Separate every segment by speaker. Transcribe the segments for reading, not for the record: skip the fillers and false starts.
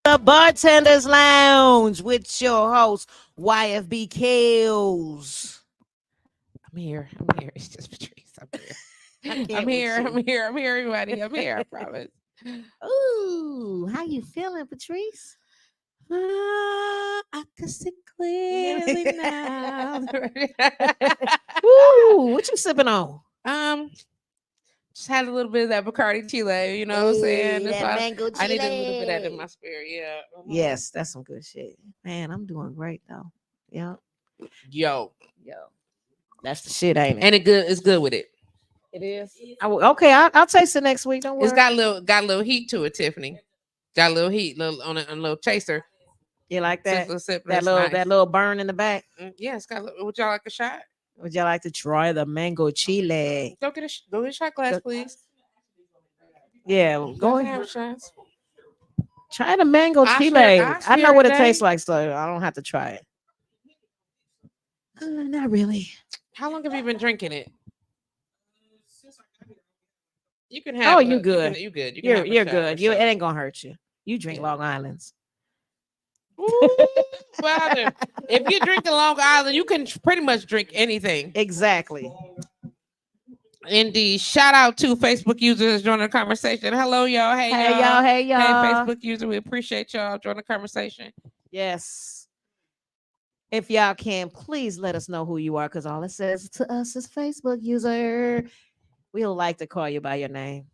Speaker 1: The Bartenders Lounge with your host, YFB Kills.
Speaker 2: I'm here. I'm here. It's just Patrice. I'm here.
Speaker 1: I
Speaker 2: I'm
Speaker 1: can't with
Speaker 2: here.
Speaker 1: you.
Speaker 2: I'm here. I'm here, everybody. I'm here. I promise.
Speaker 1: Ooh, how you feeling, Patrice?
Speaker 2: I can see clearly now.
Speaker 1: Ooh, what you sipping on?
Speaker 2: um, just had a little bit of that Bacardi Chile. You know what I'm saying?
Speaker 1: Hey,
Speaker 2: That's
Speaker 1: that
Speaker 2: why
Speaker 1: mango
Speaker 2: I need a little bit of that in
Speaker 1: chile.
Speaker 2: my spirit. Yeah.
Speaker 1: Yes, that's some good shit. Man, I'm doing great though. Yeah.
Speaker 2: Yo,
Speaker 1: Yo. That's the shit, ain't it?
Speaker 2: and it good. It's good with it.
Speaker 1: It is. Okay, I'll taste it next week. Don't worry.
Speaker 2: It's got a little heat to it, Tiffany. Got a little heat, little on a little chaser.
Speaker 1: You like that?
Speaker 2: Little sip.
Speaker 1: That
Speaker 2: That's
Speaker 1: little
Speaker 2: nice.
Speaker 1: that little burn in the back.
Speaker 2: Yeah, it's got. Would y'all like a shot?
Speaker 1: Would y'all like to try the mango chile?
Speaker 2: Go get a shot glass, please.
Speaker 1: Yeah,
Speaker 2: Go
Speaker 1: go
Speaker 2: ahead.
Speaker 1: ahead.
Speaker 2: Have shots.
Speaker 1: Try the mango
Speaker 2: I
Speaker 1: chile.
Speaker 2: share
Speaker 1: I know what it
Speaker 2: today.
Speaker 1: tastes like, so I don't have to try it. Not really.
Speaker 2: How long have you been drinking it? You can have.
Speaker 1: Oh, you good?
Speaker 2: You good? You can have a
Speaker 1: You're
Speaker 2: shot
Speaker 1: good.
Speaker 2: for
Speaker 1: You it
Speaker 2: sure.
Speaker 1: ain't gonna hurt you. You drink
Speaker 2: Yeah.
Speaker 1: Long Island's.
Speaker 2: Ooh, Father. If you drink a Long Island, you can pretty much drink anything.
Speaker 1: Exactly.
Speaker 2: Indeed. Shout out to Facebook users joining the conversation. Hello, y'all. Hey,
Speaker 1: Hey
Speaker 2: y'all.
Speaker 1: y'all. Hey y'all.
Speaker 2: Hey, Facebook user. We appreciate y'all joining the conversation.
Speaker 1: Yes. If y'all can, please let us know who you are, because all it says to us is Facebook user. We'll like to call you by your name.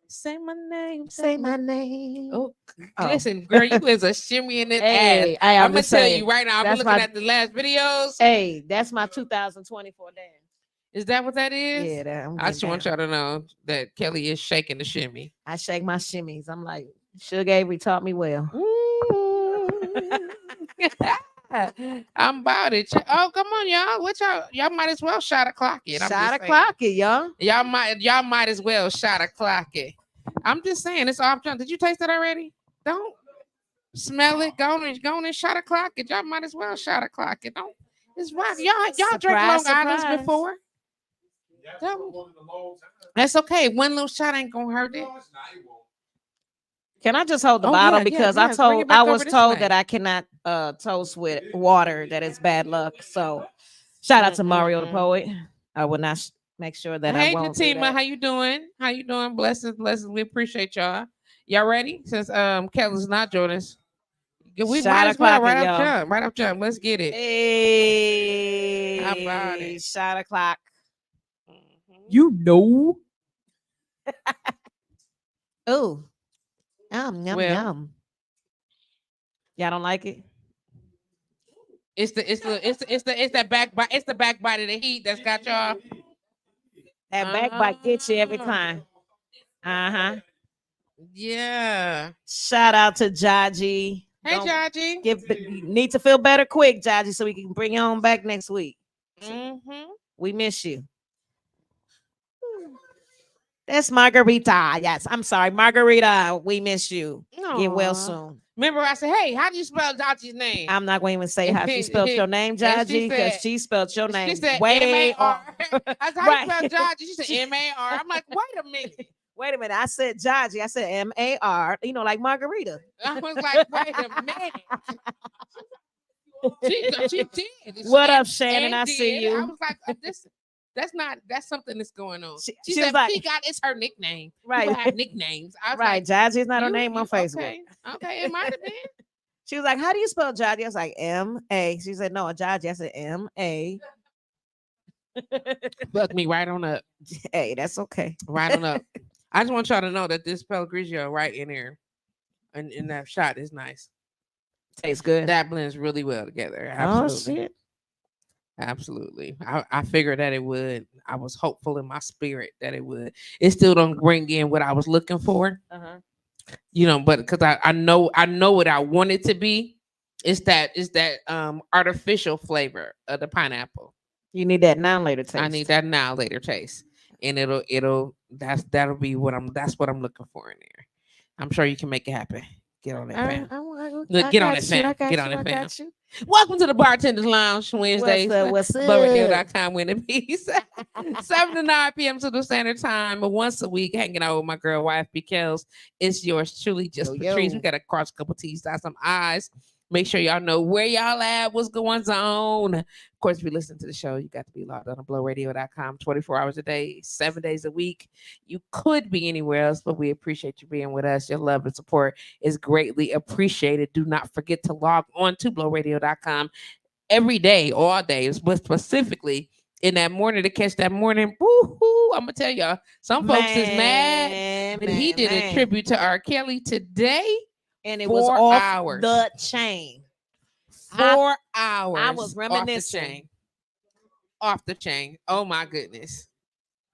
Speaker 2: Say my name.
Speaker 1: Say my name.
Speaker 2: Oh,
Speaker 1: Oh.
Speaker 2: listen, girl, you is a shimmy in it
Speaker 1: Hey,
Speaker 2: ass.
Speaker 1: I'm
Speaker 2: I'm gonna
Speaker 1: just
Speaker 2: tell
Speaker 1: saying,
Speaker 2: you right now. I've been
Speaker 1: that's
Speaker 2: looking
Speaker 1: my-
Speaker 2: at the last videos.
Speaker 1: Hey, that's my 2024 dance.
Speaker 2: Is that what that is?
Speaker 1: Yeah, that,
Speaker 2: I just want y'all to know that Kelly is shaking the shimmy.
Speaker 1: I shake my shimmies. I'm like, Sugar Avery taught me well.
Speaker 2: I'm about it. Oh, come on, y'all. What y'all might as well shot o'clock it.
Speaker 1: Shot o'clock it, y'all.
Speaker 2: Y'all might as well shot o'clock it. I'm just saying it's off jump. Did you taste it already? Don't smell it. Go on and shot o'clock it. Y'all might as well shot o'clock it. Don't. It's rock. Y'all drank Long Islands before? That's okay. One little shot ain't gonna hurt it.
Speaker 1: Can I just hold the bottle, because I was told
Speaker 2: way.
Speaker 1: that I cannot toast with water. That is bad luck. So shout out to Mario the poet. I will not make sure that I
Speaker 2: Hey,
Speaker 1: won't do
Speaker 2: Jatima,
Speaker 1: that.
Speaker 2: how you doing? How you doing? Blessings. We appreciate y'all. Y'all ready? Since Kelly's not joining us. We
Speaker 1: Shot
Speaker 2: might as well
Speaker 1: o'clock it,
Speaker 2: right up
Speaker 1: y'all.
Speaker 2: jump. Right up jump. Let's get it.
Speaker 1: Hey,
Speaker 2: How about it?
Speaker 1: shot o'clock.
Speaker 2: You know.
Speaker 1: Oh, yum
Speaker 2: Well,
Speaker 1: yum. Y'all don't like it?
Speaker 2: It's that backbite. It's the backbite of the heat that's got y'all.
Speaker 1: That backbite gets you every time.
Speaker 2: Yeah.
Speaker 1: Shout out to Jaji.
Speaker 2: Hey, Jaji.
Speaker 1: You need to feel better quick, Jaji, so we can bring you on back next week. We miss you. That's Margarita. Yes, I'm sorry, Margarita. We miss you. Get well soon.
Speaker 2: Remember, I said, "Hey, how do you spell Jaji's name?"
Speaker 1: I'm not going to even say how she spelled your name, Jaji, because she spelled your name.
Speaker 2: She said
Speaker 1: way
Speaker 2: M-A-R. I said, "How you spell Jaji?" She said
Speaker 1: She-
Speaker 2: M-A-R. I'm like, wait a minute.
Speaker 1: Wait a minute. I said Jaji. I said M-A-R. You know, like Margarita.
Speaker 2: I was like, wait a minute. She did.
Speaker 1: What up, Shannon? I see you.
Speaker 2: I was like, that's something that's going on. She
Speaker 1: was
Speaker 2: said,
Speaker 1: like,
Speaker 2: it's her nickname.
Speaker 1: Right.
Speaker 2: People have nicknames. I was
Speaker 1: Right.
Speaker 2: like,
Speaker 1: Jaji's not her name on Facebook.
Speaker 2: Okay, it might have been.
Speaker 1: She was like, how do you spell Jaji? I was like, M-A. She said, no, Jaji. I said, M-A.
Speaker 2: Fuck me right on up.
Speaker 1: Hey, that's okay.
Speaker 2: Right on up. I just want y'all to know that this Pellegrino right in there and in that shot is nice.
Speaker 1: Tastes good.
Speaker 2: That blends really well together. Absolutely.
Speaker 1: Oh, shit.
Speaker 2: Absolutely. I figured that it would. I was hopeful in my spirit that it would. It still don't bring in what I was looking for. You know, but because I know what I want it to be. It's that artificial flavor of the pineapple.
Speaker 1: You need that now later taste.
Speaker 2: I need that now later taste. And that'll be what that's what I'm looking for in there. I'm sure you can make it happen. Get on that, fam.
Speaker 1: I
Speaker 2: Get on
Speaker 1: got
Speaker 2: that,
Speaker 1: you. I
Speaker 2: fam. Get
Speaker 1: got
Speaker 2: on
Speaker 1: you.
Speaker 2: that,
Speaker 1: I
Speaker 2: fam.
Speaker 1: got you.
Speaker 2: Welcome to the Bartenders Lounge Wednesdays.
Speaker 1: What's up?
Speaker 2: BloWradio.com, win a piece. 7 to 9 p.m. Central Standard Time. Once a week, hanging out with my girl, wife, Kels. It's yours truly, just Patrice. We got to cross a couple T's, dot some I's. Make sure y'all know where y'all at, what's going on. Of course, if you listen to the show, you got to be logged on to BloWradio.com 24 hours a day, 7 days a week. You could be anywhere else, but we appreciate you being with us. Your love and support is greatly appreciated. Do not forget to log on to BloWradio.com every day, all days, but specifically in that morning to catch that morning. Woo-hoo, I'm gonna tell y'all, some folks is mad that he did a tribute to R. Kelly today,
Speaker 1: and it was off
Speaker 2: 4 hours.
Speaker 1: the chain.
Speaker 2: 4 hours.
Speaker 1: I was reminiscing.
Speaker 2: Off the chain. Oh my goodness.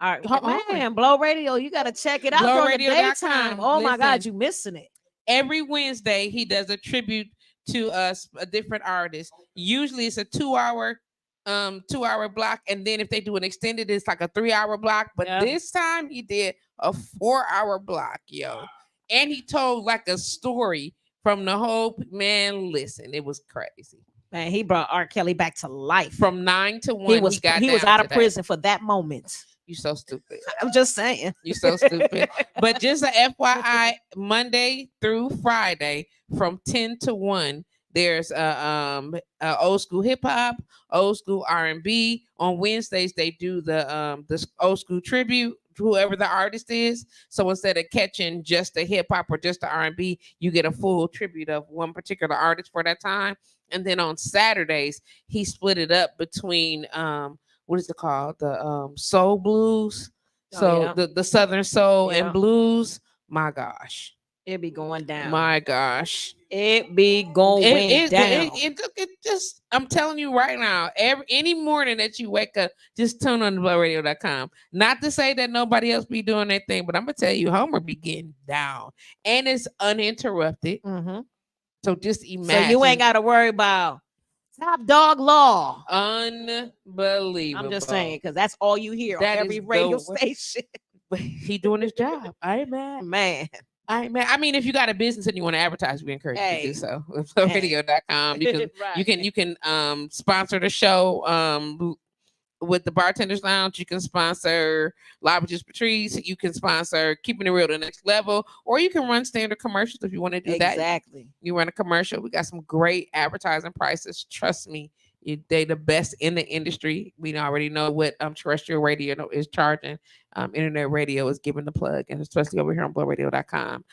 Speaker 1: All right, man, Blow Radio, you got to check it out on the daytime. Oh my God, you missing it.
Speaker 2: Every Wednesday, he does a tribute to a different artist. Usually it's a 2-hour 2-hour block, and then if they do an extended, it's like a 3-hour block. But this time he did a 4-hour block, yo. And he told like a story from the whole, man, listen, it was crazy.
Speaker 1: Man, he brought R. Kelly back to life.
Speaker 2: From 9 to 1,
Speaker 1: he was out of prison for that moment.
Speaker 2: You so stupid.
Speaker 1: I'm just saying.
Speaker 2: You so stupid. But just a FYI, Monday through Friday from 10 to 1, there's old school hip hop, old school R&B. On Wednesdays they do the old school tribute, whoever the artist is. So instead of catching just the hip hop or just the R&B, you get a full tribute of one particular artist for that time. And then on Saturdays, he split it up between what is it called? The soul blues. The Southern soul and blues. My gosh.
Speaker 1: It be going down.
Speaker 2: My gosh.
Speaker 1: It be going down.
Speaker 2: It just, I'm telling you right now, any morning that you wake up, just tune on to BloWradio.com. Not to say that nobody else be doing their thing, but I'm going to tell you, Homer be getting down. And it's uninterrupted.
Speaker 1: Mm-hmm.
Speaker 2: So just imagine.
Speaker 1: So you ain't got to worry about Top Dog Law.
Speaker 2: Unbelievable.
Speaker 1: I'm just saying, because that's all you hear on every radio station.
Speaker 2: He doing his job. I ain't mad.
Speaker 1: Man.
Speaker 2: I mean, if you got a business and you want to advertise, we encourage you to do so. BloWradio.com. You can sponsor the show with the Bartenders Lounge. You can sponsor Live with Just Patrice. You can sponsor Keeping It Real to the Next Level, or you can run standard commercials if you want to do that.
Speaker 1: Exactly.
Speaker 2: You run a commercial. We got some great advertising prices. Trust me. They the best in the industry. We already know what terrestrial radio is charging. Internet radio is giving the plug, and especially over here on BloWradio.com.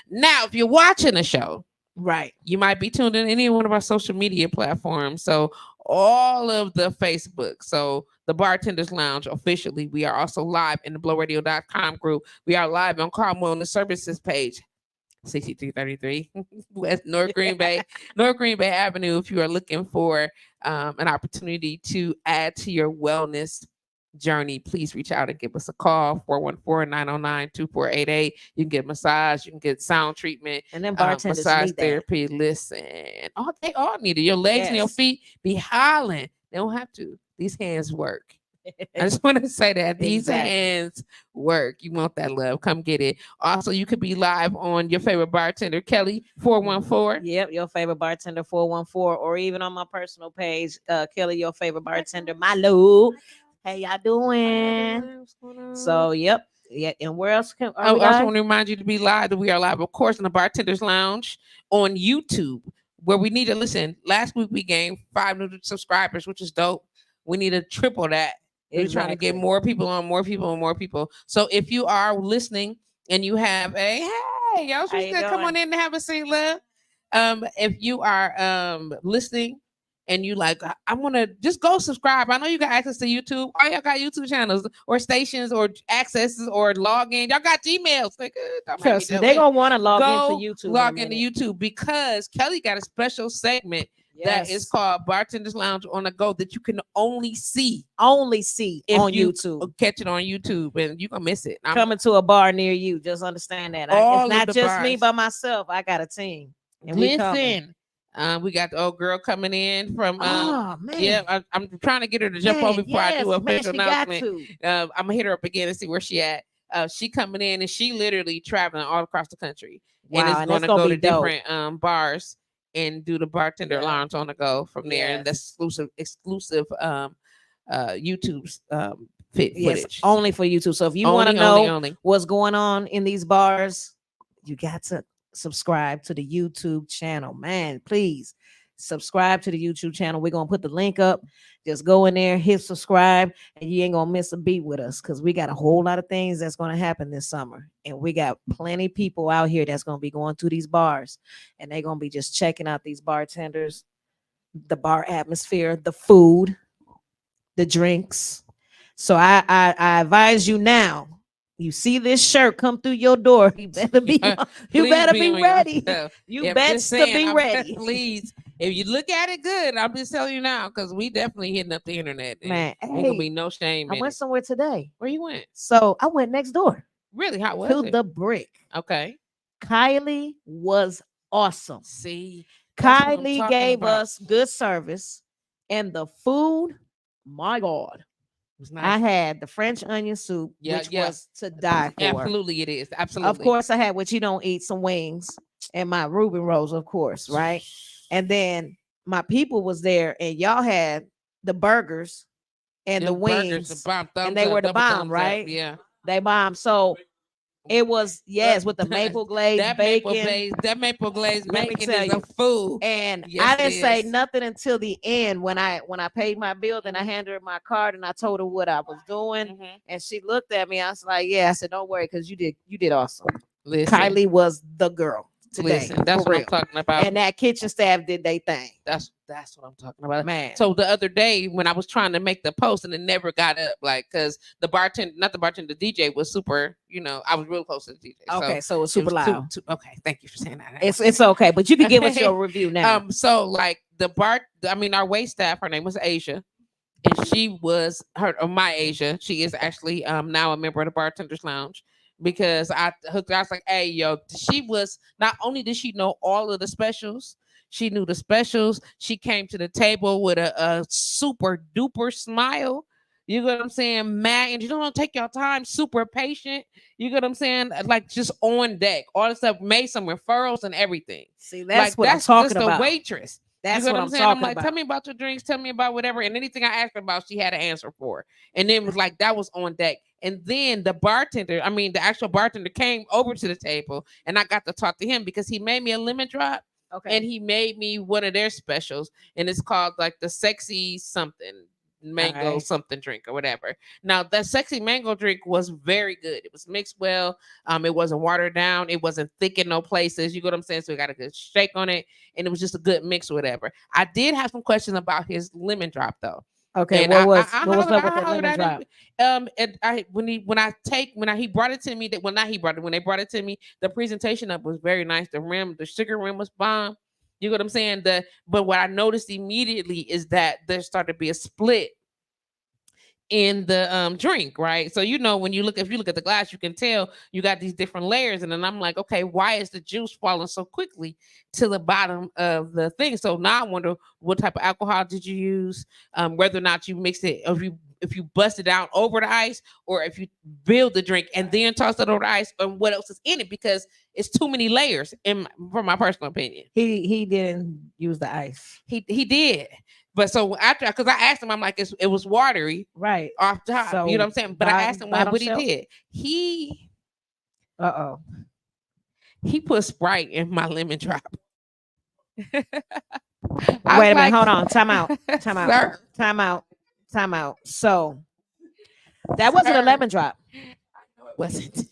Speaker 2: Now, if you're watching the show,
Speaker 1: right,
Speaker 2: you might be tuned in any one of our social media platforms. So all of the Facebook. So the Bartenders Lounge officially. We are also live in the BloWradio.com group. We are live on Car Wellness Services page. 6333 West North Green Bay Avenue. If you are looking for an opportunity to add to your wellness journey, please reach out and give us a call. 414-909-2488. You can get massage, you can get sound treatment,
Speaker 1: and then bartenders
Speaker 2: massage
Speaker 1: need
Speaker 2: therapy. Listen, they all need it. Your legs and your feet be hollering. They don't have to. These hands work. I just want to say that these hands work. You want that love? Come get it. Also, you could be live on your favorite bartender, Kelly 414.
Speaker 1: Yep, your favorite bartender 414, or even on my personal page, Kelly, your favorite bartender, my love. Hey, y'all doing? So, yep. Yeah, and where else can
Speaker 2: I also want to remind you to be live. That we are live, of course, in the Bartenders Lounge on YouTube, where we need to listen. Last week we gained 5 new subscribers, which is dope. We need to triple that. We're trying to get more people on, more people and more people. So if you are listening and you have hey, y'all should come on in and have a seat, love. If you are listening and you like, I want to just go subscribe. I know you got access to YouTube. All y'all got YouTube channels or stations or accesses or login. Y'all got Gmails. Like,
Speaker 1: trust me, they're going to want to log into YouTube.
Speaker 2: Log into YouTube because Kelly got a special segment that is called Bartenders Lounge on the Go that you can only see
Speaker 1: on YouTube.
Speaker 2: Catch it on YouTube, and you're gonna miss it.
Speaker 1: I'm coming to a bar near you. Just understand that. It's not just bars. Me by myself. I got a team. And
Speaker 2: listen, we got the old girl coming in from.
Speaker 1: Oh man,
Speaker 2: yeah, I'm trying to get her to jump on before I do an official announcement. I'm gonna hit her up again and see where she at. She coming in and she literally traveling all across the country, and
Speaker 1: Wow,
Speaker 2: is
Speaker 1: and
Speaker 2: going
Speaker 1: that's
Speaker 2: to
Speaker 1: gonna
Speaker 2: go
Speaker 1: be
Speaker 2: to
Speaker 1: dope.
Speaker 2: different bars and do the bartender
Speaker 1: Yeah.
Speaker 2: lounge on the go from there, and the
Speaker 1: Yes.
Speaker 2: exclusive YouTube fit
Speaker 1: Yes,
Speaker 2: footage.
Speaker 1: only for YouTube. So if you want to
Speaker 2: Only, only,
Speaker 1: know
Speaker 2: only.
Speaker 1: what's going on in these bars, you got to subscribe to the YouTube channel. Man, please subscribe to the YouTube channel. We're gonna put the link up. Just go in there, hit subscribe, and you ain't gonna miss a beat with us because we got a whole lot of things that's gonna happen this summer. And we got plenty people out here that's gonna be going to these bars and they're gonna be just checking out these bartenders, the bar atmosphere, the food, the drinks. So I advise you now. You see this shirt come through your door, you better be you
Speaker 2: Please
Speaker 1: better
Speaker 2: be
Speaker 1: be
Speaker 2: on
Speaker 1: ready.
Speaker 2: yourself.
Speaker 1: You
Speaker 2: Yeah, I'm just
Speaker 1: best to
Speaker 2: saying.
Speaker 1: be
Speaker 2: I'm
Speaker 1: ready.
Speaker 2: please. If you look at it good, I'm just telling you now because we definitely hitting up the internet and
Speaker 1: Man,
Speaker 2: ain't gonna be
Speaker 1: hey,
Speaker 2: no shame
Speaker 1: I
Speaker 2: in
Speaker 1: went
Speaker 2: it.
Speaker 1: somewhere today.
Speaker 2: Where you went?
Speaker 1: So I went next door
Speaker 2: Really? How was
Speaker 1: to
Speaker 2: it?
Speaker 1: the brick.
Speaker 2: Okay.
Speaker 1: Kylie was awesome.
Speaker 2: See, that's what I'm
Speaker 1: Kylie
Speaker 2: talking
Speaker 1: gave
Speaker 2: about.
Speaker 1: us good service and the food, my God.
Speaker 2: It was
Speaker 1: I
Speaker 2: nice.
Speaker 1: had the French onion soup,
Speaker 2: Yeah,
Speaker 1: which
Speaker 2: yeah.
Speaker 1: was to die for.
Speaker 2: Absolutely, it is.
Speaker 1: Of
Speaker 2: Absolutely.
Speaker 1: course, I had what you don't eat, some wings and my Reuben rolls, of course, right? And then my people was there, and y'all had the burgers and the
Speaker 2: Them burgers, the
Speaker 1: wings,
Speaker 2: bomb,
Speaker 1: and
Speaker 2: thumbs
Speaker 1: they
Speaker 2: up,
Speaker 1: were the
Speaker 2: double
Speaker 1: bomb,
Speaker 2: thumbs up.
Speaker 1: right?
Speaker 2: Yeah.
Speaker 1: They bomb. So it was yes with the
Speaker 2: That
Speaker 1: maple glazed bacon.
Speaker 2: maple glaze
Speaker 1: Let me
Speaker 2: bacon
Speaker 1: tell
Speaker 2: is a
Speaker 1: you.
Speaker 2: fool.
Speaker 1: And
Speaker 2: Yes,
Speaker 1: I
Speaker 2: it
Speaker 1: didn't say
Speaker 2: is.
Speaker 1: nothing until the end when I paid my bill. Then I handed her my card and I told her what I was doing.
Speaker 2: Mhm.
Speaker 1: And she looked at me. I was like, "Yeah." I said, "Don't worry, because you did awesome."
Speaker 2: Listen,
Speaker 1: Kylie was the girl today,
Speaker 2: listen. That's
Speaker 1: for
Speaker 2: what I'm
Speaker 1: real.
Speaker 2: talking about.
Speaker 1: And that kitchen staff did their thing,
Speaker 2: That's what I'm talking about.
Speaker 1: man.
Speaker 2: So the other day when I was trying to make the post and it never got up, like because the bartender, not the bartender, the DJ was super. I was real close to the DJ.
Speaker 1: Okay, so it's
Speaker 2: It
Speaker 1: super
Speaker 2: was too,
Speaker 1: loud.
Speaker 2: too okay. Thank you for saying that.
Speaker 1: It's okay, but you can give us your review now.
Speaker 2: So like our wait staff, her name was Asia, and she was my Asia. She is actually now a member of the Bartenders Lounge because I hooked her. I was like, hey yo, she was not only did she know all of the specials, she knew the specials. She came to the table with a super duper smile. You get what I'm saying? Mad, and you don't take your time, super patient. You get what I'm saying? Like just on deck. All the stuff, made some referrals and everything.
Speaker 1: See, that's
Speaker 2: Like
Speaker 1: what I'm
Speaker 2: that's just
Speaker 1: talking
Speaker 2: the
Speaker 1: about.
Speaker 2: waitress. You
Speaker 1: That's
Speaker 2: know
Speaker 1: what
Speaker 2: what I'm
Speaker 1: I'm
Speaker 2: saying? I'm
Speaker 1: talking
Speaker 2: like, tell
Speaker 1: about.
Speaker 2: me about your drinks, tell me about whatever. And anything I asked her about, she had an answer for. And then it was like that was on deck. And then the actual bartender came over to the table and I got to talk to him because he made me a lemon drop
Speaker 1: Okay.
Speaker 2: and he made me one of their specials. And it's called like the sexy something mango
Speaker 1: Alright.
Speaker 2: something drink or whatever. Now that sexy mango drink was very good. It was mixed well. It wasn't watered down. It wasn't thick in no places. You get what I'm saying? So it got a good shake on it, and it was just a good mix or whatever. I did have some questions about his lemon drop though.
Speaker 1: Okay,
Speaker 2: And
Speaker 1: what was up with that lemon
Speaker 2: at
Speaker 1: drop?
Speaker 2: him. And I when he brought it to me, that well not he brought it when they brought it to me, the presentation up was very nice. The sugar rim was bomb. You know what I'm saying? But what I noticed immediately is that there started to be a split in the drink, right? So when if you look at the glass, you can tell you got these different layers, and then I'm like, okay, why is the juice falling so quickly to the bottom of the thing? So now I wonder what type of alcohol did you use, whether or not you mixed it, if you bust it down over the ice, or if you build the drink and then toss it over the ice, and what else is in it, because it's too many layers, from my personal opinion.
Speaker 1: He didn't use the ice.
Speaker 2: He did. But so after, because I asked him, I'm like, it was watery
Speaker 1: Right.
Speaker 2: off top.
Speaker 1: So
Speaker 2: You know what I'm saying? But I asked him
Speaker 1: bottom
Speaker 2: what he
Speaker 1: shelf?
Speaker 2: did. He
Speaker 1: Uh-oh.
Speaker 2: put Sprite in my lemon drop.
Speaker 1: Wait a minute. Hold on. Time out. Time out.
Speaker 2: Sir,
Speaker 1: Time out. Time out. So that wasn't a
Speaker 2: sir.
Speaker 1: lemon drop.
Speaker 2: No, it wasn't.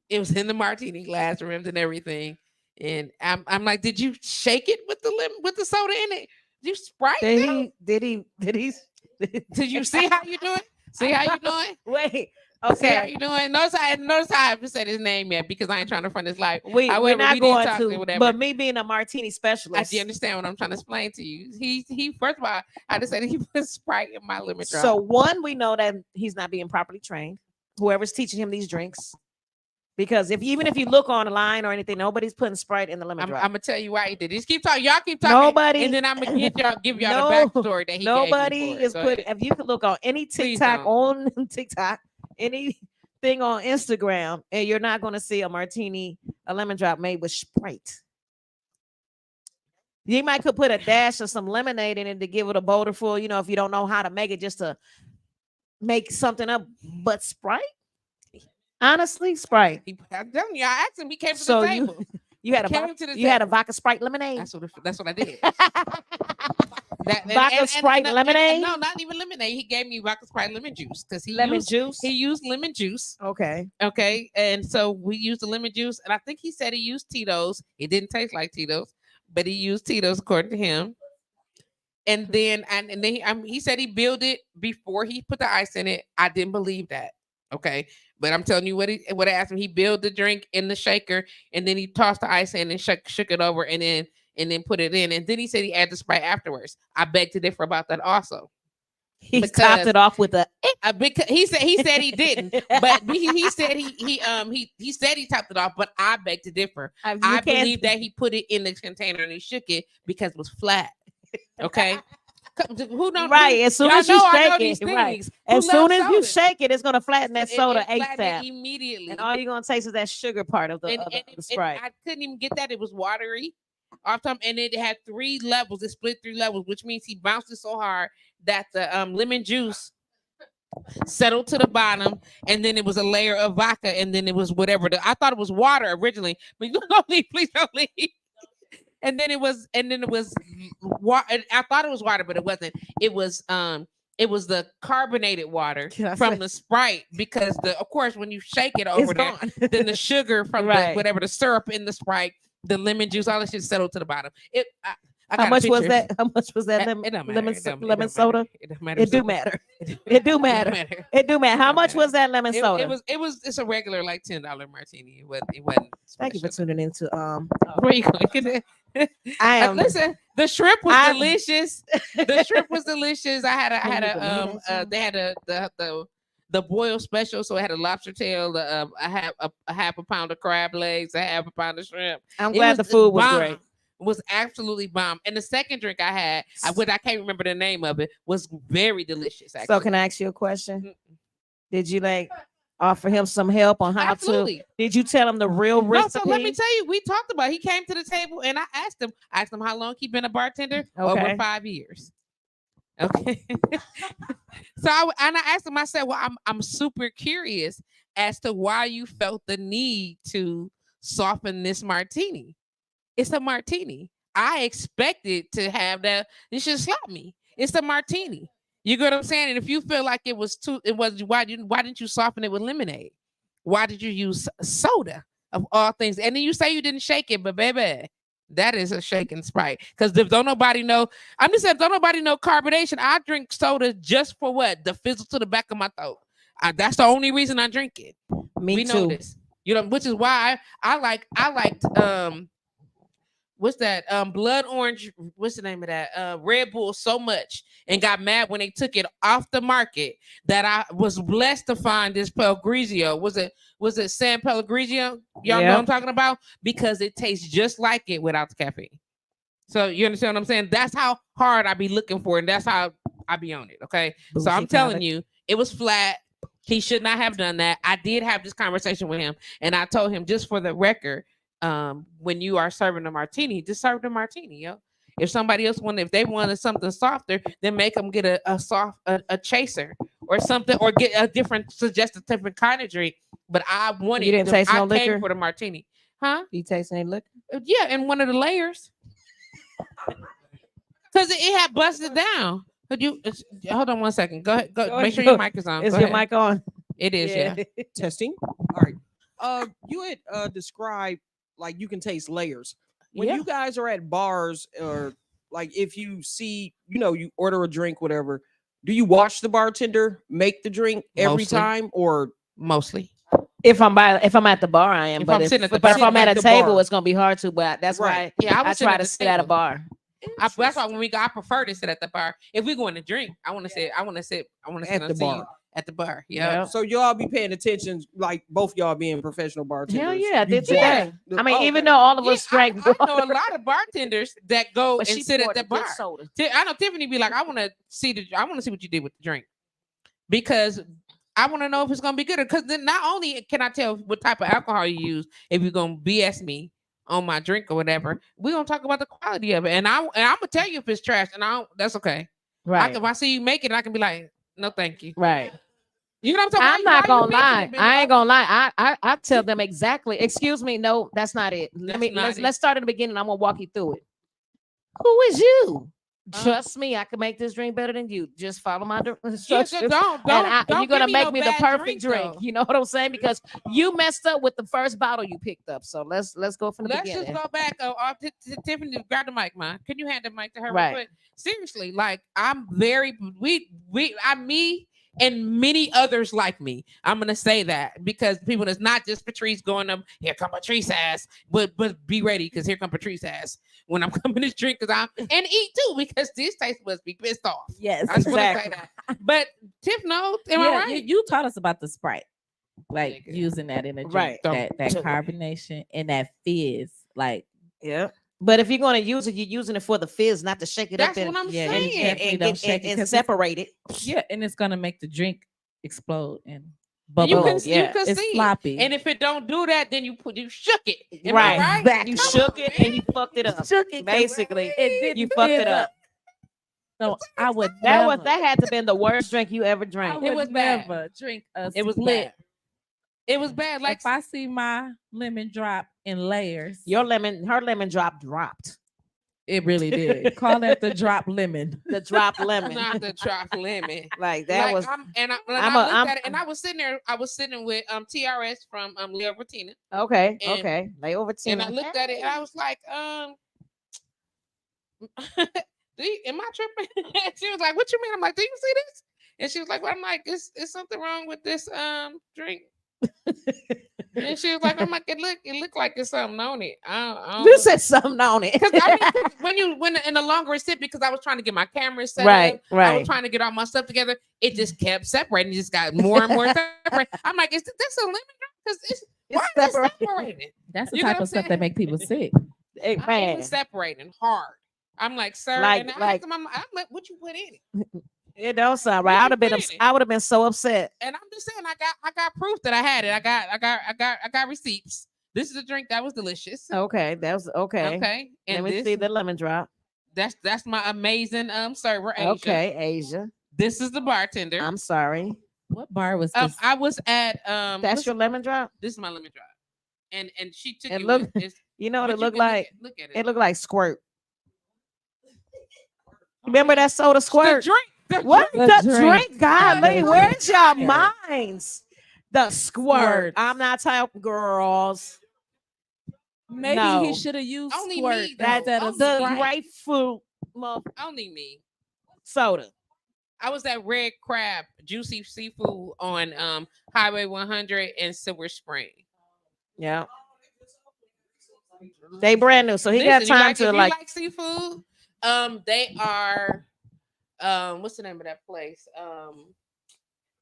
Speaker 2: It was in the martini glass, rims and everything. And I'm like, did you shake it with the soda in it? Did you Sprite
Speaker 1: Did
Speaker 2: them?
Speaker 1: he? Did he? Did he?
Speaker 2: Did you see how you doing? See how you doing?
Speaker 1: Wait.
Speaker 2: See how
Speaker 1: Okay.
Speaker 2: you doing? Notice I haven't said his name yet because I ain't trying to front his life.
Speaker 1: We're
Speaker 2: However,
Speaker 1: not
Speaker 2: we did
Speaker 1: going
Speaker 2: talk
Speaker 1: to.
Speaker 2: whatever.
Speaker 1: But me being a martini
Speaker 2: I
Speaker 1: specialist.
Speaker 2: do understand what I'm trying to explain to you. He first of all, I just said he put Sprite in my lemon drop.
Speaker 1: So one, we know that he's not being properly trained. Whoever's teaching him these drinks, because even if you look online or anything, nobody's putting Sprite in the lemon
Speaker 2: I'm
Speaker 1: drop.
Speaker 2: gonna tell you why he did. Just keep talking. Y'all keep talking.
Speaker 1: Nobody,
Speaker 2: and then I'm gonna give y'all
Speaker 1: no,
Speaker 2: the backstory that he
Speaker 1: nobody
Speaker 2: gave me for it.
Speaker 1: is
Speaker 2: Go
Speaker 1: putting.
Speaker 2: ahead.
Speaker 1: If you could look on any
Speaker 2: Please
Speaker 1: TikTok
Speaker 2: don't.
Speaker 1: on TikTok, anything on Instagram, and you're not going to see a martini, a lemon drop made with Sprite. You might could put a dash of some lemonade in it to give it a bolder full, if you don't know how to make it, just to make something up. But Sprite, honestly, Sprite.
Speaker 2: I'm telling you, I asked him. He came to
Speaker 1: So
Speaker 2: the table.
Speaker 1: you had a vodka Sprite lemonade.
Speaker 2: That's what I did.
Speaker 1: Vodka Sprite lemonade.
Speaker 2: No, not even lemonade. He gave me vodka Sprite lemon juice because he
Speaker 1: juice.
Speaker 2: He used lemon juice.
Speaker 1: Okay.
Speaker 2: And so we used the lemon juice, and I think he said he used Tito's. It didn't taste like Tito's, but he used Tito's according to him. And then he said he built it before he put the ice in it. I didn't believe that. Okay. But I'm telling you what I asked him. He built the drink in the shaker, and then he tossed the ice in and shook it over, and then put it in. And then he said he added the Sprite afterwards. I beg to differ about that also.
Speaker 1: He topped it off with
Speaker 2: because he said he didn't, but he said he said he topped it off, but I beg to differ. I believe that he put it in the container and he shook it because it was flat. Okay. Who knows?
Speaker 1: Right. As soon as you shake it, right. As soon as you shake it, it's gonna flatten that soda ASAP.
Speaker 2: Immediately.
Speaker 1: And all you're gonna taste is that sugar part of the Sprite.
Speaker 2: I couldn't even get that. It was watery off time, and it had 3 levels. It split 3 levels, which means he bounced it so hard that the lemon juice settled to the bottom, and then it was a layer of vodka, and then it was whatever. I thought it was water originally, but don't leave, please don't leave. And then it was water. I thought it was water, but it wasn't. It was the carbonated water from the Sprite, because of course when you shake it over there, then the sugar from the syrup in the Sprite, the lemon juice, all that shit settled to the bottom.
Speaker 1: How much was that? How much was that lemon soda? It do matter. It do matter. It do matter. How much was that lemon soda?
Speaker 2: It's a regular like $10 martini. It wasn't.
Speaker 1: Thank you for tuning into
Speaker 2: Where you going?
Speaker 1: I am.
Speaker 2: Listen, the shrimp was delicious. The shrimp was delicious. They had the boiled special, so it had a lobster tail, a half a pound of crab legs, a half a pound of shrimp.
Speaker 1: I'm glad the food was great.
Speaker 2: Was absolutely bomb. And the second drink I had, which I can't remember the name of it, was very delicious. Actually.
Speaker 1: So can I ask you a question? Did you offer him some help on how to? Did you tell him the real recipe?
Speaker 2: No, so let me tell you, we talked about it. He came to the table and I asked him how long he been a bartender. Over 5 years. Okay. So I asked him, I said, well, I'm super curious as to why you felt the need to soften this martini. It's a martini. I expected to have that. You should slap me. It's a martini. You get what I'm saying? And if you feel like why didn't you soften it with lemonade? Why did you use soda of all things? And then you say you didn't shake it, but baby, that is a shaking Sprite. Because if don't nobody know carbonation, I drink soda just for what? The fizzle to the back of my throat. That's the only reason I drink it.
Speaker 1: We
Speaker 2: too. Know this. Which is why I liked what's that? Blood orange. What's the name of that? Red Bull so much, and got mad when they took it off the market, that I was blessed to find this Pellegrino. Was it San Pellegrino? Y'all know what I'm talking about? Because it tastes just like it without the caffeine. So you understand what I'm saying? That's how hard I be looking for, and that's how I be on it. Okay. So I'm telling you, it was flat. He should not have done that. I did have this conversation with him, and I told him, just for the record, when you are serving a martini, just serve the martini, yo. If somebody else if they wanted something softer, then make them get a chaser or something, or get a different kind of drink. But I wanted.
Speaker 1: You didn't taste no liquor?
Speaker 2: I came for the martini, huh?
Speaker 1: You taste any liquor?
Speaker 2: Yeah, in one of the layers, because it had busted down. Could you hold on 1 second? Go ahead. Go make sure your mic is on.
Speaker 1: Is your mic on?
Speaker 2: It is. Yeah.
Speaker 3: Testing. All right. You had described like you can taste layers. When you guys are at bars, or like if you see, you order a drink, whatever, do you watch the bartender make the drink every time, or
Speaker 2: mostly?
Speaker 1: If I'm at the bar, I am.
Speaker 2: If
Speaker 1: but
Speaker 2: if
Speaker 1: I'm at a table, it's gonna be hard to. But that's why I try to sit at a bar.
Speaker 2: That's why when we go, I prefer to sit at the bar. If we're going to drink, I want to sit at the bar. At the bar, yeah.
Speaker 3: So y'all be paying attention, like both y'all being professional bartenders.
Speaker 1: Hell yeah, I did today. I mean, even though all of us drank,
Speaker 2: I know a lot of bartenders that go and sit at the bar. I know Tiffany be like, I want to see what you did with the drink, because I want to know if it's gonna be good, because then not only can I tell what type of alcohol you use if you're gonna BS me on my drink or whatever, we're gonna talk about the quality of it, and I'm gonna tell you if it's trash, and that's okay.
Speaker 1: Right.
Speaker 2: If I see you make it, I can be like, no, thank you.
Speaker 1: Right.
Speaker 2: You know what I'm
Speaker 1: I'm
Speaker 2: saying?
Speaker 1: not gonna lie. I ain't gonna lie. I tell them exactly. Excuse me. No, that's not it. Let's start at the beginning. I'm gonna walk you through it. Who is you? Trust me, I can make this drink better than you. Just follow my instructions.
Speaker 2: Yeah, don't
Speaker 1: you're gonna make me the perfect drink.
Speaker 2: Though.
Speaker 1: You know what I'm saying? Because you messed up with the first bottle you picked up. So let's go from the beginning.
Speaker 2: Let's just go back. Tiffany, grab the mic, man. Can you hand the mic to her?
Speaker 1: Right.
Speaker 2: Real quick? Seriously, like I'm very me and many others like me. I'm gonna say that because people, it's not just Patrice going up. Here come Patrice ass, but be ready because here come Patrice ass when I'm coming to drink and eat too because this taste must be pissed off.
Speaker 4: Yes,
Speaker 2: I just want to say that. But Tiff, no, am I right?
Speaker 4: You taught us about the Sprite, like using that in a drink,
Speaker 1: right?
Speaker 4: That carbonation and that fizz, like
Speaker 1: yeah. But if you're going to use it, you're using it for the fizz, not to shake it
Speaker 2: That's
Speaker 1: up.
Speaker 2: That's what I'm saying.
Speaker 1: And separate it.
Speaker 4: Yeah, and it's going to make the drink explode and bubble.
Speaker 2: You can see
Speaker 4: it's sloppy.
Speaker 2: And if it don't do that, then you shook it.
Speaker 1: Right.
Speaker 2: Right?
Speaker 1: You shook it and you fucked it up.
Speaker 4: Shook it.
Speaker 1: Basically,
Speaker 4: you
Speaker 1: fucked it up.
Speaker 4: So I would
Speaker 1: that had to been the worst drink you ever drank.
Speaker 4: It was never drink a
Speaker 2: it was
Speaker 4: split.
Speaker 2: Bad. It was bad. Like
Speaker 4: if I see my lemon drop in layers,
Speaker 1: her lemon dropped.
Speaker 4: It really did. Call that the drop lemon.
Speaker 1: The drop lemon.
Speaker 2: Not the drop lemon.
Speaker 1: Like that was.
Speaker 2: I looked at it, and I was sitting there. I was sitting with TRS from Leo Bertina.
Speaker 1: Okay. Leo Bertina.
Speaker 2: And I looked at it, and I was like, am I tripping? She was like, "What you mean?" I'm like, "Do you see this?" And she was like, "Well," I'm like, "Is something wrong with this drink?" And she was like, "I'm like, it looked like it's something on it."
Speaker 1: You said something on it.
Speaker 2: Because when in the longer sip, because I was trying to get my camera set up, I was trying to get all my stuff together. It just kept separating. It just got more and more separated. I'm like, "Is this a lemon drop? Because it's separating."
Speaker 4: That's the type of stuff that make people sick.
Speaker 1: It
Speaker 2: was separating hard. I'm like, "Sir," and I asked him, I'm like, "What you put in it?"
Speaker 1: It don't sound right. I would have been so upset.
Speaker 2: And I'm just saying, I got proof that I had it. I got receipts. This is a drink that was delicious.
Speaker 1: Okay, that was okay.
Speaker 2: Okay,
Speaker 1: and let me see the lemon drop.
Speaker 2: That's my amazing server, Asia.
Speaker 1: Okay, Asia.
Speaker 2: This is the bartender.
Speaker 1: I'm sorry.
Speaker 4: What bar was this?
Speaker 2: I was at
Speaker 1: That's your lemon drop.
Speaker 2: This is my lemon drop. And she took
Speaker 1: it. Look, you know what it looked like?
Speaker 2: Look at it.
Speaker 1: It looked like squirt. Remember that soda squirt?
Speaker 2: The drink.
Speaker 1: The drink, God, where's your minds? The squirt. I'm not talking girls.
Speaker 4: Maybe he should have used
Speaker 2: only
Speaker 4: squirt
Speaker 2: me,
Speaker 4: instead of
Speaker 1: the grapefruit.
Speaker 2: Only me.
Speaker 1: Soda.
Speaker 2: I was at Red Crab Juicy Seafood on Highway 100 in Silver Spring.
Speaker 1: Yeah. They brand new, so he got time to
Speaker 2: if
Speaker 1: like.
Speaker 2: You like seafood. They are. What's the name of that place?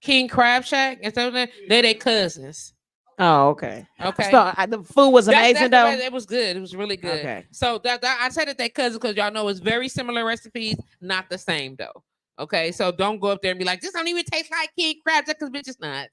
Speaker 2: King Crab Shack. And so they're cousins.
Speaker 1: Oh, okay.
Speaker 2: Okay.
Speaker 1: So the food was amazing, though.
Speaker 2: It was good. It was really good.
Speaker 1: Okay.
Speaker 2: So I said that they cousins because y'all know it's very similar recipes, not the same though. Okay. So don't go up there and be like, this don't even taste like King Crab because bitch it's not.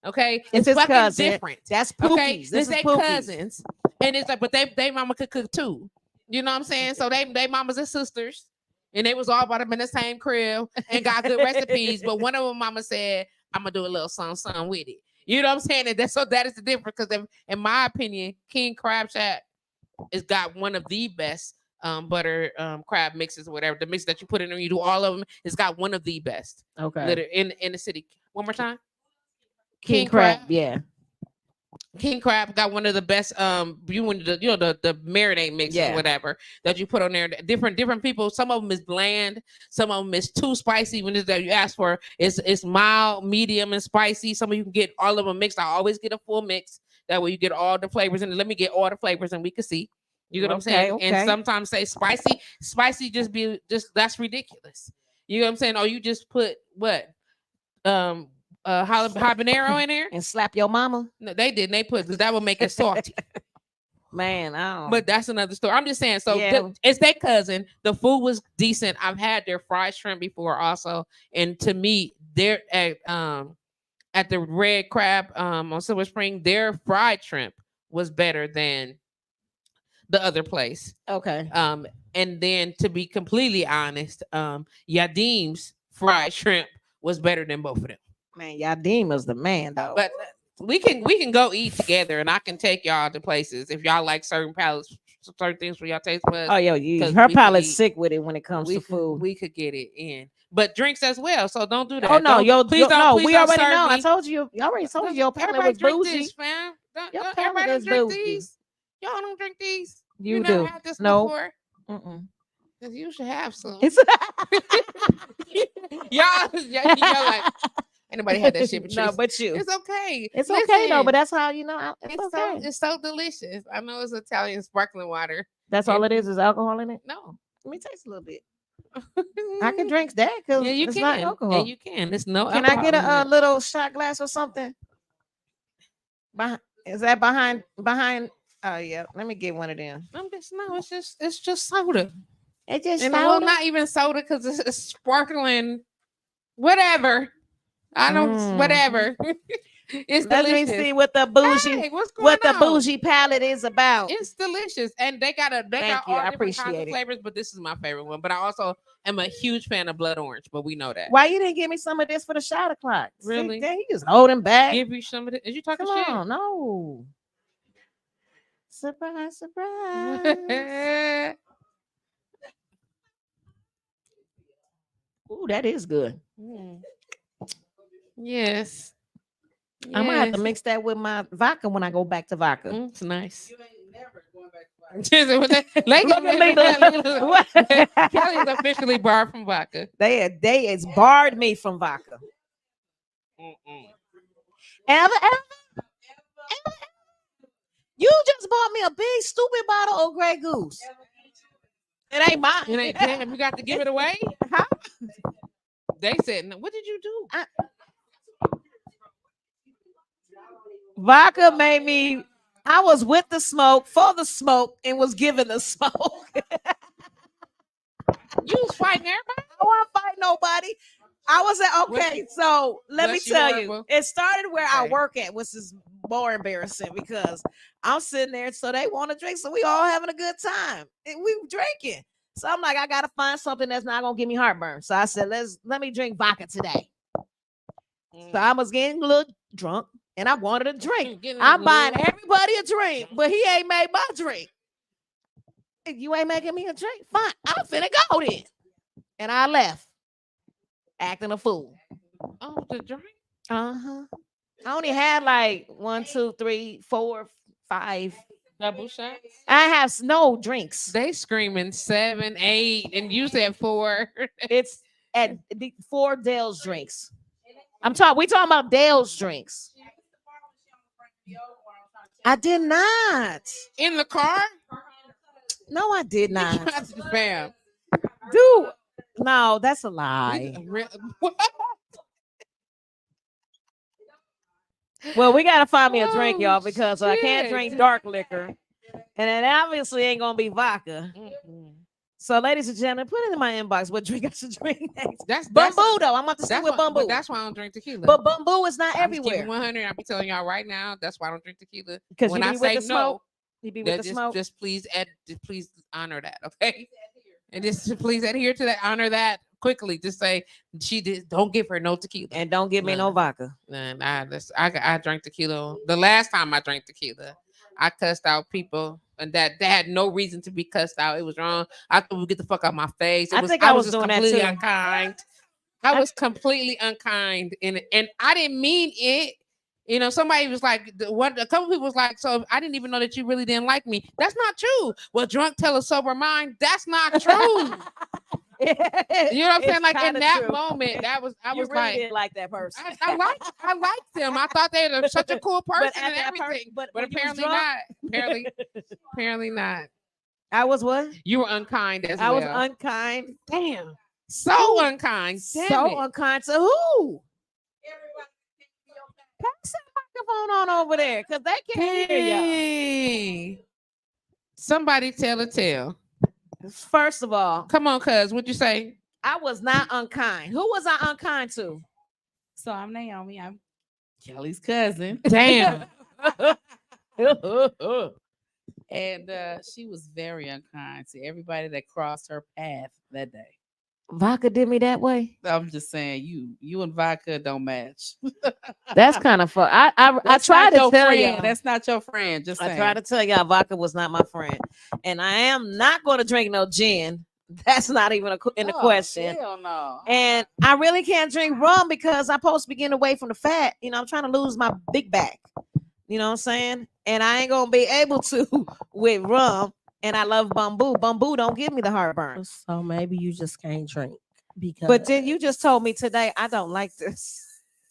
Speaker 2: Okay.
Speaker 1: It's
Speaker 2: fucking
Speaker 1: cousin.
Speaker 2: different.
Speaker 1: That's Pookies.
Speaker 2: Okay.
Speaker 1: This
Speaker 2: is
Speaker 1: they
Speaker 2: cousins. And it's like, but they mama could cook too. You know what I'm saying? So they mamas and sisters. And they was all brought up in the same crib and got good recipes. But one of them mama said, I'm gonna do a little something with it. You know what I'm saying? And that is the difference. Because in my opinion, King Crab Shack has got one of the best butter crab mixes or whatever. The mix that you put in there, you do all of them. It's got one of the best.
Speaker 1: Okay.
Speaker 2: In the city. One more time.
Speaker 1: King Crab. Yeah.
Speaker 2: King Crab got one of the best the marinade mix or whatever that you put on there. Different people. Some of them is bland. Some of them is too spicy. When it's that you ask for, it's mild, medium, and spicy. Some of you can get all of them mixed. I always get a full mix. That way you get all the flavors. And let me get all the flavors and we can see. You know what I'm saying? Okay. And sometimes say spicy just that's ridiculous. You know what I'm saying? Or you just put what? Habanero in there
Speaker 1: and slap your mama.
Speaker 2: No, they didn't. They put because that would make it salty.
Speaker 1: Man,
Speaker 2: but that's another story. I'm just saying. So it's their cousin. The food was decent. I've had their fried shrimp before also, and to me, they're at at the Red Crab on Silver Spring, their fried shrimp was better than the other place.
Speaker 1: Okay.
Speaker 2: And then to be completely honest, Yadim's fried shrimp was better than both of them.
Speaker 1: Man, Yadim is the man though.
Speaker 2: But we can go eat together, and I can take y'all to places if y'all like certain palates, certain things for y'all taste buds.
Speaker 1: oh, yo,
Speaker 2: 'cause
Speaker 1: her
Speaker 2: we could
Speaker 1: palate's
Speaker 2: eat-
Speaker 1: sick with it when it comes to
Speaker 2: we
Speaker 1: food.
Speaker 2: we could get it in, but drinks as well. So don't do that.
Speaker 1: Oh no,
Speaker 2: Don't- please don't.
Speaker 1: no,
Speaker 2: Please
Speaker 1: we
Speaker 2: don't
Speaker 1: already
Speaker 2: serve
Speaker 1: know. I
Speaker 2: me.
Speaker 1: told you. I already told you your palate
Speaker 2: Everybody
Speaker 1: was
Speaker 2: drink
Speaker 1: bougie.
Speaker 2: this, fam.
Speaker 1: Your
Speaker 2: Don't
Speaker 1: palate
Speaker 2: everybody
Speaker 1: is
Speaker 2: don't drink
Speaker 1: bougie.
Speaker 2: these. Y'all don't drink these.
Speaker 1: You
Speaker 2: never
Speaker 1: do.
Speaker 2: had this
Speaker 1: No.
Speaker 2: before.
Speaker 1: Mm-mm.
Speaker 2: 'Cause you should have some.
Speaker 1: It's
Speaker 2: y'all like anybody had that shit, but
Speaker 1: no, but you.
Speaker 2: it's okay.
Speaker 1: It's okay though.
Speaker 2: Listen,
Speaker 1: But that's how you know. It's okay.
Speaker 2: it's so delicious. I know it's Italian sparkling water.
Speaker 1: That's all it is alcohol in it.
Speaker 2: No,
Speaker 1: Let me taste a little bit. I can drink that because
Speaker 2: Yeah, you
Speaker 1: it's
Speaker 2: can.
Speaker 1: not alcohol.
Speaker 2: Yeah, you can. It's no.
Speaker 1: Can I get
Speaker 2: alcohol in
Speaker 1: a
Speaker 2: it.
Speaker 1: little shot glass or something? Is that behind? Oh yeah. Let me get one of them.
Speaker 2: It's just soda.
Speaker 1: It just
Speaker 2: And
Speaker 1: soda.
Speaker 2: well, not even soda because it's sparkling. Whatever. I don't. Whatever. It's
Speaker 1: Let
Speaker 2: delicious.
Speaker 1: me see what the bougie
Speaker 2: Hey, what's going
Speaker 1: what the
Speaker 2: on?
Speaker 1: bougie palette is about.
Speaker 2: It's delicious, and they got
Speaker 1: Thank
Speaker 2: got
Speaker 1: you.
Speaker 2: all
Speaker 1: I
Speaker 2: different kinds
Speaker 1: appreciate
Speaker 2: of
Speaker 1: it.
Speaker 2: flavors. But this is my favorite one. But I also am a huge fan of blood orange. But we know that.
Speaker 1: Why you didn't give me some of this for the shot o'clock?
Speaker 2: Really?
Speaker 1: Dang, you just holding back.
Speaker 2: Give you some of it. Is you talking
Speaker 1: Come
Speaker 2: shit?
Speaker 1: on, no. Surprise, surprise. Ooh, that is good.
Speaker 2: Mm. Yes.
Speaker 1: I'm gonna have to
Speaker 2: Yes.
Speaker 1: mix that with my vodka when I go back to vodka.
Speaker 2: It's nice.
Speaker 1: Look at What?
Speaker 2: Kelly's officially barred from vodka.
Speaker 1: They has barred me from vodka. Ever? You just bought me a big stupid bottle of Grey Goose. It ain't mine.
Speaker 2: It ain't damn. You got to give it away.
Speaker 1: How?
Speaker 2: They said, "No, what did you do?"
Speaker 1: Vodka made me. I was with the smoke, for the smoke, and was given the smoke.
Speaker 2: You was fighting everybody.
Speaker 1: I wasn't fighting nobody. I was at okay. So let me
Speaker 2: Bless you,
Speaker 1: tell
Speaker 2: Lord,
Speaker 1: you,
Speaker 2: well.
Speaker 1: it started where I
Speaker 2: Okay.
Speaker 1: work at, which is more embarrassing because I'm sitting there, so they want to drink, so we all having a good time, and we drinking. So I'm like, I gotta find something that's not gonna give me heartburn. So I said, let me drink vodka today. So I was getting a little drunk, and I wanted a drink. I'm buying everybody a drink, but he ain't made my drink. If you ain't making me a drink, fine. I'm finna go then. And I left, acting a fool.
Speaker 2: Oh, the drink.
Speaker 1: Uh-huh. I only had like 1, 2, 3, 4, 5.
Speaker 2: Double shots.
Speaker 1: I have no drinks.
Speaker 2: They screaming 7, 8, and you said 4.
Speaker 1: It's at the 4 Dale's drinks. We talking about Dale's drinks. I did not.
Speaker 2: In the car.
Speaker 1: No, I did not.
Speaker 2: Fam.
Speaker 1: Dude, no, that's a lie.
Speaker 2: What?
Speaker 1: Well, we gotta find me a drink, y'all,
Speaker 2: Oh,
Speaker 1: because I can't
Speaker 2: shit.
Speaker 1: drink dark liquor, and it obviously ain't gonna be vodka. So, ladies and gentlemen, put it in my inbox what drink I should drink next.
Speaker 2: That's
Speaker 1: Bamboo, though. I'm about to stick
Speaker 2: That's
Speaker 1: with
Speaker 2: why,
Speaker 1: bamboo.
Speaker 2: but that's why I don't drink tequila.
Speaker 1: But bamboo is not
Speaker 2: I'm just keeping
Speaker 1: everywhere
Speaker 2: 100. I'll be telling y'all right now. That's why I don't drink tequila.
Speaker 1: because you
Speaker 2: When
Speaker 1: be
Speaker 2: I
Speaker 1: with
Speaker 2: say
Speaker 1: the smoke.
Speaker 2: no,
Speaker 1: You be with the smoke.
Speaker 2: just please please honor that, okay? And just please adhere to that, honor that quickly. Just say she did. Don't give her no tequila.
Speaker 1: And don't give me no vodka.
Speaker 2: And I drank tequila. The last time I drank tequila, I cussed out people, and that they had no reason to be cussed out. It was wrong. I thought we'd get the fuck out my face.
Speaker 1: I think I was
Speaker 2: just
Speaker 1: doing that
Speaker 2: completely
Speaker 1: too.
Speaker 2: unkind. I was completely unkind, and I didn't mean it. You know, somebody was like, a couple people was like, so I didn't even know that you really didn't like me. That's not true. Well, drunk tell a sober mind. That's not true. You know what I'm saying? Like in that moment, I was
Speaker 1: really
Speaker 2: like,
Speaker 1: didn't like that person.
Speaker 2: I liked them. I thought they were such a cool person
Speaker 1: But
Speaker 2: and
Speaker 1: at that
Speaker 2: everything.
Speaker 1: but
Speaker 2: But
Speaker 1: when you was
Speaker 2: apparently
Speaker 1: drunk,
Speaker 2: not. Apparently not.
Speaker 1: I was what?
Speaker 2: You were unkind as
Speaker 1: I
Speaker 2: well.
Speaker 1: was unkind.
Speaker 2: Damn. So unkind. Damn
Speaker 1: So
Speaker 2: it.
Speaker 1: unkind to who? Pass that microphone on over there, because they can't hear y'all.
Speaker 2: Dang. Somebody tell a tale.
Speaker 1: First of all,
Speaker 2: Come on, cuz. What'd you say?
Speaker 1: I was not unkind. Who was I unkind to?
Speaker 4: So I'm Naomi. I'm Kelly's cousin.
Speaker 2: Damn.
Speaker 4: And she was very unkind to everybody that crossed her path that day.
Speaker 1: Vodka did me that way.
Speaker 4: I'm just saying, you and vodka don't match.
Speaker 1: That's kind of fun. I
Speaker 4: That's
Speaker 1: try
Speaker 4: not
Speaker 1: to
Speaker 4: your
Speaker 1: tell
Speaker 4: friend.
Speaker 1: y'all.
Speaker 4: That's not your friend. Just
Speaker 1: I
Speaker 4: saying.
Speaker 1: try to tell y'all vodka was not my friend, and I am not going to drink no gin. That's not even in the question.
Speaker 4: Hell no.
Speaker 1: And I really can't drink rum because I'm supposed to be getting away from the fat. You know, I'm trying to lose my big back. You know what I'm saying? And I ain't gonna be able to with rum. And I love bamboo. Bamboo don't give me the heartburn.
Speaker 5: So maybe you just can't drink because.
Speaker 1: But then you just told me today I don't like this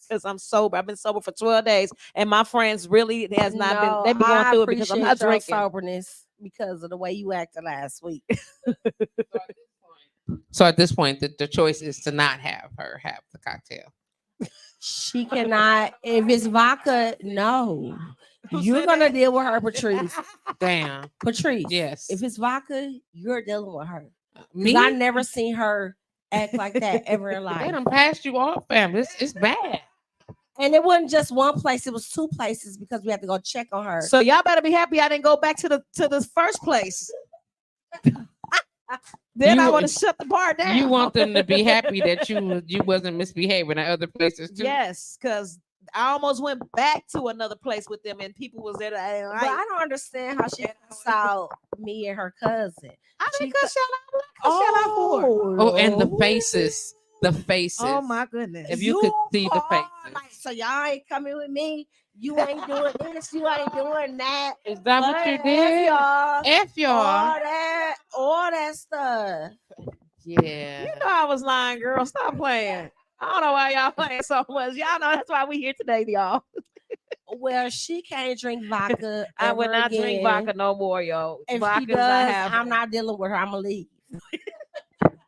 Speaker 1: because I'm sober. I've been sober for 12 days, and my friends really has not been. They've been going
Speaker 5: I
Speaker 1: through it because I'm not
Speaker 5: appreciate your
Speaker 1: drinking.
Speaker 5: soberness because of the way you acted last week.
Speaker 2: So at this point, the choice is to not have her have the cocktail.
Speaker 5: She cannot. If it's vodka, no.
Speaker 1: Who
Speaker 5: You're
Speaker 1: said
Speaker 5: gonna
Speaker 1: that?
Speaker 5: deal with her, Patrice.
Speaker 2: Damn.
Speaker 5: Patrice.
Speaker 2: Yes.
Speaker 5: If it's vodka, you're dealing with her.
Speaker 2: Me,
Speaker 5: Because I never seen her act like that ever in
Speaker 2: they
Speaker 5: life.
Speaker 2: done passed you off, fam. It's bad.
Speaker 5: And it wasn't just one place; it was two places because we had to go check on her.
Speaker 1: So y'all better be happy I didn't go back to the first place. Then I
Speaker 2: You-
Speaker 1: want to shut the bar down.
Speaker 2: You want them to be happy that you wasn't misbehaving at other places too.
Speaker 1: Yes, because I almost went back to another place with them, and people was there. That I didn't
Speaker 5: But
Speaker 1: like.
Speaker 5: I don't understand how she saw me and her cousin.
Speaker 1: I
Speaker 5: she
Speaker 1: didn't cuss y'all out. What I cuss y'all out for?
Speaker 2: Oh, and the faces. The faces.
Speaker 1: Oh my goodness.
Speaker 2: If you could see the
Speaker 5: hard,
Speaker 2: faces.
Speaker 5: like, so y'all ain't coming with me. You ain't doing this. You ain't doing that.
Speaker 2: Is that what you
Speaker 5: But
Speaker 2: did?
Speaker 5: y'all,
Speaker 2: F y'all.
Speaker 5: all that stuff.
Speaker 2: Yeah.
Speaker 1: You know I was lying, girl. Stop playing. I don't know why y'all playing so much. Y'all know that's why we here today, y'all.
Speaker 5: Well, she can't drink vodka.
Speaker 1: I would
Speaker 5: ever
Speaker 1: not drink
Speaker 5: again.
Speaker 1: vodka no more, yo.
Speaker 5: If
Speaker 1: Vodka
Speaker 5: she
Speaker 1: does
Speaker 5: does,
Speaker 1: not have.
Speaker 5: I'm not dealing with her. I'm gonna leave.
Speaker 4: I'll put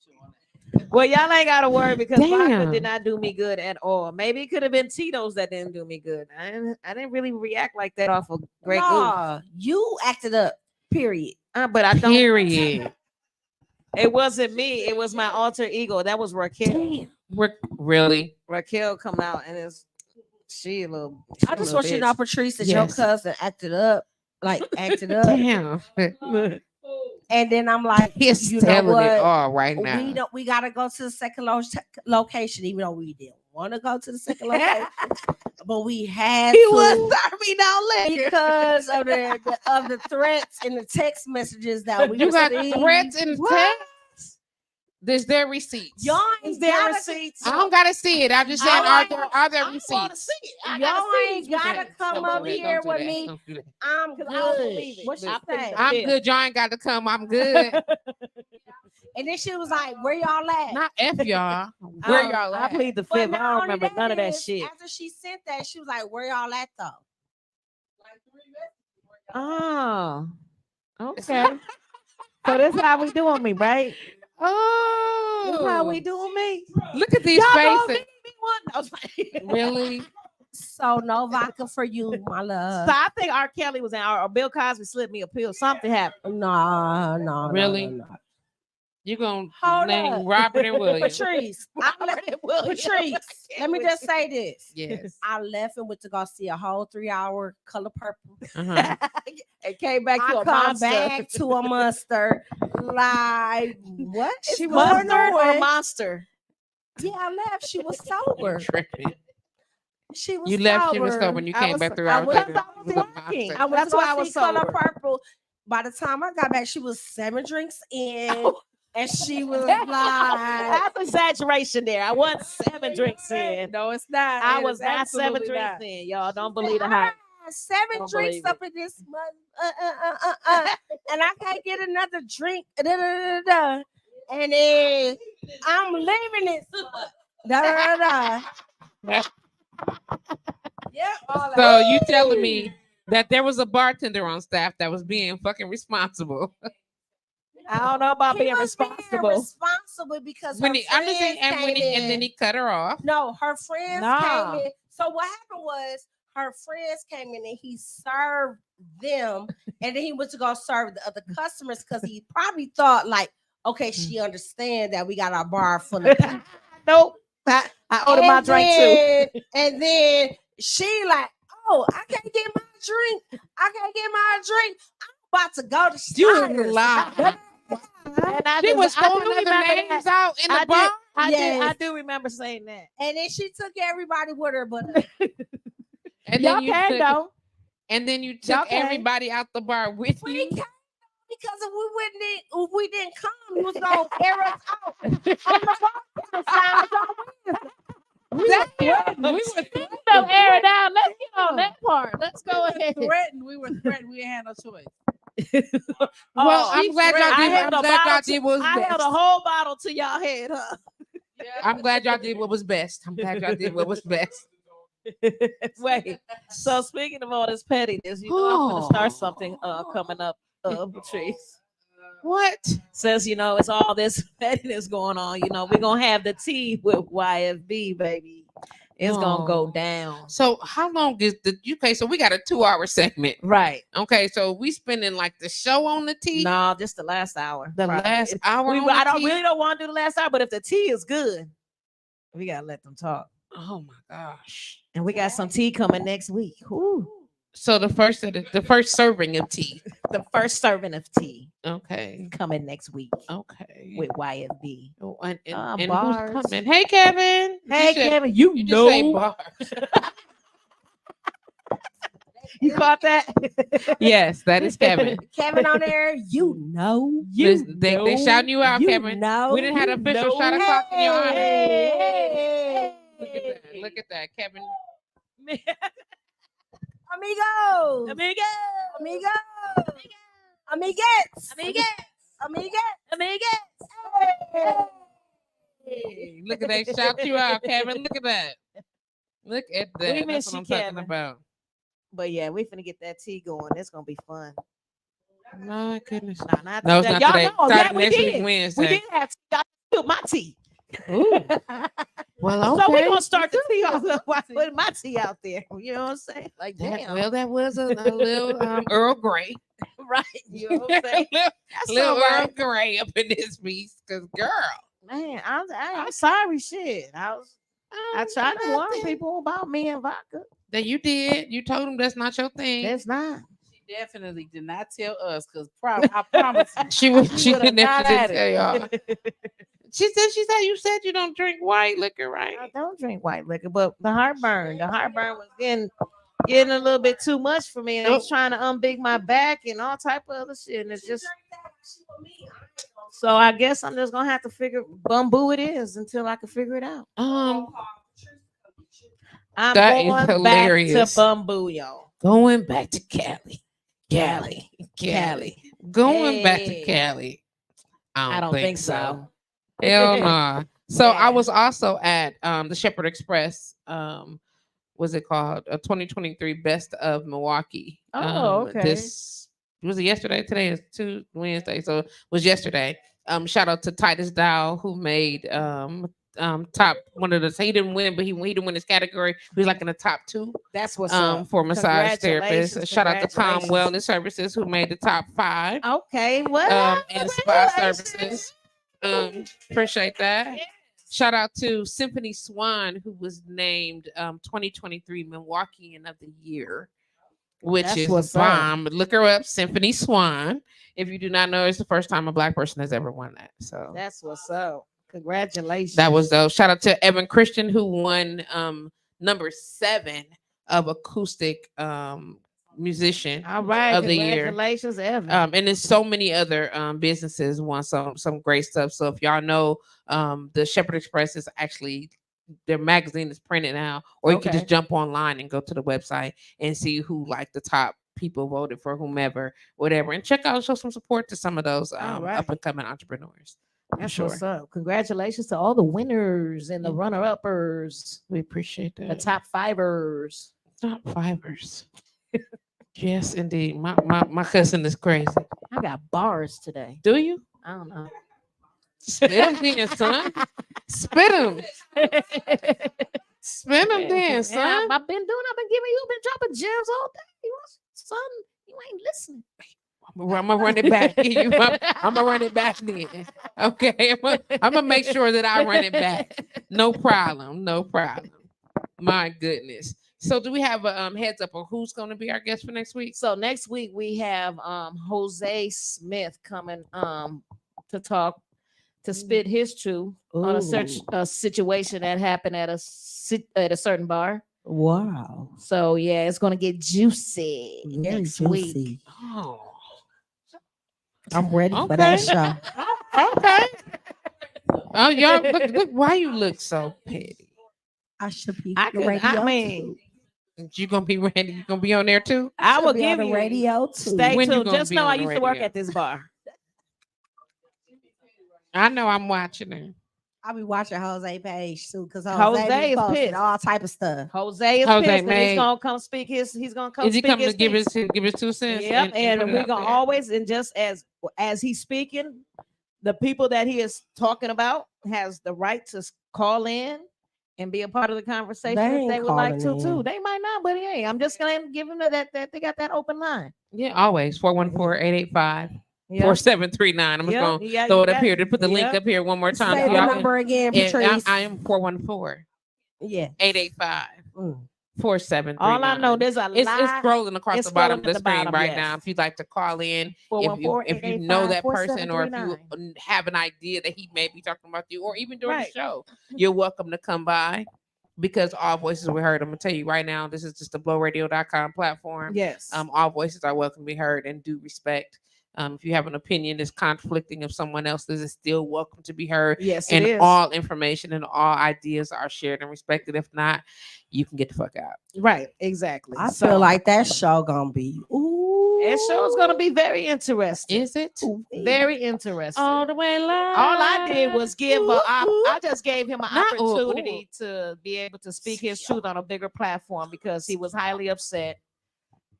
Speaker 4: you on that.
Speaker 1: Well, y'all ain't got to worry because vodka
Speaker 2: Damn.
Speaker 1: did not do me good at all. Maybe it could have been Tito's that didn't do me good. I didn't really react like that off of Grey Goose.
Speaker 5: Nah, you acted up. Period.
Speaker 1: But I don't.
Speaker 2: Period.
Speaker 1: It wasn't me. It was my alter ego. That was Raquel.
Speaker 2: Really?
Speaker 1: Raquel come out and she a little.
Speaker 5: I just want you to know, Patrice, that your
Speaker 2: Yes.
Speaker 5: cousin acted up. Like acted up.
Speaker 2: Damn.
Speaker 5: And then I'm like,
Speaker 2: He's
Speaker 5: you know
Speaker 2: telling
Speaker 5: what?
Speaker 2: it all right now.
Speaker 5: We gotta go to the second location, even though we didn't want to go to the second location, but we had
Speaker 1: He
Speaker 5: to
Speaker 1: was starving down later.
Speaker 5: because of the threats and the text messages that we
Speaker 2: You got
Speaker 5: received.
Speaker 2: threats and
Speaker 1: What?
Speaker 2: text? There's their receipts.
Speaker 5: Y'all
Speaker 1: Is
Speaker 5: ain't
Speaker 1: there
Speaker 5: gotta,
Speaker 1: receipts?
Speaker 2: I don't gotta see it. I'm just saying,
Speaker 1: I
Speaker 2: are there
Speaker 1: I wanna
Speaker 2: receipts?
Speaker 1: see it. I
Speaker 5: y'all
Speaker 1: gotta see
Speaker 5: ain't
Speaker 1: these
Speaker 5: gotta
Speaker 1: receipts.
Speaker 5: come
Speaker 2: Don't
Speaker 5: up
Speaker 2: do that.
Speaker 5: here
Speaker 2: Don't do
Speaker 5: with
Speaker 2: that.
Speaker 5: me.
Speaker 2: Don't do that.
Speaker 5: I'm
Speaker 1: 'Cause I don't
Speaker 5: good.
Speaker 1: believe it.
Speaker 5: What she
Speaker 1: I think
Speaker 5: say?
Speaker 1: the-
Speaker 2: I'm
Speaker 1: Yeah.
Speaker 2: good. Y'all ain't got to come. I'm good.
Speaker 5: And then she was like, "Where y'all at?"
Speaker 2: Not F y'all. Where y'all
Speaker 1: I
Speaker 2: at?
Speaker 1: plead the
Speaker 5: But
Speaker 1: fifth. I
Speaker 5: not
Speaker 1: don't
Speaker 5: only
Speaker 1: remember none of that
Speaker 5: is,
Speaker 1: shit.
Speaker 5: After she sent that, she was like, "Where y'all at though?"
Speaker 1: Oh, okay. So this how we doing me, right? This how we
Speaker 2: Oh,
Speaker 1: doing me.
Speaker 2: look at these
Speaker 1: Y'all gonna
Speaker 2: faces.
Speaker 1: leave me one. I was like-
Speaker 2: Really?
Speaker 5: So no vodka for you, my
Speaker 1: So
Speaker 5: love.
Speaker 1: I think R. Kelly was in, or Bill Cosby slipped me a pill. Something happened.
Speaker 5: No,
Speaker 2: Really?
Speaker 5: no.
Speaker 2: You gonna
Speaker 5: Hold
Speaker 2: name
Speaker 5: up.
Speaker 2: Robert and William?
Speaker 5: Patrice, Patrice, let me just say this.
Speaker 2: Yes.
Speaker 5: I left and went to go see a whole 3-hour Color Purple.
Speaker 2: Uh-huh.
Speaker 1: It came back to
Speaker 5: I
Speaker 1: a
Speaker 5: come
Speaker 1: monster.
Speaker 5: back to a monster. Like, what is
Speaker 1: She
Speaker 5: going
Speaker 1: was mustard or
Speaker 5: on?
Speaker 1: monster.
Speaker 5: Yeah, I left. She was
Speaker 2: You
Speaker 5: sober.
Speaker 2: tripping.
Speaker 5: She was
Speaker 2: You left. She was sober. When you
Speaker 1: I
Speaker 2: came
Speaker 1: was-
Speaker 2: back 3
Speaker 1: I
Speaker 2: hours
Speaker 1: was-
Speaker 2: later.
Speaker 1: I was
Speaker 2: it was a
Speaker 1: working.
Speaker 2: monster.
Speaker 5: I went
Speaker 1: That's
Speaker 5: to go
Speaker 1: why I was
Speaker 5: see Color
Speaker 1: sober.
Speaker 5: Purple. By the time I got back, she was 7 drinks in,
Speaker 1: Oh.
Speaker 5: and she was like,
Speaker 1: That's exaggeration there. I wasn't 7 drinks in.
Speaker 5: "No, it's not.
Speaker 1: I
Speaker 5: It
Speaker 1: was
Speaker 5: is
Speaker 1: not 7
Speaker 5: absolutely
Speaker 1: drinks
Speaker 5: not."
Speaker 1: in. Y'all don't believe the hype.
Speaker 5: 7
Speaker 1: Don't
Speaker 5: drinks
Speaker 1: believe
Speaker 5: up in this month, and I can't get another drink. And then I'm leaving it. Yep.
Speaker 2: So you telling me that there was a bartender on staff that was being fucking responsible?
Speaker 1: I don't know about
Speaker 5: He
Speaker 1: being
Speaker 5: was
Speaker 1: responsible.
Speaker 5: responsible because
Speaker 2: When
Speaker 5: her
Speaker 2: he, I'm just saying,
Speaker 5: friends
Speaker 2: and when
Speaker 5: came
Speaker 2: he, and
Speaker 5: in.
Speaker 2: then he cut her off.
Speaker 5: No, her friends
Speaker 1: Nah.
Speaker 5: came in. So what happened was her friends came in and he served them, and then he went to go serve the other customers because he probably thought like, okay, she understand that we got our bar full of people.
Speaker 1: Nope. I ordered my drink too.
Speaker 5: And then she like, oh, I can't get my drink. I can't get my drink. I'm about to go to
Speaker 2: You
Speaker 5: Starters.
Speaker 2: lie.
Speaker 1: And I
Speaker 2: She
Speaker 1: do-
Speaker 2: was
Speaker 1: I do
Speaker 2: throwing other
Speaker 1: remember
Speaker 2: names
Speaker 1: that.
Speaker 2: out in the
Speaker 1: I
Speaker 2: bar.
Speaker 1: I
Speaker 5: Yes.
Speaker 1: do remember saying that.
Speaker 5: And then she took everybody with her, but
Speaker 2: And
Speaker 1: Y'all
Speaker 2: then you
Speaker 1: can
Speaker 2: took,
Speaker 1: though.
Speaker 2: and then you
Speaker 1: Y'all
Speaker 2: took
Speaker 1: can.
Speaker 2: everybody out the bar with
Speaker 5: we
Speaker 2: you.
Speaker 5: can't because if we didn't come, you was gonna air us out on the bartender side on Wednesday.
Speaker 2: Damn, we were
Speaker 1: So air it out. Let's get on that part. Let's go ahead.
Speaker 4: We were threatened. We had no choice.
Speaker 2: Well,
Speaker 1: Oh,
Speaker 2: I'm glad y'all
Speaker 1: I
Speaker 2: did.
Speaker 1: held
Speaker 2: I'm
Speaker 1: a
Speaker 2: glad y'all
Speaker 1: bottle
Speaker 2: did what was
Speaker 1: I held a
Speaker 2: best.
Speaker 1: whole bottle to y'all head, huh?
Speaker 2: I'm glad y'all did what was best. I'm glad y'all did what was best.
Speaker 1: Wait. So speaking of all this pettiness, you know I'm gonna start something coming up, Patrice.
Speaker 2: What?
Speaker 1: Since you know it's all this pettiness going on, you know, we're gonna have the tea with YFB, baby. It's gonna go
Speaker 2: No.
Speaker 1: down.
Speaker 2: So how long is the okay? So we got a 2-hour segment.
Speaker 1: Right.
Speaker 2: Okay, so we spending like the show on the tea.
Speaker 1: No, just the last hour.
Speaker 2: The
Speaker 1: probably.
Speaker 2: last hour.
Speaker 1: We,
Speaker 2: on the
Speaker 1: I don't
Speaker 2: tea?
Speaker 1: really don't want to do the last hour, but if the tea is good, we gotta let them talk.
Speaker 2: Oh my gosh.
Speaker 1: And we got some tea coming next week. Ooh.
Speaker 2: So the first serving of tea.
Speaker 1: The first serving of tea
Speaker 2: Okay.
Speaker 1: coming next week
Speaker 2: Okay.
Speaker 1: with YFB.
Speaker 2: Oh, and
Speaker 1: bars.
Speaker 2: who's coming? Hey Kevin.
Speaker 1: Hey,
Speaker 2: You should-
Speaker 1: Kevin, you
Speaker 2: You just say
Speaker 1: know.
Speaker 2: bars.
Speaker 1: You caught that?
Speaker 2: Yes, that is Kevin.
Speaker 5: Kevin on there, you know.
Speaker 2: Listen, they shouting you out,
Speaker 5: You
Speaker 2: Kevin.
Speaker 5: know.
Speaker 2: We didn't have
Speaker 5: you
Speaker 2: an official
Speaker 5: know.
Speaker 2: shot o'clock in your honor.
Speaker 5: Hey.
Speaker 2: Look at that. Look at that, Kevin.
Speaker 5: Amigos.
Speaker 1: Amigo.
Speaker 5: Amigos. Amiguettes. Amiguettes. Amiguettes.
Speaker 2: Hey, look at that. Shout you out, Kevin. Look at that. Look at that.
Speaker 1: We
Speaker 2: That's
Speaker 1: miss
Speaker 2: what
Speaker 1: you,
Speaker 2: I'm talking
Speaker 1: Kevin.
Speaker 2: about.
Speaker 1: But yeah, we finna get that tea going. It's gonna be fun.
Speaker 2: My goodness.
Speaker 1: Nah, not
Speaker 2: No, it's
Speaker 1: today.
Speaker 2: not
Speaker 1: Y'all
Speaker 2: today.
Speaker 1: know,
Speaker 2: Starting
Speaker 1: yeah, we
Speaker 2: next week,
Speaker 1: did.
Speaker 2: Wednesday.
Speaker 1: We did have tea. Y'all spilled my tea.
Speaker 2: Well,
Speaker 1: So we're
Speaker 2: okay.
Speaker 1: gonna start the tea off by putting my tea out there. You know what I'm saying? Like, damn.
Speaker 2: Well, that was a little Earl Grey.
Speaker 1: Right. You know what I'm saying? That's
Speaker 2: little
Speaker 1: all
Speaker 2: Earl
Speaker 1: right.
Speaker 2: Grey up in this piece. Because, girl.
Speaker 1: Man, I'm sorry, shit. I tried to warn people about me and vodka.
Speaker 2: That you did. You told them that's not your thing.
Speaker 1: That's not.
Speaker 4: She definitely did not tell us because I promise you.
Speaker 2: She
Speaker 1: would've not had
Speaker 2: didn't tell y'all. She said you said you don't drink white liquor, right?
Speaker 1: I don't drink white liquor, but the heartburn was getting a little bit too much for me, and I was trying to unbig my back and all type of other shit, and it's just. So I guess I'm just gonna have to figure bamboo it is until I can figure it out. I'm
Speaker 2: That is
Speaker 1: going
Speaker 2: hilarious.
Speaker 1: back to bamboo, y'all.
Speaker 2: Going back to Cali. Going back to
Speaker 1: Hey.
Speaker 2: Cali.
Speaker 1: I don't think so.
Speaker 2: Hell nah. So I
Speaker 1: Yeah.
Speaker 2: was also at the Shepherd Express. What's it called? A 2023 Best of Milwaukee.
Speaker 1: Oh, okay.
Speaker 2: This was it yesterday. Today is Wednesday, so it was yesterday. Shout out to Titus Dow who made top one of the. He didn't win, but he didn't win his category. He was like in the top 2.
Speaker 1: That's what's up.
Speaker 2: For massage therapists.
Speaker 1: Congratulations,
Speaker 2: Shout out to Calm
Speaker 1: congratulations.
Speaker 2: Wellness Services who made the top 5.
Speaker 1: Okay, well,
Speaker 2: And spa services. Appreciate that. Shout out to Symphony Swan, who was named 2023 Milwaukeean of the Year, which
Speaker 1: That's
Speaker 2: is
Speaker 1: what's up.
Speaker 2: bomb. Look her up, Symphony Swan. If you do not know, it's the first time a Black person has ever won that. So
Speaker 1: That's what's up. Congratulations.
Speaker 2: that was dope. Shout out to Evan Christian, who won number 7 of acoustic musician
Speaker 1: all right.
Speaker 2: of the year.
Speaker 1: Congratulations, Evan.
Speaker 2: And there's so many other businesses won some great stuff. So if y'all know, the Shepherd Express is actually their magazine is printed now, or you can
Speaker 1: Okay.
Speaker 2: just jump online and go to the website and see who like the top people voted for whomever, whatever, and check out, show some support to some of those
Speaker 1: right.
Speaker 2: up and coming entrepreneurs.
Speaker 1: That's
Speaker 2: sure.
Speaker 1: what's up. Congratulations to all the winners and the runner-uppers,
Speaker 2: We appreciate that.
Speaker 1: the top 5ers.
Speaker 2: Top 5ers. Yes, indeed. My cousin is crazy.
Speaker 1: I got bars today.
Speaker 2: Do you?
Speaker 1: I don't know.
Speaker 2: Spit them then, son. Spit them. Spit them then, son.
Speaker 1: I've been giving you, been dropping gems all day. Son, you ain't listening.
Speaker 2: One I'm gonna run it back. I'm gonna run it back then. Okay, I'm gonna make sure that I run it back. No problem. No problem. My goodness. So, do we have a heads up on who's going to be our guest for next week?
Speaker 1: So next week we have Jose Smith coming to talk to spit his truth on a situation that happened at a certain bar.
Speaker 5: Wow.
Speaker 1: So yeah, it's gonna get juicy
Speaker 5: Very
Speaker 1: next
Speaker 5: juicy.
Speaker 1: week.
Speaker 2: Oh,
Speaker 5: I'm ready for that show.
Speaker 2: okay. Oh, y'all look. Why you look so petty?
Speaker 5: I should be
Speaker 1: I
Speaker 5: on the
Speaker 1: could-
Speaker 5: radio.
Speaker 1: I mean,
Speaker 2: You gonna be ready? You gonna be on there too?
Speaker 1: I will
Speaker 5: Should be on
Speaker 1: give
Speaker 5: the
Speaker 1: you
Speaker 5: radio too.
Speaker 1: Stay
Speaker 2: When you
Speaker 1: tuned.
Speaker 2: gonna
Speaker 1: Just
Speaker 2: be
Speaker 1: know
Speaker 2: on
Speaker 1: I
Speaker 2: the
Speaker 1: used to work
Speaker 2: radio?
Speaker 1: at this bar.
Speaker 2: I know. I'm watching her.
Speaker 5: I'll be watching Jose page too, because
Speaker 1: Jose
Speaker 5: Jose
Speaker 1: is
Speaker 5: is posting
Speaker 1: pissed.
Speaker 5: all type of stuff.
Speaker 1: Jose is
Speaker 2: Jose
Speaker 1: pissed, and
Speaker 2: made-
Speaker 1: he's gonna come speak his. He's gonna come.
Speaker 2: Is he
Speaker 1: speak
Speaker 2: coming
Speaker 1: his
Speaker 2: to give
Speaker 1: piece.
Speaker 2: his 2 cents?
Speaker 1: Yep, and
Speaker 2: put it
Speaker 1: we're
Speaker 2: out
Speaker 1: gonna
Speaker 2: there?
Speaker 1: always, and just as he's speaking, the people that he is talking about has the right to call in and be a part of the conversation
Speaker 5: They
Speaker 1: if
Speaker 5: ain't
Speaker 1: they would like to
Speaker 5: calling
Speaker 1: too.
Speaker 5: in.
Speaker 1: They might not, but hey, I'm just gonna give them that they got that open line.
Speaker 2: Yeah, always 414-885.
Speaker 1: Yeah.
Speaker 2: 4739. I'm just
Speaker 1: Yeah,
Speaker 2: gonna
Speaker 1: yeah,
Speaker 2: throw
Speaker 1: you
Speaker 2: it up
Speaker 1: got
Speaker 2: here
Speaker 1: it.
Speaker 2: to put the link
Speaker 1: Yeah.
Speaker 2: up here one more time.
Speaker 5: Say
Speaker 2: so
Speaker 5: the
Speaker 2: y'all can-
Speaker 5: number again,
Speaker 2: and
Speaker 5: Patrice.
Speaker 2: I am 414
Speaker 5: Yeah.
Speaker 2: 885
Speaker 5: Mm.
Speaker 2: 4739.
Speaker 1: All I know, there's a
Speaker 2: it's
Speaker 1: lot.
Speaker 2: scrolling across
Speaker 1: it's
Speaker 2: the bottom
Speaker 1: scrolling
Speaker 2: of the
Speaker 1: at the
Speaker 2: screen
Speaker 1: bottom,
Speaker 2: right now.
Speaker 1: yes.
Speaker 2: If you'd like to call in, if you
Speaker 1: 414-885-4739.
Speaker 2: know that person, or if you have an idea that he may be talking about you, or even during
Speaker 1: Right.
Speaker 2: the show, you're welcome to come by, because all voices were heard. I'm gonna tell you right now, this is just the blowradio.com platform.
Speaker 1: Yes.
Speaker 2: All voices are welcome to be heard and due respect. If you have an opinion that's conflicting of someone else's, is still welcome to be heard.
Speaker 1: Yes, it
Speaker 2: And
Speaker 1: is.
Speaker 2: all information and all ideas are shared and respected. If not, you can get the fuck out.
Speaker 1: Right, exactly.
Speaker 5: I
Speaker 1: So,
Speaker 5: feel like that show gonna be. Ooh.
Speaker 1: that show's gonna be very interesting.
Speaker 2: Is it?
Speaker 1: Very interesting.
Speaker 2: All the way live.
Speaker 1: All I did was I just gave him an
Speaker 2: Not ooh,
Speaker 1: opportunity to be able to speak his truth on a bigger platform because he was highly upset.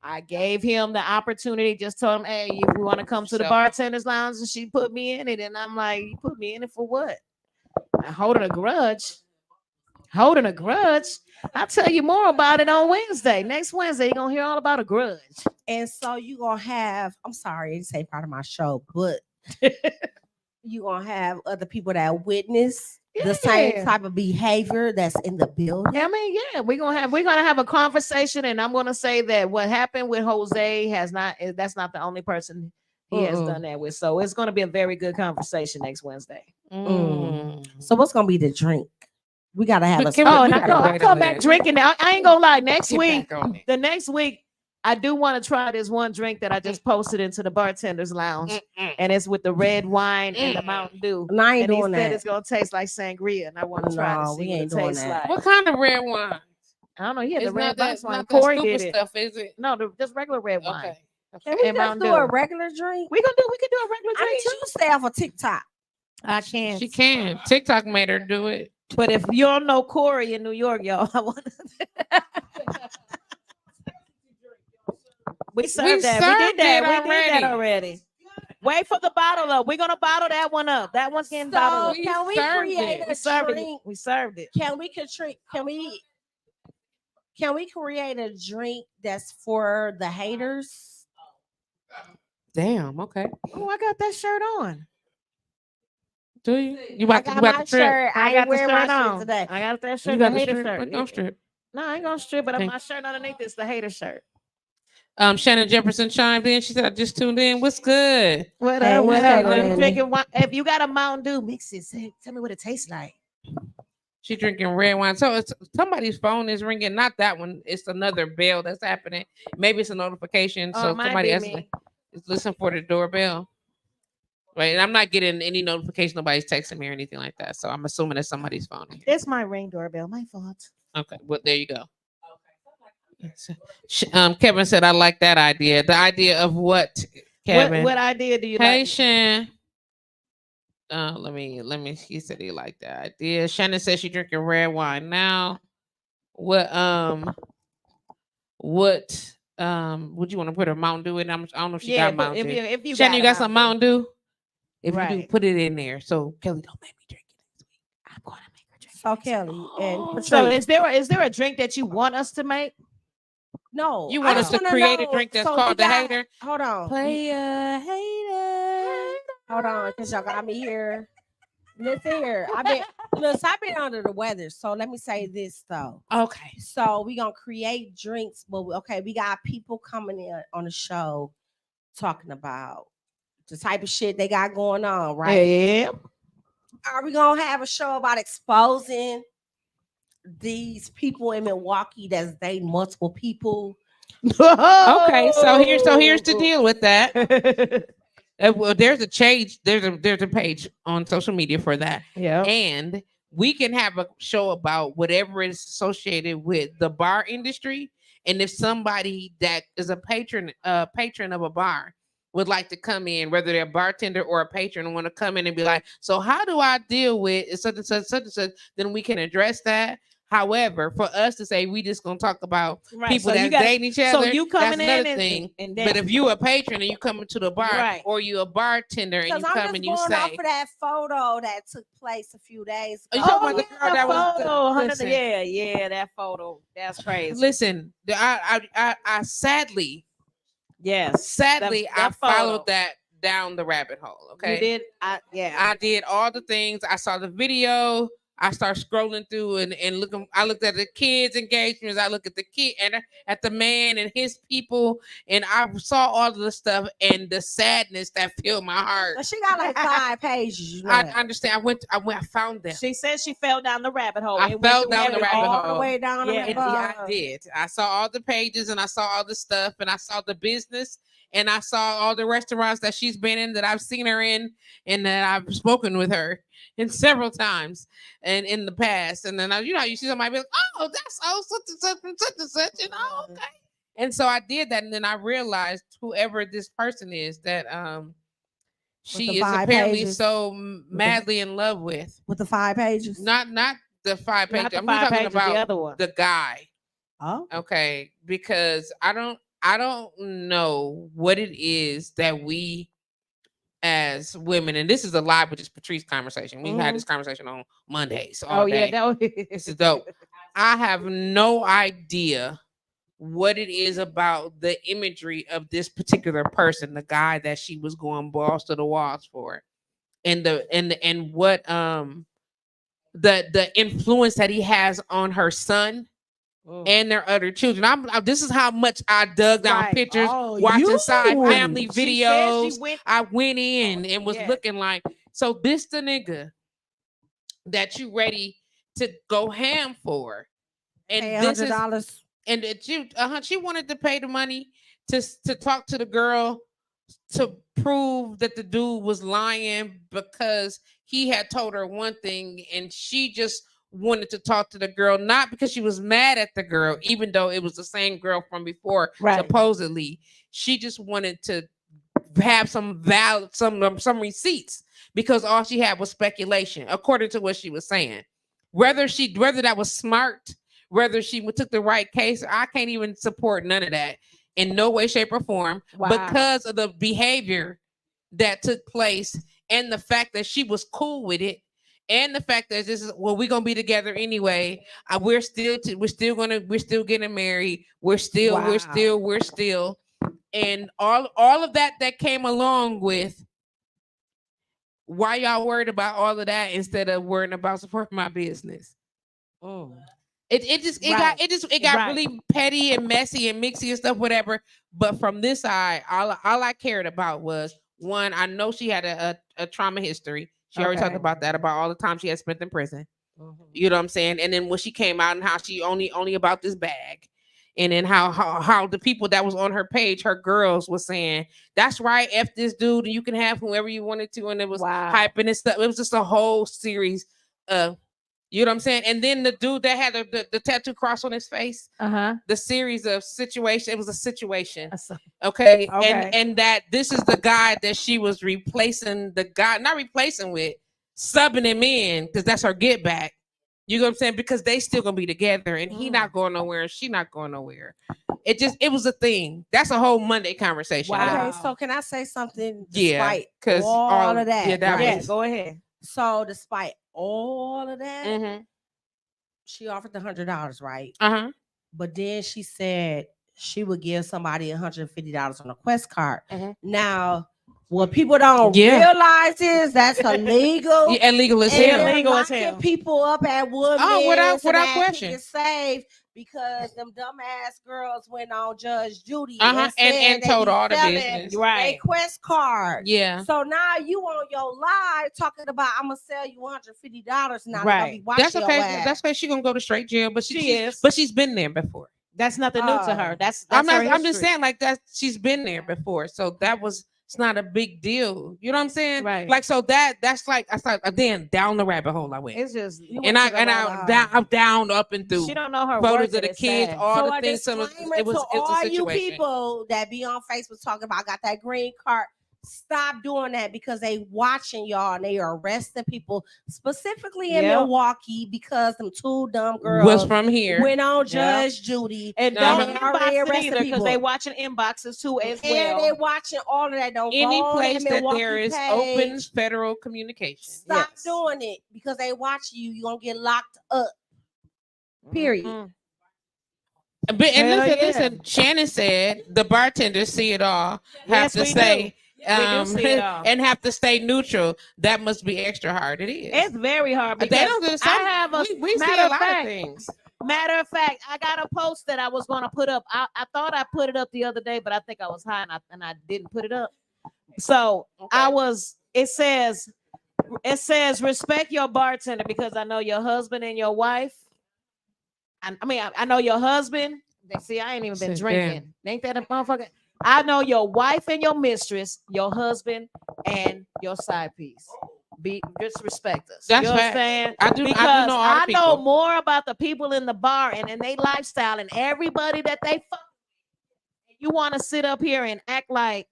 Speaker 1: I gave him the opportunity, just told him, hey, if you want to come to the
Speaker 2: So-
Speaker 1: bartenders lounge, and she put me in it. And I'm like, you put me in it for what? I'm holding a grudge. Holding a grudge. I'll tell you more about it on Wednesday. Next Wednesday, you're gonna hear all about a grudge.
Speaker 5: And so you gonna have. I'm sorry, it's ain't part of my show, but you gonna have other people that witness the same
Speaker 1: Yeah.
Speaker 5: type of behavior that's in the building.
Speaker 1: I mean, yeah, we're gonna have a conversation, and I'm gonna say that what happened with Jose that's not the only person he has
Speaker 5: Mm-mm.
Speaker 1: done that with. So it's gonna be a very good conversation next Wednesday.
Speaker 5: So what's gonna be the drink? We gotta have
Speaker 2: But
Speaker 5: a.
Speaker 2: can we-
Speaker 1: Oh,
Speaker 2: we
Speaker 1: and
Speaker 2: gotta
Speaker 1: I
Speaker 2: wait
Speaker 1: come
Speaker 2: a
Speaker 1: back
Speaker 2: minute.
Speaker 1: drinking. I ain't gonna lie. Next
Speaker 2: Get
Speaker 1: week,
Speaker 2: back on it.
Speaker 1: the next week, I do want to try this one drink that I just posted into the bartenders lounge, and it's with the red wine and the Mountain Dew.
Speaker 5: And I ain't
Speaker 1: And he
Speaker 5: doing
Speaker 1: said
Speaker 5: that.
Speaker 1: it's gonna taste like sangria, and I want to try to
Speaker 5: No,
Speaker 1: see
Speaker 5: we
Speaker 1: what
Speaker 5: ain't
Speaker 1: it
Speaker 5: doing
Speaker 1: tastes
Speaker 5: that.
Speaker 1: like.
Speaker 2: What kind of red wine?
Speaker 1: I don't know. Yeah, the
Speaker 2: It's
Speaker 1: red
Speaker 2: not that,
Speaker 1: box wine.
Speaker 2: not that
Speaker 1: Corey
Speaker 2: stupid
Speaker 1: did it.
Speaker 2: stuff, is it?
Speaker 1: No, just regular red wine.
Speaker 2: Okay.
Speaker 5: Can we
Speaker 1: and
Speaker 5: just
Speaker 1: Mountain
Speaker 5: do a
Speaker 1: Dew.
Speaker 5: regular drink?
Speaker 1: We can do a regular
Speaker 5: I
Speaker 1: drink
Speaker 5: need
Speaker 1: too.
Speaker 5: you to stay off of TikTok.
Speaker 1: I can't.
Speaker 2: She can. TikTok made her do it.
Speaker 1: But if you don't know Corey in New York, y'all, I want we served that. We
Speaker 2: served
Speaker 1: did that.
Speaker 2: it
Speaker 1: We did that
Speaker 2: already.
Speaker 1: already. Wait for the bottle up. We're gonna bottle that one up. That one's getting bottled
Speaker 5: So
Speaker 1: up.
Speaker 5: can we
Speaker 2: served
Speaker 5: create
Speaker 2: it.
Speaker 5: a
Speaker 1: We served it.
Speaker 5: drink?
Speaker 1: We served it.
Speaker 5: Can we create a drink that's for the haters?
Speaker 2: Damn. Okay.
Speaker 1: Oh, I got that shirt on.
Speaker 2: Do you? You
Speaker 5: I
Speaker 2: about to,
Speaker 5: got
Speaker 2: you about
Speaker 5: my
Speaker 2: to trip?
Speaker 5: shirt. I
Speaker 1: got
Speaker 5: ain't wearing my
Speaker 1: shirt
Speaker 5: shirt
Speaker 1: on
Speaker 5: today.
Speaker 1: I got that
Speaker 2: You
Speaker 1: shirt.
Speaker 2: got
Speaker 1: The
Speaker 2: the
Speaker 1: hater
Speaker 2: strip?
Speaker 1: shirt.
Speaker 2: Don't strip.
Speaker 1: No, I ain't gonna strip, but
Speaker 2: Okay.
Speaker 1: my shirt underneath is the hater shirt.
Speaker 2: Shannon Jefferson chimed in. She said, "I just tuned in. What's good?"
Speaker 1: What
Speaker 5: Hey,
Speaker 1: up? What
Speaker 5: what's
Speaker 1: up?
Speaker 5: up,
Speaker 1: I'm
Speaker 5: Randy?
Speaker 1: drinking wine. If you got a Mountain Dew, mix it. Tell me what it tastes like.
Speaker 2: She drinking red wine. So it's somebody's phone is ringing. Not that one. It's another bell that's happening. Maybe it's a notification.
Speaker 1: Oh,
Speaker 2: So
Speaker 1: it might
Speaker 2: somebody
Speaker 1: be
Speaker 2: else
Speaker 1: me.
Speaker 2: is listening for the doorbell. Right. And I'm not getting any notification. Nobody's texting me or anything like that. So I'm assuming it's somebody's phone.
Speaker 1: It's my ring doorbell. My fault.
Speaker 2: Okay. Well, there you go. Kevin said, "I like that idea. The idea of what, Kevin?
Speaker 1: What idea do you
Speaker 2: Hey,
Speaker 1: like?
Speaker 2: Shan. Let me. He said he liked that idea. Shannon says she drinking red wine now. What would you want to put her Mountain Dew in? I don't know if she
Speaker 1: Yeah,
Speaker 2: got
Speaker 1: but
Speaker 2: Mountain Dew.
Speaker 1: if you
Speaker 2: Shannon, you got
Speaker 1: a
Speaker 2: some Mountain Dew? If you do,
Speaker 1: Right.
Speaker 2: put it in there. So Kelly, don't make me drink it next week. I'm gonna make her drink.
Speaker 5: So Kelly and Patrice.
Speaker 1: So is there a drink that you want us to make?
Speaker 5: No,
Speaker 2: You
Speaker 5: I
Speaker 2: want us
Speaker 5: just
Speaker 2: to
Speaker 5: wanna
Speaker 2: create a
Speaker 5: know,
Speaker 2: drink that's
Speaker 5: so
Speaker 2: called
Speaker 5: we
Speaker 2: the
Speaker 5: got-
Speaker 2: hater?
Speaker 5: Hold on.
Speaker 2: Play a hater.
Speaker 5: Hold on, because y'all got me here. Listen here. I've been under the weather. So let me say this though.
Speaker 2: Okay.
Speaker 5: So we gonna create drinks, but we got people coming in on the show talking about the type of shit they got going on, right?
Speaker 1: Yeah.
Speaker 5: Are we gonna have a show about exposing these people in Milwaukee that's dating multiple people?
Speaker 2: Okay. So here's the deal with that. Well, there's a change. There's a page on social media for that,
Speaker 1: Yeah.
Speaker 2: and we can have a show about whatever is associated with the bar industry. And if somebody that is a patron of a bar would like to come in, whether they're a bartender or a patron, and want to come in and be like, so how do I deal with such and such, such and such? Then we can address that. However, for us to say we just gonna talk about
Speaker 1: Right.
Speaker 2: people
Speaker 1: So you
Speaker 2: that's
Speaker 1: got
Speaker 2: dating each
Speaker 1: so
Speaker 2: other,
Speaker 1: you
Speaker 2: that's
Speaker 1: coming in
Speaker 2: another
Speaker 1: and-
Speaker 2: thing.
Speaker 1: and
Speaker 2: But
Speaker 1: that-
Speaker 2: if you a patron and you come into the bar,
Speaker 1: Right.
Speaker 2: or you a bartender and
Speaker 5: Because
Speaker 2: you
Speaker 5: I'm
Speaker 2: come
Speaker 5: just
Speaker 2: and you
Speaker 5: going off
Speaker 2: say,
Speaker 5: of that photo that took place a few days
Speaker 2: Oh,
Speaker 5: ago.
Speaker 2: you talking about the girl that was
Speaker 1: photo, honey,
Speaker 2: listen.
Speaker 1: yeah, that photo. That's crazy.
Speaker 2: listen, I sadly
Speaker 1: Yes.
Speaker 2: I
Speaker 1: that
Speaker 2: followed
Speaker 1: photo.
Speaker 2: that down the rabbit hole. Okay.
Speaker 1: You did. Yeah.
Speaker 2: I did all the things. I saw the video. I started scrolling through and looking. I looked at the kids' engagements. I looked at the kid and at the man and his people, and I saw all of the stuff and the sadness that filled my heart.
Speaker 5: But she got like 5 pages. You know
Speaker 2: I
Speaker 5: that.
Speaker 2: understand. I found them.
Speaker 1: She said she fell down the rabbit hole.
Speaker 2: I
Speaker 1: and went
Speaker 2: fell
Speaker 1: through
Speaker 2: down the
Speaker 1: everything.
Speaker 2: rabbit
Speaker 5: all
Speaker 2: hole.
Speaker 5: the way down the
Speaker 1: Yeah,
Speaker 5: river.
Speaker 2: I did. I saw all the pages and I saw all the stuff and I saw the business and I saw all the restaurants that she's been in that I've seen her in and that I've spoken with her in several times and in the past. And then you see somebody be like, oh, that's such and such and such and such, okay. And so I did that, and then I realized whoever this person is that she is
Speaker 5: 5
Speaker 2: apparently
Speaker 5: pages.
Speaker 2: so madly in love with.
Speaker 5: With the 5 pages.
Speaker 2: Not the 5 pages.
Speaker 1: Not the
Speaker 2: I'm
Speaker 1: 5
Speaker 2: talking
Speaker 1: pages, the
Speaker 2: about
Speaker 1: other one.
Speaker 2: the guy.
Speaker 5: Oh.
Speaker 2: Okay, because I don't know what it is that we as women, and this is a live with this Patrice conversation. We've had this conversation on Mondays. All day. This is dope. I have no idea what it is about the imagery of this particular person, the guy that she was going balls to the walls for, and what the influence that he has on her son and their other children. This is how much I dug down
Speaker 5: Right.
Speaker 2: pictures,
Speaker 5: Oh,
Speaker 2: watching
Speaker 5: you.
Speaker 2: side family
Speaker 1: She said
Speaker 2: videos.
Speaker 1: she went.
Speaker 2: I went in and was
Speaker 1: yeah.
Speaker 2: looking like, so this the nigga that you ready to go ham for, and
Speaker 5: Pay
Speaker 2: this is
Speaker 5: $100.
Speaker 2: and that she wanted to pay the money to talk to the girl to prove that the dude was lying because he had told her one thing and she just wanted to talk to the girl, not because she was mad at the girl, even though it was the same girl from before.
Speaker 1: Right.
Speaker 2: Supposedly she just wanted to have some some receipts, because all she had was speculation, according to what she was saying. Whether that was smart, whether she took the right case, I can't even support none of that in no way, shape, or form.
Speaker 1: Wow.
Speaker 2: Because of the behavior that took place and the fact that she was cool with it, and the fact that we're gonna be together anyway. We're still getting married. We're still, and all of that came along with. Why y'all worried about all of that instead of worrying about supporting my business? It got really petty and messy and mixy and stuff, whatever. But from this side, all I cared about was, one, I know she had a trauma history. She already talked about that, about all the time she had spent in prison. You know what I'm saying? And then when she came out and how she only about this bag. And then how the people that was on her page, her girls, was saying, that's right, F this dude, and you can have whoever you wanted to. And it was hyping and stuff. It was just a whole series of, you know what I'm saying? And then the dude that had the tattoo cross on his face, the series of situation, it was a situation. Okay. And that this is the guy that she was replacing, not replacing with, subbing him in, because that's her get back. You know what I'm saying? Because they still gonna be together, and he not going nowhere, and she not going nowhere. It was a thing. That's a whole Monday conversation.
Speaker 5: Okay, so can I say something?
Speaker 2: Yeah,
Speaker 5: Despite
Speaker 2: because
Speaker 5: all of that.
Speaker 2: Yeah,
Speaker 1: go ahead.
Speaker 5: So despite all of that,
Speaker 2: Mm-hmm.
Speaker 5: she offered the $100, right?
Speaker 2: Uh-huh.
Speaker 5: But then she said she would give somebody $150 on a Quest card.
Speaker 2: Mhm.
Speaker 5: Now, what people don't
Speaker 2: Yeah.
Speaker 5: realize is that's illegal.
Speaker 2: Yeah, illegal as
Speaker 5: And
Speaker 2: hell.
Speaker 5: they're
Speaker 1: Illegal as
Speaker 5: locking
Speaker 1: hell.
Speaker 5: people up at Woodman's
Speaker 2: Oh, without
Speaker 5: and at
Speaker 2: question.
Speaker 5: Picket Save because them dumbass girls went on Judge Judy
Speaker 2: And
Speaker 5: said they
Speaker 2: told
Speaker 5: be
Speaker 2: all the
Speaker 5: selling
Speaker 2: business.
Speaker 5: they
Speaker 1: Right.
Speaker 5: Quest card.
Speaker 2: Yeah.
Speaker 5: So now you on your live talking about I'm gonna sell you $150 now. They're gonna
Speaker 1: Right.
Speaker 5: be watching
Speaker 2: That's okay.
Speaker 5: your ass.
Speaker 2: That's why she's gonna go to straight jail. But
Speaker 1: She
Speaker 2: she's,
Speaker 1: is.
Speaker 2: But she's been there before.
Speaker 1: That's nothing new to her. That's
Speaker 2: I'm
Speaker 1: her
Speaker 2: just
Speaker 1: history.
Speaker 2: saying like that. She's been there before, so it's not a big deal. You know what I'm saying?
Speaker 1: Right.
Speaker 2: Like so that's like I started then down the rabbit hole I went.
Speaker 1: It's just
Speaker 2: I'm down up and through
Speaker 1: she don't know her
Speaker 2: photos
Speaker 1: worth
Speaker 2: of the
Speaker 1: it's
Speaker 2: kids,
Speaker 1: sad.
Speaker 2: all
Speaker 5: So
Speaker 2: the
Speaker 5: a
Speaker 2: things. So
Speaker 5: disclaimer
Speaker 2: it was
Speaker 5: to
Speaker 2: a
Speaker 5: all you
Speaker 2: situation.
Speaker 5: people that be on Facebook talking about I got that green card. Stop doing that because they watching y'all and they are arresting people specifically in
Speaker 1: Yep.
Speaker 5: Milwaukee because them two dumb girls
Speaker 2: Was from here.
Speaker 5: went on
Speaker 1: Yep.
Speaker 5: Judge Judy
Speaker 1: And
Speaker 2: Uh-huh.
Speaker 1: don't
Speaker 5: They
Speaker 1: inbox
Speaker 5: already
Speaker 1: it
Speaker 5: arrested
Speaker 1: either because
Speaker 5: people.
Speaker 1: they watching inboxes too as
Speaker 5: and they
Speaker 1: well.
Speaker 5: watching all of that. Don't
Speaker 2: Any
Speaker 5: go on
Speaker 2: place that
Speaker 5: Milwaukee
Speaker 2: there is
Speaker 5: page.
Speaker 2: open federal communication.
Speaker 5: Stop
Speaker 1: Yes.
Speaker 5: doing it because they watch you. You're gonna get locked up. Period.
Speaker 1: Mhm.
Speaker 2: But and
Speaker 1: Hell yeah.
Speaker 2: listen. Shannon said the bartenders see it all.
Speaker 1: Yes,
Speaker 2: Have to
Speaker 1: we
Speaker 2: say,
Speaker 1: do see it all.
Speaker 2: and have to stay neutral. That must be extra hard. It is.
Speaker 1: It's very hard
Speaker 2: They
Speaker 1: because
Speaker 2: don't do
Speaker 1: I
Speaker 2: some.
Speaker 1: have a
Speaker 2: We see
Speaker 1: matter
Speaker 2: a
Speaker 1: of
Speaker 2: lot
Speaker 1: fact,
Speaker 2: of things.
Speaker 1: Matter of fact, I got a post that I was going to put up. I thought I put it up the other day, but I think I was high and I didn't put it up. So it says respect your bartender because I know your husband and your wife. I know your husband. See, I ain't even been
Speaker 2: Sit
Speaker 1: drinking. Ain't that a motherfucker? I know your wife and your mistress, your husband and your side piece. Just respect us.
Speaker 2: That's
Speaker 1: you
Speaker 2: facts.
Speaker 1: understand?
Speaker 2: I do
Speaker 1: Because
Speaker 2: know all the
Speaker 1: I know
Speaker 2: people.
Speaker 1: more about the people in the bar and their lifestyle and everybody that they fuck. You want to sit up here and act like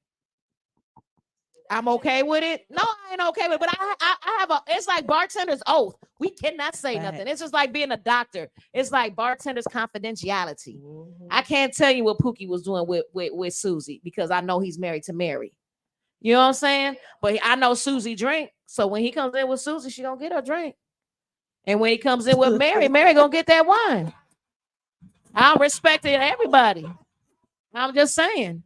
Speaker 1: I'm okay with it? No, I ain't okay with it. But I have it's like bartender's oath. We cannot say nothing. It's just like being a doctor. It's like bartender's confidentiality. I can't tell you what Pookie was doing with Susie because I know he's married to Mary. You know what I'm saying? But I know Susie drink. So when he comes in with Susie, she gonna get her drink. And when he comes in with Mary, Mary gonna get that wine. I'm respecting everybody. I'm just saying.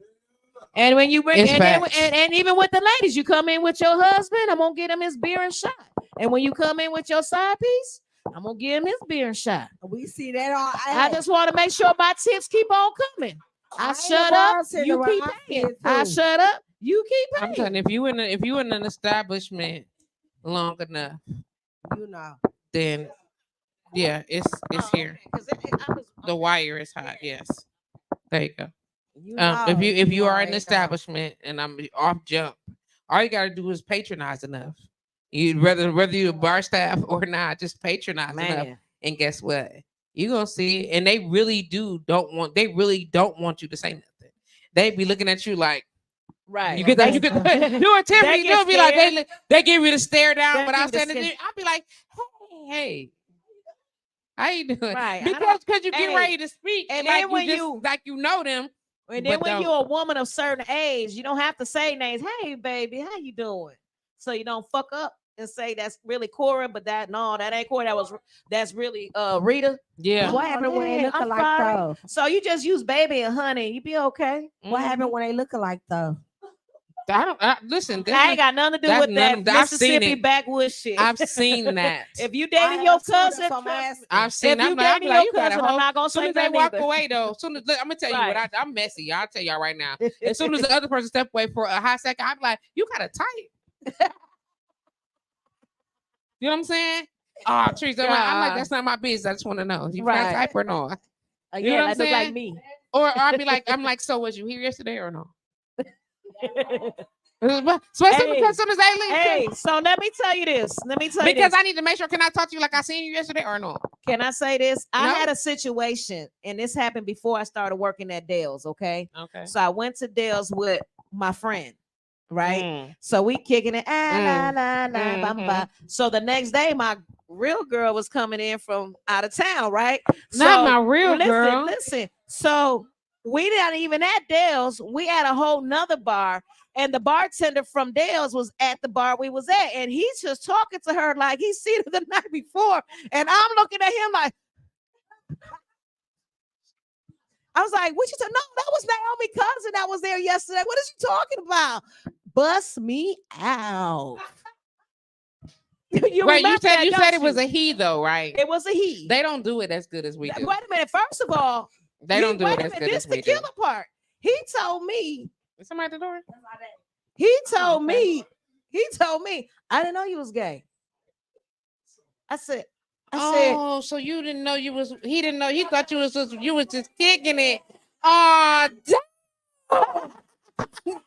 Speaker 1: And when you bring and even with the ladies, you come in with your husband, I'm gonna get him his beer and shot. And when you come in with your side piece, I'm gonna give him his beer and shot.
Speaker 5: We see that all.
Speaker 1: I just want to make sure my tips keep on coming. I shut up, you keep paying. I shut up, you keep paying.
Speaker 2: I'm telling you, if you in an establishment long enough,
Speaker 5: You know.
Speaker 2: then yeah, it's here. The wire is hot. Yes, there you go.
Speaker 5: You know,
Speaker 2: If you are an
Speaker 5: already know.
Speaker 2: establishment and I'm off jump, all you gotta do is patronize enough. You whether you're a bar staff or not, just patronize enough. And guess what? You're gonna see, and they really don't want you to say nothing. They be looking at you like,
Speaker 1: right.
Speaker 2: You get that? You get you and Tiffany,
Speaker 1: get
Speaker 2: you'll be like they give you the stare down,
Speaker 1: They
Speaker 2: but I
Speaker 1: give you
Speaker 2: said
Speaker 1: the stare-
Speaker 2: I'll be like, hey, how you doing?
Speaker 1: Right.
Speaker 2: Because you get
Speaker 1: Hey,
Speaker 2: ready to speak,
Speaker 1: and
Speaker 2: like
Speaker 1: then when
Speaker 2: like you know them.
Speaker 1: And then
Speaker 2: But
Speaker 1: when
Speaker 2: don't.
Speaker 1: you're a woman of certain age, you don't have to say names. Hey, baby, how you doing? So you don't fuck up and say that's really Cora, but that ain't Cora. That's really Rita.
Speaker 2: Yeah.
Speaker 5: What happened when they look
Speaker 1: I'm
Speaker 5: alike
Speaker 1: sorry.
Speaker 5: though?
Speaker 1: So you just use baby and honey. You be okay.
Speaker 5: What happened when they look alike though?
Speaker 2: Listen.
Speaker 1: I ain't got nothing to do
Speaker 2: that's
Speaker 1: with
Speaker 2: none
Speaker 1: that
Speaker 2: of- I've seen
Speaker 1: Mississippi
Speaker 2: it.
Speaker 1: backwoods shit.
Speaker 2: I've seen that.
Speaker 1: If you dating your cousin,
Speaker 2: I've seen.
Speaker 1: if you
Speaker 2: I'm like,
Speaker 1: dating your
Speaker 2: you got a
Speaker 1: cousin, I'm
Speaker 2: whole.
Speaker 1: not gonna
Speaker 2: As soon
Speaker 1: say
Speaker 2: as they
Speaker 1: nothing
Speaker 2: walk
Speaker 1: either.
Speaker 2: away, though, I'm gonna tell you
Speaker 1: Right.
Speaker 2: what I'm messy. I'll tell y'all right now. As soon as the other person step away for a hot second, I'm like, you got a tight. You know what I'm saying? Oh, Teresa, I'm like, that's not my business. I just want to know. You got
Speaker 1: Right.
Speaker 2: type or no?
Speaker 1: Again,
Speaker 2: know what I'm
Speaker 1: that look
Speaker 2: saying?
Speaker 1: like me.
Speaker 2: Or I'll be like, so was you here yesterday or no? Especially
Speaker 1: Hey.
Speaker 2: because as soon as they leave,
Speaker 1: Hey, so let me tell you this.
Speaker 2: because I need to make sure. Can I talk to you like I seen you yesterday or no?
Speaker 1: Can I say this? I
Speaker 2: No.
Speaker 1: had a situation, and this happened before I started working at Dale's. Okay,
Speaker 2: Okay.
Speaker 1: so I went to Dale's with my friend, right?
Speaker 2: Mm.
Speaker 1: So we kicking it,
Speaker 2: Mm.
Speaker 1: la, ba, ba, ba. So the next day, my real girl was coming in from out of town, right?
Speaker 2: Not
Speaker 1: So,
Speaker 2: my real girl.
Speaker 1: Listen. So we not even at Dale's. We at a whole nother bar. And the bartender from Dale's was at the bar we was at. And he's just talking to her like he seen her the night before. And I'm looking at him like, I was like, what you said? No, that was Naomi cousin that was there yesterday. What is you talking about? Bust me out. You
Speaker 2: Wait, you
Speaker 1: remember
Speaker 2: said
Speaker 1: that,
Speaker 2: you
Speaker 1: don't
Speaker 2: said it was a he though, right?
Speaker 1: It was a he.
Speaker 2: They don't do it as good as we
Speaker 1: Wait
Speaker 2: do.
Speaker 1: a minute. First of all,
Speaker 2: They don't do
Speaker 1: wait
Speaker 2: it
Speaker 1: a
Speaker 2: as
Speaker 1: minute.
Speaker 2: good
Speaker 1: This
Speaker 2: as
Speaker 1: is the
Speaker 2: we do.
Speaker 1: killer part. He told me.
Speaker 2: Is somebody at the door?
Speaker 1: He told me. He told me. I didn't know you was gay. I said.
Speaker 2: Oh, so you didn't know you was? He didn't know. He thought you was just kicking it. Oh, damn!
Speaker 1: Zeus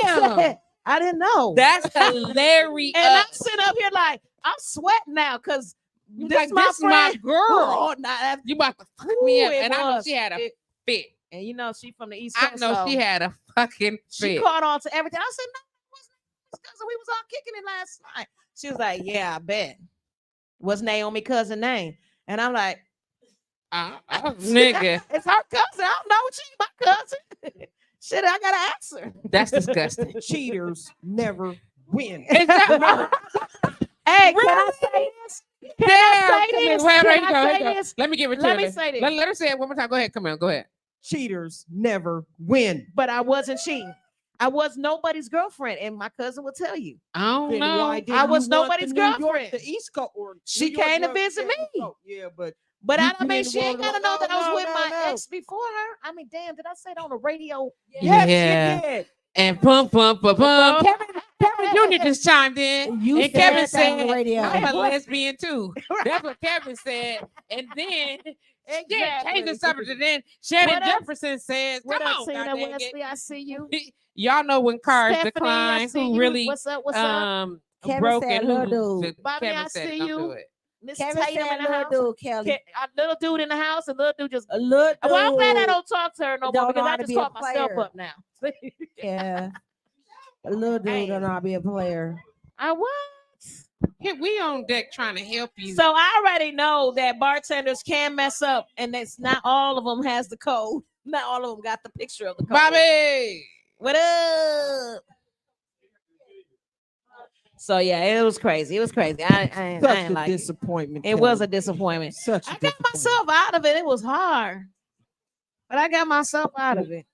Speaker 2: Damn!
Speaker 1: said, I didn't know.
Speaker 2: That's hilarious.
Speaker 1: And I'm sitting up here like I'm sweating now because
Speaker 2: You
Speaker 1: this
Speaker 2: like,
Speaker 1: is my
Speaker 2: this my
Speaker 1: friend.
Speaker 2: girl.
Speaker 1: Oh, nah, that-
Speaker 2: You about to fuck me
Speaker 1: Ooh,
Speaker 2: up,
Speaker 1: it
Speaker 2: and I know
Speaker 1: was.
Speaker 2: she had a fit.
Speaker 1: And you know she from the East
Speaker 2: I
Speaker 1: Coast.
Speaker 2: know
Speaker 1: so
Speaker 2: she had a fucking
Speaker 1: she
Speaker 2: fit.
Speaker 1: caught on to everything. I said, no, it wasn't his cousin. We was all kicking it last night. She was like, yeah, I bet. What's Naomi cousin name? And I'm like,
Speaker 2: Nigga,
Speaker 1: it's her cousin. I don't know. She's my cousin. Shit, I gotta ask her.
Speaker 2: that's disgusting.
Speaker 3: Cheaters never win.
Speaker 2: Is that
Speaker 1: Hey,
Speaker 2: Really?
Speaker 1: can I say this? Can
Speaker 2: Damn,
Speaker 1: I
Speaker 2: come
Speaker 1: say
Speaker 2: here.
Speaker 1: this?
Speaker 2: Wait,
Speaker 1: Can
Speaker 2: here
Speaker 1: I
Speaker 2: you go, here
Speaker 1: say
Speaker 2: you go.
Speaker 1: this?
Speaker 2: Let me give it to
Speaker 1: Let
Speaker 2: her.
Speaker 1: me say this.
Speaker 2: Let her say it one more time. Go ahead. Come on. Go ahead.
Speaker 3: Cheaters never win.
Speaker 1: But I wasn't cheating. I was nobody's girlfriend, and my cousin will tell you.
Speaker 2: I don't
Speaker 3: Then
Speaker 2: know.
Speaker 3: why didn't
Speaker 1: I was
Speaker 3: you want
Speaker 1: nobody's
Speaker 3: the New York-
Speaker 1: girlfriend.
Speaker 3: the East Coast, or
Speaker 1: She
Speaker 3: New York
Speaker 1: came to
Speaker 3: girl-
Speaker 1: visit
Speaker 3: yeah,
Speaker 1: me.
Speaker 3: East Coast. Yeah, but
Speaker 1: But
Speaker 3: You
Speaker 1: I mean,
Speaker 3: didn't
Speaker 1: she ain't
Speaker 3: want
Speaker 1: gotta
Speaker 3: to-
Speaker 1: know that I was
Speaker 3: no,
Speaker 1: with
Speaker 3: no,
Speaker 1: my
Speaker 3: no.
Speaker 1: ex before her. I mean, damn, did I say it on the radio?
Speaker 3: yes,
Speaker 2: Yeah.
Speaker 3: yeah.
Speaker 2: And pum.
Speaker 1: Bum.
Speaker 2: Kevin Jr. just chimed in.
Speaker 5: You
Speaker 2: and Kevin
Speaker 5: said that on the
Speaker 2: said,
Speaker 5: radio.
Speaker 2: I'm a lesbian too. That's what Kevin said. And then change the subject. And then Shannon
Speaker 1: What up?
Speaker 2: Jefferson says,
Speaker 1: What
Speaker 2: come
Speaker 1: up,
Speaker 2: on,
Speaker 1: Tina
Speaker 2: goddamn
Speaker 1: Wesley? I see you.
Speaker 2: it. Y'all know when cars
Speaker 1: Stephanie, I
Speaker 2: decline,
Speaker 1: see
Speaker 2: who
Speaker 1: you.
Speaker 2: really
Speaker 1: What's up? What's up?
Speaker 5: Kevin
Speaker 2: broken,
Speaker 5: said,
Speaker 2: who
Speaker 5: little dude.
Speaker 1: Bobby,
Speaker 2: Kevin
Speaker 1: I
Speaker 2: said,
Speaker 1: see
Speaker 2: don't
Speaker 1: you.
Speaker 2: do it.
Speaker 1: Miss
Speaker 5: Kevin
Speaker 1: Tatum
Speaker 5: said,
Speaker 1: in the house.
Speaker 5: little dude, Kelly.
Speaker 1: A little dude in the house. A little dude just.
Speaker 5: A little dude.
Speaker 1: Well, I'm glad I don't talk to her no more
Speaker 5: Don't know
Speaker 1: because
Speaker 5: how
Speaker 1: I
Speaker 5: to
Speaker 1: just
Speaker 5: be a
Speaker 1: caught myself
Speaker 5: player.
Speaker 1: up now.
Speaker 5: Yeah. A little dude
Speaker 1: Hey.
Speaker 5: don't know how to be a player.
Speaker 1: I what?
Speaker 2: Here, we on deck trying to help you.
Speaker 1: So I already know that bartenders can mess up, and it's not all of them has the code. Not all of them got the picture of the code.
Speaker 2: Bobby.
Speaker 1: What up? So yeah, it was crazy. It was crazy. I
Speaker 3: Such
Speaker 1: ain't
Speaker 3: a
Speaker 1: like it.
Speaker 3: disappointment.
Speaker 1: It was a
Speaker 3: Kelly.
Speaker 1: disappointment.
Speaker 3: Such.
Speaker 1: I
Speaker 3: a
Speaker 1: got
Speaker 3: disappointment.
Speaker 1: myself out of it. It was hard, but I got myself out of it.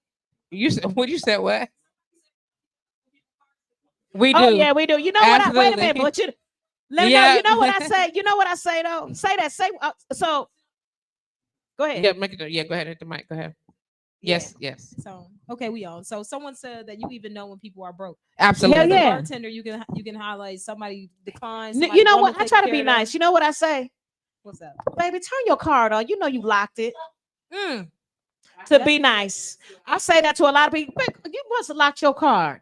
Speaker 2: You said what? You said what? We do.
Speaker 1: Oh yeah, we do. You know what? Wait a
Speaker 2: Absolutely.
Speaker 1: minute, but you let me know.
Speaker 2: Yeah.
Speaker 1: You know what I say. You know what I say though. Say that. Say so. Go ahead.
Speaker 2: Yeah, make it. Yeah, go ahead. Hit the mic. Go ahead. Yes, yes,
Speaker 6: So okay, we on. So someone said that you even know when people are broke.
Speaker 2: absolutely.
Speaker 6: As a
Speaker 1: yeah.
Speaker 6: bartender, you can highlight somebody declines.
Speaker 1: You
Speaker 6: somebody
Speaker 1: know
Speaker 6: won't
Speaker 1: what? I
Speaker 6: take
Speaker 1: try to
Speaker 6: care
Speaker 1: be
Speaker 6: of them.
Speaker 1: nice. You know what I say,
Speaker 6: What's that?
Speaker 1: baby? Turn your card on. You know you locked it.
Speaker 2: Mm.
Speaker 1: To be nice, I say that to a lot of people. "Babe, you must have locked your card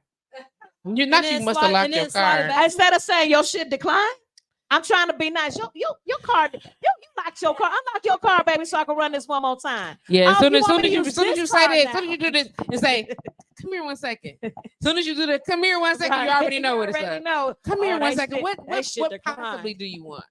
Speaker 2: You not.
Speaker 6: then
Speaker 2: You must
Speaker 6: slide-
Speaker 2: have locked
Speaker 6: and
Speaker 2: your
Speaker 6: then slide it
Speaker 2: card.
Speaker 6: back.
Speaker 1: instead of saying your shit declined. I'm trying to be nice. Your card. You locked your card. Unlock your card, baby, so I can run this one more time.
Speaker 2: Yeah.
Speaker 1: Oh,
Speaker 2: As soon
Speaker 1: you
Speaker 2: as
Speaker 1: want
Speaker 2: soon
Speaker 1: me
Speaker 2: as
Speaker 1: to
Speaker 2: you
Speaker 1: use
Speaker 2: as soon as
Speaker 1: this
Speaker 2: you say
Speaker 1: card
Speaker 2: this,
Speaker 1: now?
Speaker 2: as soon as you do this and say, "Come here 1 second." As soon as you do that, "Come here 1 second," you
Speaker 1: Right.
Speaker 2: already know what it's
Speaker 1: Already
Speaker 2: up.
Speaker 1: know.
Speaker 2: Come here
Speaker 1: Oh,
Speaker 2: 1
Speaker 1: they
Speaker 2: second.
Speaker 1: shit-
Speaker 2: What
Speaker 1: they shit
Speaker 2: what
Speaker 1: declined.
Speaker 2: possibly do you want?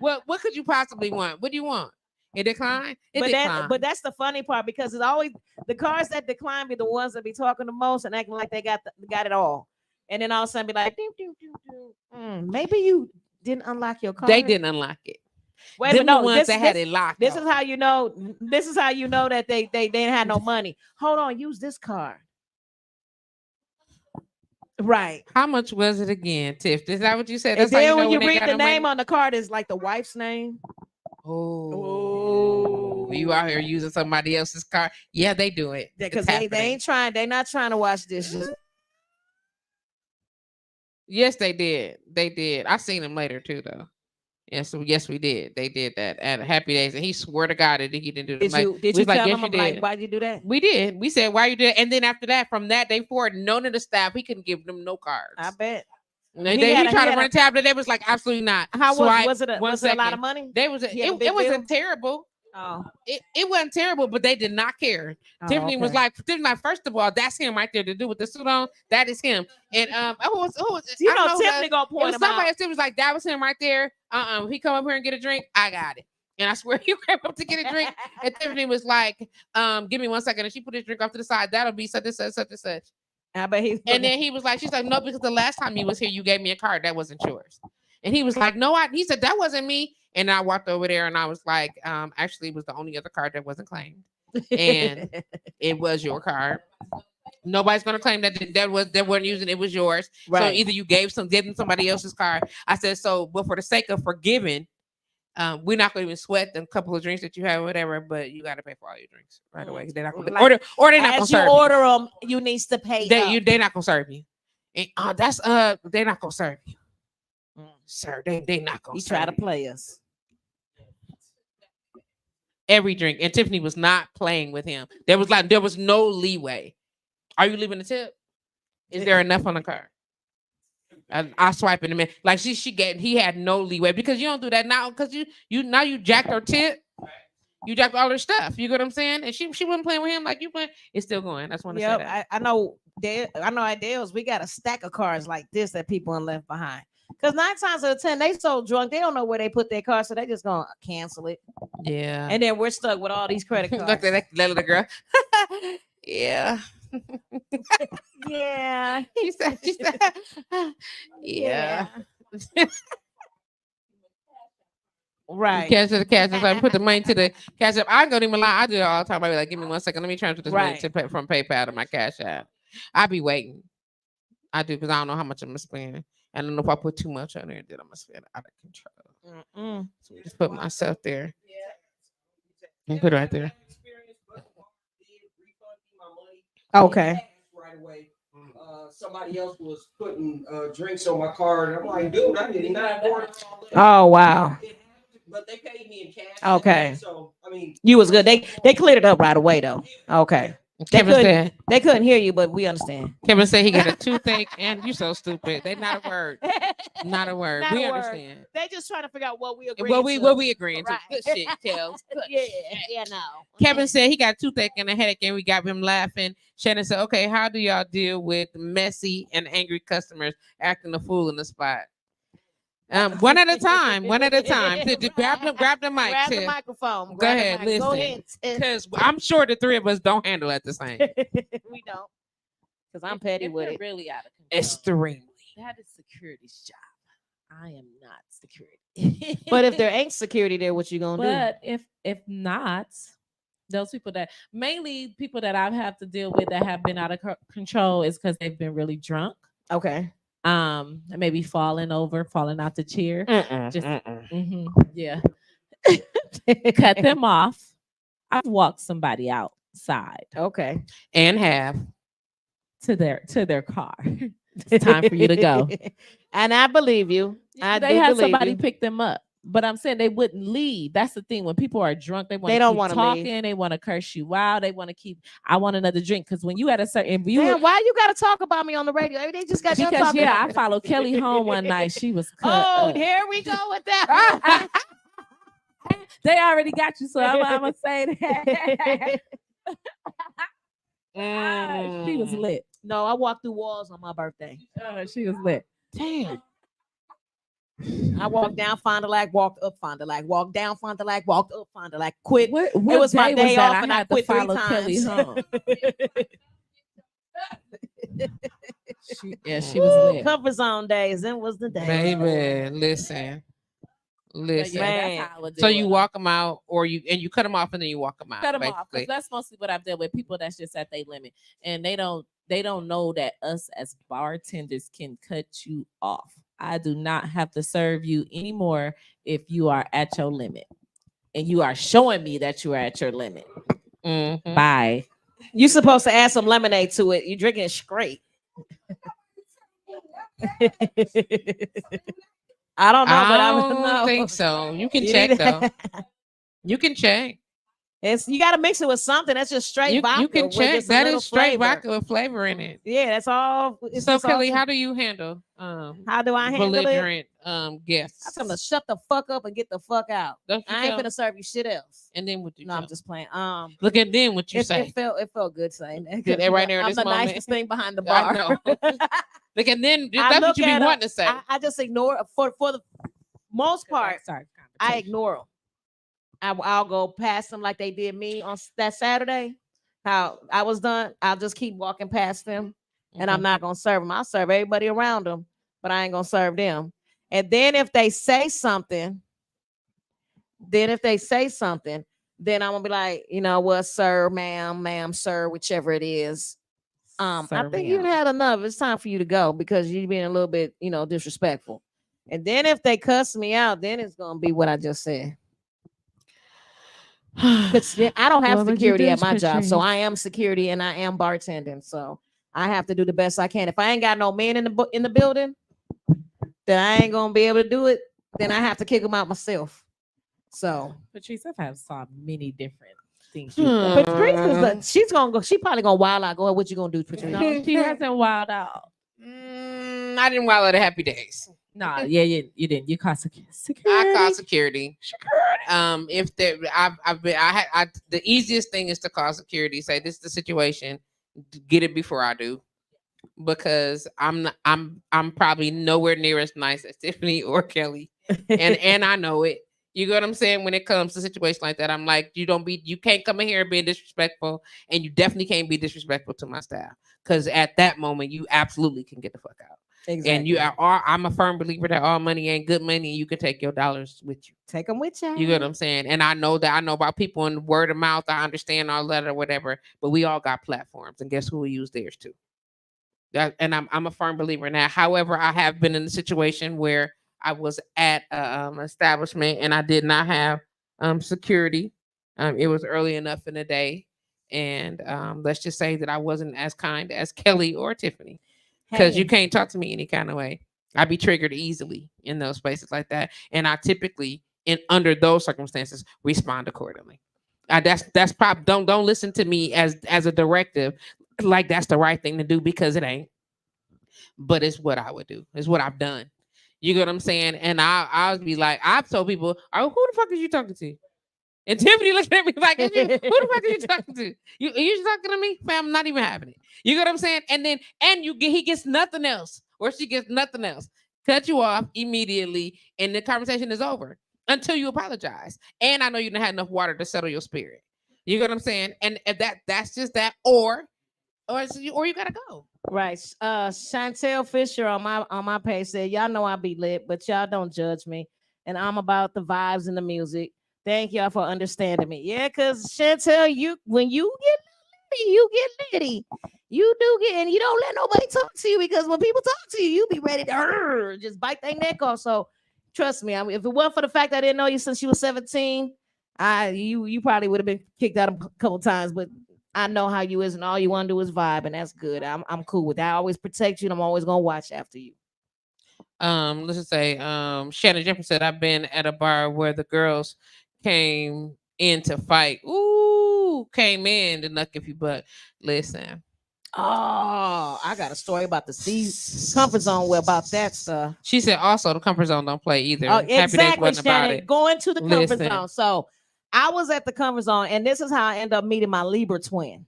Speaker 2: What could you possibly want? What do you want? It decline. It
Speaker 1: But
Speaker 2: decline.
Speaker 1: that's the funny part because it's always the cards that decline be the ones that be talking the most and acting like they got it all, and then all of a sudden be like, "Doo, doo, doo, doo. Maybe you didn't unlock your card."
Speaker 2: They didn't unlock it.
Speaker 1: Wait a
Speaker 2: Them
Speaker 1: minute,
Speaker 2: the
Speaker 1: no,
Speaker 2: ones
Speaker 1: this,
Speaker 2: that had
Speaker 1: this,
Speaker 2: it locked.
Speaker 1: this
Speaker 2: out.
Speaker 1: is how you know. This is how you know that they didn't have no money. Hold on, use this card. Right.
Speaker 2: How much was it again, Tiff? Is that what you said?
Speaker 1: And
Speaker 2: That's how you
Speaker 1: then
Speaker 2: know
Speaker 1: when you
Speaker 2: they
Speaker 1: read
Speaker 2: got
Speaker 1: the
Speaker 2: no money?
Speaker 1: name on the card is like the wife's name.
Speaker 2: Oh, you out here using somebody else's card? Yeah, they do it.
Speaker 1: Because
Speaker 2: It's
Speaker 1: they
Speaker 2: happening.
Speaker 1: ain't trying. They not trying to wash dishes.
Speaker 2: Yes, they did. They did. I seen them later too, though. Yes, we did. They did that at Happy Days, and he swore to God that he didn't do it.
Speaker 1: Did you tell them? I'm like, why'd you do that?
Speaker 2: We did. We said, why you did it? And then after that, from that day forward, none of the staff, he couldn't give them no cards.
Speaker 1: I bet.
Speaker 2: He
Speaker 1: had a-
Speaker 2: tried
Speaker 1: he
Speaker 2: to
Speaker 1: had
Speaker 2: run
Speaker 1: a-
Speaker 2: a tablet. They was like, absolutely not.
Speaker 1: How
Speaker 2: Swipe,
Speaker 1: was it?
Speaker 2: 1
Speaker 1: Was it a lot
Speaker 2: second.
Speaker 1: of money?
Speaker 2: They was.
Speaker 1: He had a big
Speaker 2: It wasn't terrible.
Speaker 1: Oh,
Speaker 2: It wasn't terrible, but they did not care. Tiffany was like, first of all, that's him right there to do with the suit on. That is him. And who was
Speaker 1: you
Speaker 2: I don't
Speaker 1: know, Tiffany gonna
Speaker 2: it
Speaker 1: point
Speaker 2: was
Speaker 1: him out.
Speaker 2: somebody else. It was like, that was him right there. He come up here and get a drink. I got it. And I swear he came up to get a drink. And Tiffany was like, give me 1 second. And she put his drink off to the side. That'll be such and such, such and such.
Speaker 1: I bet he's.
Speaker 2: And then he was like, she's like, no, because the last time you was here, you gave me a card. That wasn't yours. And he was like, no, he said, that wasn't me. And I walked over there and I was like, actually, it was the only other card that wasn't claimed. and it was your card. Nobody's gonna claim that they weren't using it, was yours. So
Speaker 1: Right.
Speaker 2: either you gave them somebody else's card. I said so, but for the sake of forgiving, we're not going to even sweat the couple of drinks that you have, or whatever. But you got to pay for all your drinks right away. They're not going to
Speaker 1: Like,
Speaker 2: or they're not going
Speaker 1: as
Speaker 2: to
Speaker 1: you
Speaker 2: serve
Speaker 1: order them, you needs to pay.
Speaker 2: they're not going to serve you. And, that's they're not going to serve you, sir. They not going
Speaker 1: You
Speaker 2: to
Speaker 1: try to
Speaker 2: serve you.
Speaker 1: play us.
Speaker 2: Every drink, and Tiffany was not playing with him. There was no leeway. Are you leaving a tip? Is there enough on the card? I swipe in a minute. Like he had no leeway, because you don't do that now, because you jacked her tip. You jacked all her stuff. You get what I'm saying? And she wasn't playing with him like you playing. It's still going. That's one.
Speaker 1: Yep, I know. I know at Dale's we got a stack of cards like this that people are left behind. Because 9 times out of 10, they so drunk they don't know where they put their cards, so they just gonna cancel it.
Speaker 2: Yeah.
Speaker 1: And then we're stuck with all these credit cards.
Speaker 2: Look at that little girl. Yeah.
Speaker 1: Yeah.
Speaker 2: She said, yeah.
Speaker 1: Right.
Speaker 2: Cash to the cash app. I put the money to the cash app. I don't even lie. I do it all the time. I be like, give me 1 second. Let me transfer this money from PayPal to my cash app. I be waiting. I do, because I don't know how much I'm gonna spend. I don't know if I put too much on there, then I'm gonna spend out of control. So just put myself there. And put it right there.
Speaker 1: Okay.
Speaker 3: Right away. Somebody else was putting drinks on my card. I'm like, dude, I did not order all that.
Speaker 1: Oh wow.
Speaker 3: But they paid me in cash.
Speaker 1: Okay.
Speaker 3: So I mean,
Speaker 1: You was good. They cleared it up right away though. Okay.
Speaker 2: Kevin
Speaker 1: They couldn't hear you, but we understand.
Speaker 2: Kevin said he got a toothache, and you so stupid. They not a word. Not a word.
Speaker 1: Not
Speaker 2: We
Speaker 1: a word.
Speaker 2: understand.
Speaker 1: They just trying to figure out what we agree.
Speaker 2: What we agreeing
Speaker 1: Right.
Speaker 2: to. Good shit, Kels. Good
Speaker 1: Yeah,
Speaker 2: shit.
Speaker 1: yeah, no.
Speaker 2: Kevin said he got a toothache and a headache, and we got him laughing. Shannon said, okay, how do y'all deal with messy and angry customers acting a fool in the spot? One at a time. One at a time. Grab the mic.
Speaker 1: Grab the
Speaker 2: Tiff.
Speaker 1: microphone.
Speaker 2: Go
Speaker 1: Grab the
Speaker 2: ahead,
Speaker 1: mic. Go
Speaker 2: listen.
Speaker 1: ahead. Tiff.
Speaker 2: Because I'm sure the three of us don't handle it the same.
Speaker 1: We don't. Because I'm petty
Speaker 4: If
Speaker 1: with
Speaker 4: they're
Speaker 1: it.
Speaker 4: really out of control,
Speaker 2: Extremely.
Speaker 4: that is security's job. I am not security.
Speaker 1: But if there ain't security there, what you gonna
Speaker 4: But if not, those people that mainly people that I've had to deal with that have been out of control is because they've been really drunk.
Speaker 1: do? Okay.
Speaker 4: Maybe falling out the chair. Just yeah. Cut them off. I've walked somebody outside
Speaker 1: Okay.
Speaker 2: And have.
Speaker 4: to their car. It's time for you to go.
Speaker 1: And I believe you. I
Speaker 4: They
Speaker 1: do
Speaker 4: had
Speaker 1: believe
Speaker 4: somebody
Speaker 1: you.
Speaker 4: pick them up. But I'm saying they wouldn't leave. That's the thing. When people are drunk, they want
Speaker 1: They
Speaker 4: to
Speaker 1: don't
Speaker 4: keep
Speaker 1: wanna
Speaker 4: talking.
Speaker 1: leave.
Speaker 4: They want to curse you out. They want to keep. I want another drink, because when you at a certain view,
Speaker 1: Damn, why you gotta talk about me on the radio? They just got you
Speaker 4: because
Speaker 1: talking.
Speaker 4: yeah, I followed Kelly home one night. She was cut
Speaker 1: Oh,
Speaker 4: up.
Speaker 1: here we go with that.
Speaker 4: They already got you, so I'm gonna say that. She was lit.
Speaker 1: No, I walked through walls on my birthday.
Speaker 4: She was lit.
Speaker 2: Damn.
Speaker 1: I walked down Fond du Lac, walked up Fond du Lac, walked down Fond du Lac, walked up Fond du Lac, quit.
Speaker 4: What
Speaker 1: It was my day
Speaker 4: that
Speaker 1: off and I
Speaker 4: had to
Speaker 1: quit 3
Speaker 4: follow Kelly
Speaker 1: times.
Speaker 4: home? She was lit.
Speaker 1: Comfort zone days. Then was the day.
Speaker 2: Baby, listen.
Speaker 4: But
Speaker 2: Listen.
Speaker 4: yeah,
Speaker 1: Man.
Speaker 4: that's how I would
Speaker 2: So
Speaker 4: do
Speaker 2: you
Speaker 4: it.
Speaker 2: walk them out, or you cut them off, and then you walk them out.
Speaker 4: Cut them off,
Speaker 2: basically.
Speaker 4: because that's mostly what I've dealt with. People that's just at their limit, and they don't know that us as bartenders can cut you off. I do not have to serve you anymore if you are at your limit, and you are showing me that you are at your limit.
Speaker 2: Mhm.
Speaker 4: Bye.
Speaker 1: You supposed to add some lemonade to it. You drinking it straight. I don't know, but I
Speaker 2: don't
Speaker 1: know.
Speaker 2: think so. You can
Speaker 1: You
Speaker 2: check
Speaker 1: need-
Speaker 2: though. You can check.
Speaker 1: You got to mix it with something. That's just straight vodka.
Speaker 2: You can
Speaker 1: with
Speaker 2: check.
Speaker 1: just a
Speaker 2: That
Speaker 1: little
Speaker 2: is straight
Speaker 1: flavor.
Speaker 2: vodka with flavor in it.
Speaker 1: Yeah, that's all. It's
Speaker 2: So
Speaker 1: just all-
Speaker 2: Kelly, how do you handle
Speaker 1: how do I handle it?
Speaker 2: belligerent guests?
Speaker 1: I'm gonna shut the fuck up and get the fuck out.
Speaker 2: Don't you
Speaker 1: I ain't
Speaker 2: tell-
Speaker 1: gonna serve you shit else.
Speaker 2: And then what you
Speaker 1: No, I'm
Speaker 2: tell?
Speaker 1: just playing.
Speaker 2: Look at then what you say.
Speaker 1: It felt good saying that.
Speaker 2: Good, right there in
Speaker 1: I'm
Speaker 2: this
Speaker 1: the
Speaker 2: moment.
Speaker 1: nicest thing behind the
Speaker 2: I
Speaker 1: bar.
Speaker 2: know. Look, and then
Speaker 1: I
Speaker 2: that's
Speaker 1: look
Speaker 2: what you be
Speaker 1: at 'em,
Speaker 2: wanting to say.
Speaker 1: I just ignore for the most part.
Speaker 4: Sorry,
Speaker 1: I ignore them. I'll go past them like they did me on that Saturday. How I was done. I'll just keep walking past them, and I'm not gonna serve them. I'll serve everybody around them, but I ain't gonna serve them. And then if they say something, then I'm gonna be like, you know what, sir, ma'am, sir, whichever it is. I
Speaker 4: Sir,
Speaker 1: think you
Speaker 4: ma'am.
Speaker 1: had enough. It's time for you to go because you're being a little bit, disrespectful. And then if they cuss me out, then it's gonna be what I just said. Because I don't have
Speaker 2: Well, would you
Speaker 1: security
Speaker 2: do,
Speaker 1: at my job, so
Speaker 2: Patrice?
Speaker 1: I am security and I am bartending. So I have to do the best I can. If I ain't got no men in the building, then I ain't gonna be able to do it. Then I have to kick them out myself. So
Speaker 4: Patrice, I've had so many different things.
Speaker 1: Patrice she's gonna go. She probably gonna wild out. Go ahead. What you gonna do, Patrice?
Speaker 4: No, she hasn't wild out.
Speaker 2: I didn't wild out of Happy Days.
Speaker 4: Nah, yeah, you didn't. You caught security.
Speaker 2: I call security. If there, I've been, the easiest thing is to call security. Say this is the situation. Get it before I do, because I'm probably nowhere near as nice as Tiffany or Kelly, and I know it. You get what I'm saying? When it comes to a situation like that, I'm like, you can't come in here being disrespectful, and you definitely can't be disrespectful to my staff, because at that moment, you absolutely can get the fuck out.
Speaker 1: Exactly.
Speaker 2: And I'm a firm believer that all money ain't good money. You can take your dollars with you.
Speaker 1: Take them with you.
Speaker 2: You get what I'm saying? And I know about people in word of mouth. I understand all that or whatever, but we all got platforms, and guess who we use theirs to? And I'm a firm believer in that. However, I have been in a situation where I was at an establishment and I did not have security. It was early enough in the day, and let's just say that I wasn't as kind as Kelly or Tiffany, because you can't talk to me any kind of way. I be triggered easily in those spaces like that, and I typically, under those circumstances, respond accordingly. That's probably don't listen to me as a directive, like that's the right thing to do, because it ain't. But it's what I would do. It's what I've done. You get what I'm saying? And I'll be like, I've told people, oh, who the fuck is you talking to? And Tiffany looking at me like, who the fuck are you talking to? You talking to me? Fam, I'm not even having it. You get what I'm saying? And then, he gets nothing else, or she gets nothing else. Cut you off immediately, and the conversation is over until you apologize. And I know you didn't have enough water to settle your spirit. You get what I'm saying? And that's just that, or you gotta go.
Speaker 1: Right. Chantel Fisher on my page said, y'all know I be lit, but y'all don't judge me. And I'm about the vibes and the music. Thank y'all for understanding me. Yeah, because Chantel, when you get litty, you get litty. You do get, and you don't let nobody talk to you, because when people talk to you, you be ready to just bite their neck off. So trust me, if it wasn't for the fact that I didn't know you since you were 17, you probably would have been kicked out a couple times, but I know how you is, and all you want to do is vibe, and that's good. I'm cool with that. I always protect you, and I'm always gonna watch after you.
Speaker 2: Let's just say, Shannon Jefferson said, I've been at a bar where the girls came in to fight. Ooh, came in to knock if you butt. Listen.
Speaker 1: Oh, I got a story about the comfort zone about that stuff.
Speaker 2: She said also the comfort zone don't play either.
Speaker 1: Oh, exactly,
Speaker 2: Happy Days wasn't about
Speaker 1: Shannon.
Speaker 2: it.
Speaker 1: Going to the comfort
Speaker 2: Listen.
Speaker 1: zone. So I was at the comfort zone, and this is how I end up meeting my Libra twin.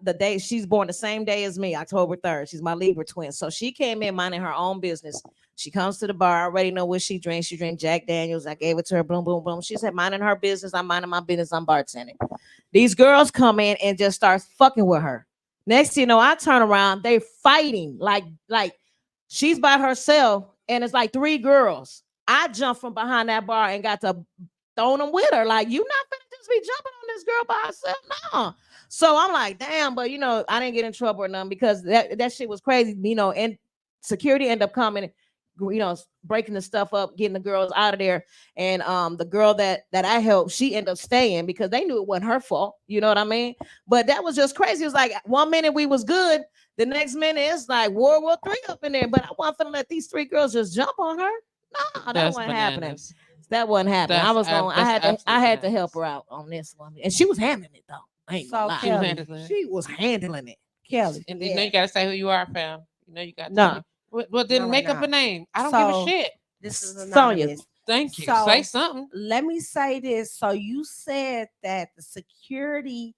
Speaker 1: The day she's born the same day as me, October 3rd. She's my Libra twin. So she came in minding her own business. She comes to the bar. I already know what she drinks. She drank Jack Daniels. I gave it to her. Boom, boom, boom. She said, minding her business. I'm minding my business. I'm bartending. These girls come in and just start fucking with her. Next thing you know, I turn around. They fighting like she's by herself, and it's like 3 girls. I jumped from behind that bar and got to throwing them with her. Like, you not finna just be jumping on this girl by herself? No. So I'm like, damn, but I didn't get in trouble or nothing, because that shit was crazy, and security ended up coming, breaking the stuff up, getting the girls out of there. And the girl that I helped, she ended up staying because they knew it wasn't her fault. You know what I mean? But that was just crazy. It was like 1 minute we was good, the next minute it's like World War III up in there. But I wasn't gonna let these 3 girls just jump on her. No, that wasn't happening. That wasn't happening. I had to help her out on this one, and she was handling it though. I ain't gonna lie. She was handling it. Kelly.
Speaker 2: And you know you gotta say who you are, fam. You know you got to.
Speaker 1: No.
Speaker 2: Well, then make up a name. I don't give a shit.
Speaker 5: This is
Speaker 1: Sonya.
Speaker 2: Thank you.
Speaker 5: So,
Speaker 2: say something.
Speaker 5: Let me say this. So you said that the security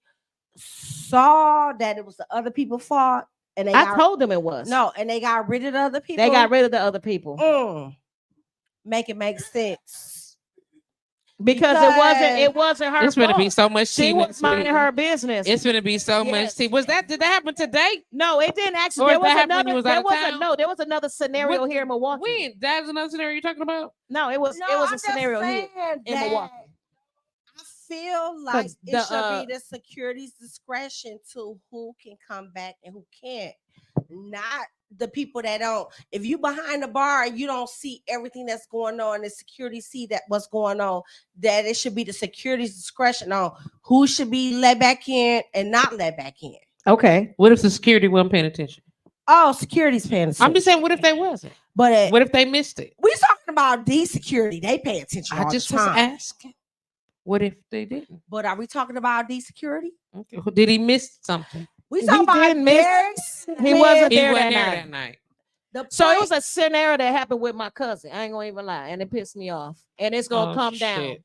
Speaker 5: saw that it was the other people's fault, and
Speaker 1: I told them it was.
Speaker 5: No, and they got rid of the other people.
Speaker 1: They got rid of the other people.
Speaker 5: Make it make sense.
Speaker 1: Because it wasn't her.
Speaker 2: It's gonna be so much.
Speaker 1: She was minding her business.
Speaker 2: It's gonna be so much. Did that happen today?
Speaker 1: No, it didn't actually. There was another scenario here in Milwaukee.
Speaker 2: When? That was another scenario you're talking about?
Speaker 1: No, it was a scenario here in Milwaukee.
Speaker 5: I feel like it should be the security's discretion to who can come back and who can't. Not the people that don't. If you behind the bar and you don't see everything that's going on, the security see that what's going on, that it should be the security's discretion on who should be let back in and not let back in.
Speaker 1: Okay.
Speaker 2: What if the security wasn't paying attention?
Speaker 5: Oh, security's paying attention.
Speaker 2: I'm just saying, what if they wasn't?
Speaker 5: But
Speaker 2: what if they missed it?
Speaker 5: We talking about D security. They pay attention all the time.
Speaker 2: Was asking. What if they didn't?
Speaker 5: But are we talking about D security?
Speaker 2: Okay. Did he miss something?
Speaker 5: We talking about
Speaker 1: miss. He wasn't there
Speaker 2: that night.
Speaker 1: So it was a scenario that happened with my cousin. I ain't gonna even lie, and it pissed me off. And it's gonna come down,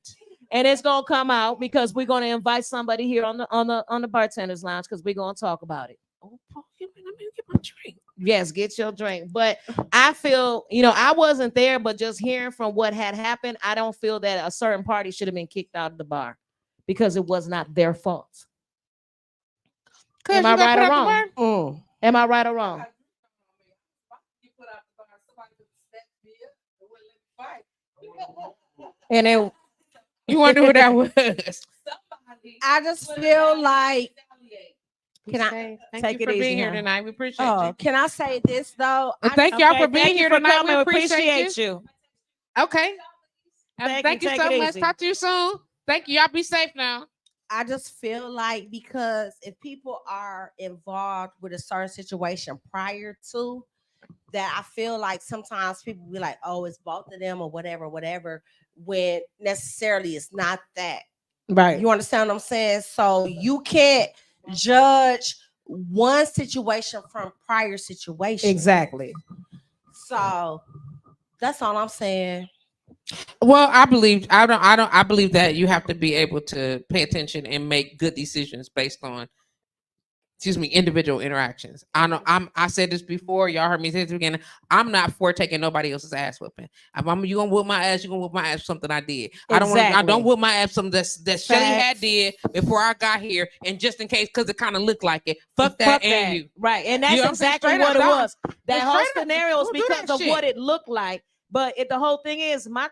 Speaker 1: and it's gonna come out because we're gonna invite somebody here on the bartenders lounge because we're gonna talk about it.
Speaker 2: Oh, Paul, let me get my drink.
Speaker 1: Yes, get your drink. But I feel, I wasn't there, but just hearing from what had happened, I don't feel that a certain party should have been kicked out of the bar because it was not their fault. Am I right or wrong? Am I right or wrong? And then
Speaker 2: you wonder who that was.
Speaker 5: I just feel like. Can I
Speaker 2: thank you for being here tonight? We appreciate you.
Speaker 5: Can I say this though?
Speaker 2: Thank y'all for being here tonight. We appreciate
Speaker 1: you.
Speaker 2: Okay. Thank you so much. Talk to you soon. Thank you. Y'all be safe now.
Speaker 5: I just feel like because if people are involved with a certain situation prior to that, I feel like sometimes people be like, oh, it's both of them or whatever, when necessarily it's not that.
Speaker 1: Right.
Speaker 5: You understand what I'm saying? So you can't judge one situation from prior situation.
Speaker 1: Exactly.
Speaker 5: So that's all I'm saying.
Speaker 2: Well, I believe that you have to be able to pay attention and make good decisions based on, individual interactions. I said this before. Y'all heard me say this again. I'm not for taking nobody else's ass whooping. If you gonna whoop my ass, you gonna whoop my ass for something I did.
Speaker 1: Exactly.
Speaker 2: I don't whoop my ass something that Shelly had did before I got here, and just in case because it kind of looked like it. Fuck that and you.
Speaker 1: Right, and that's exactly what it was. That whole scenario is because of what it looked like. But the whole thing is my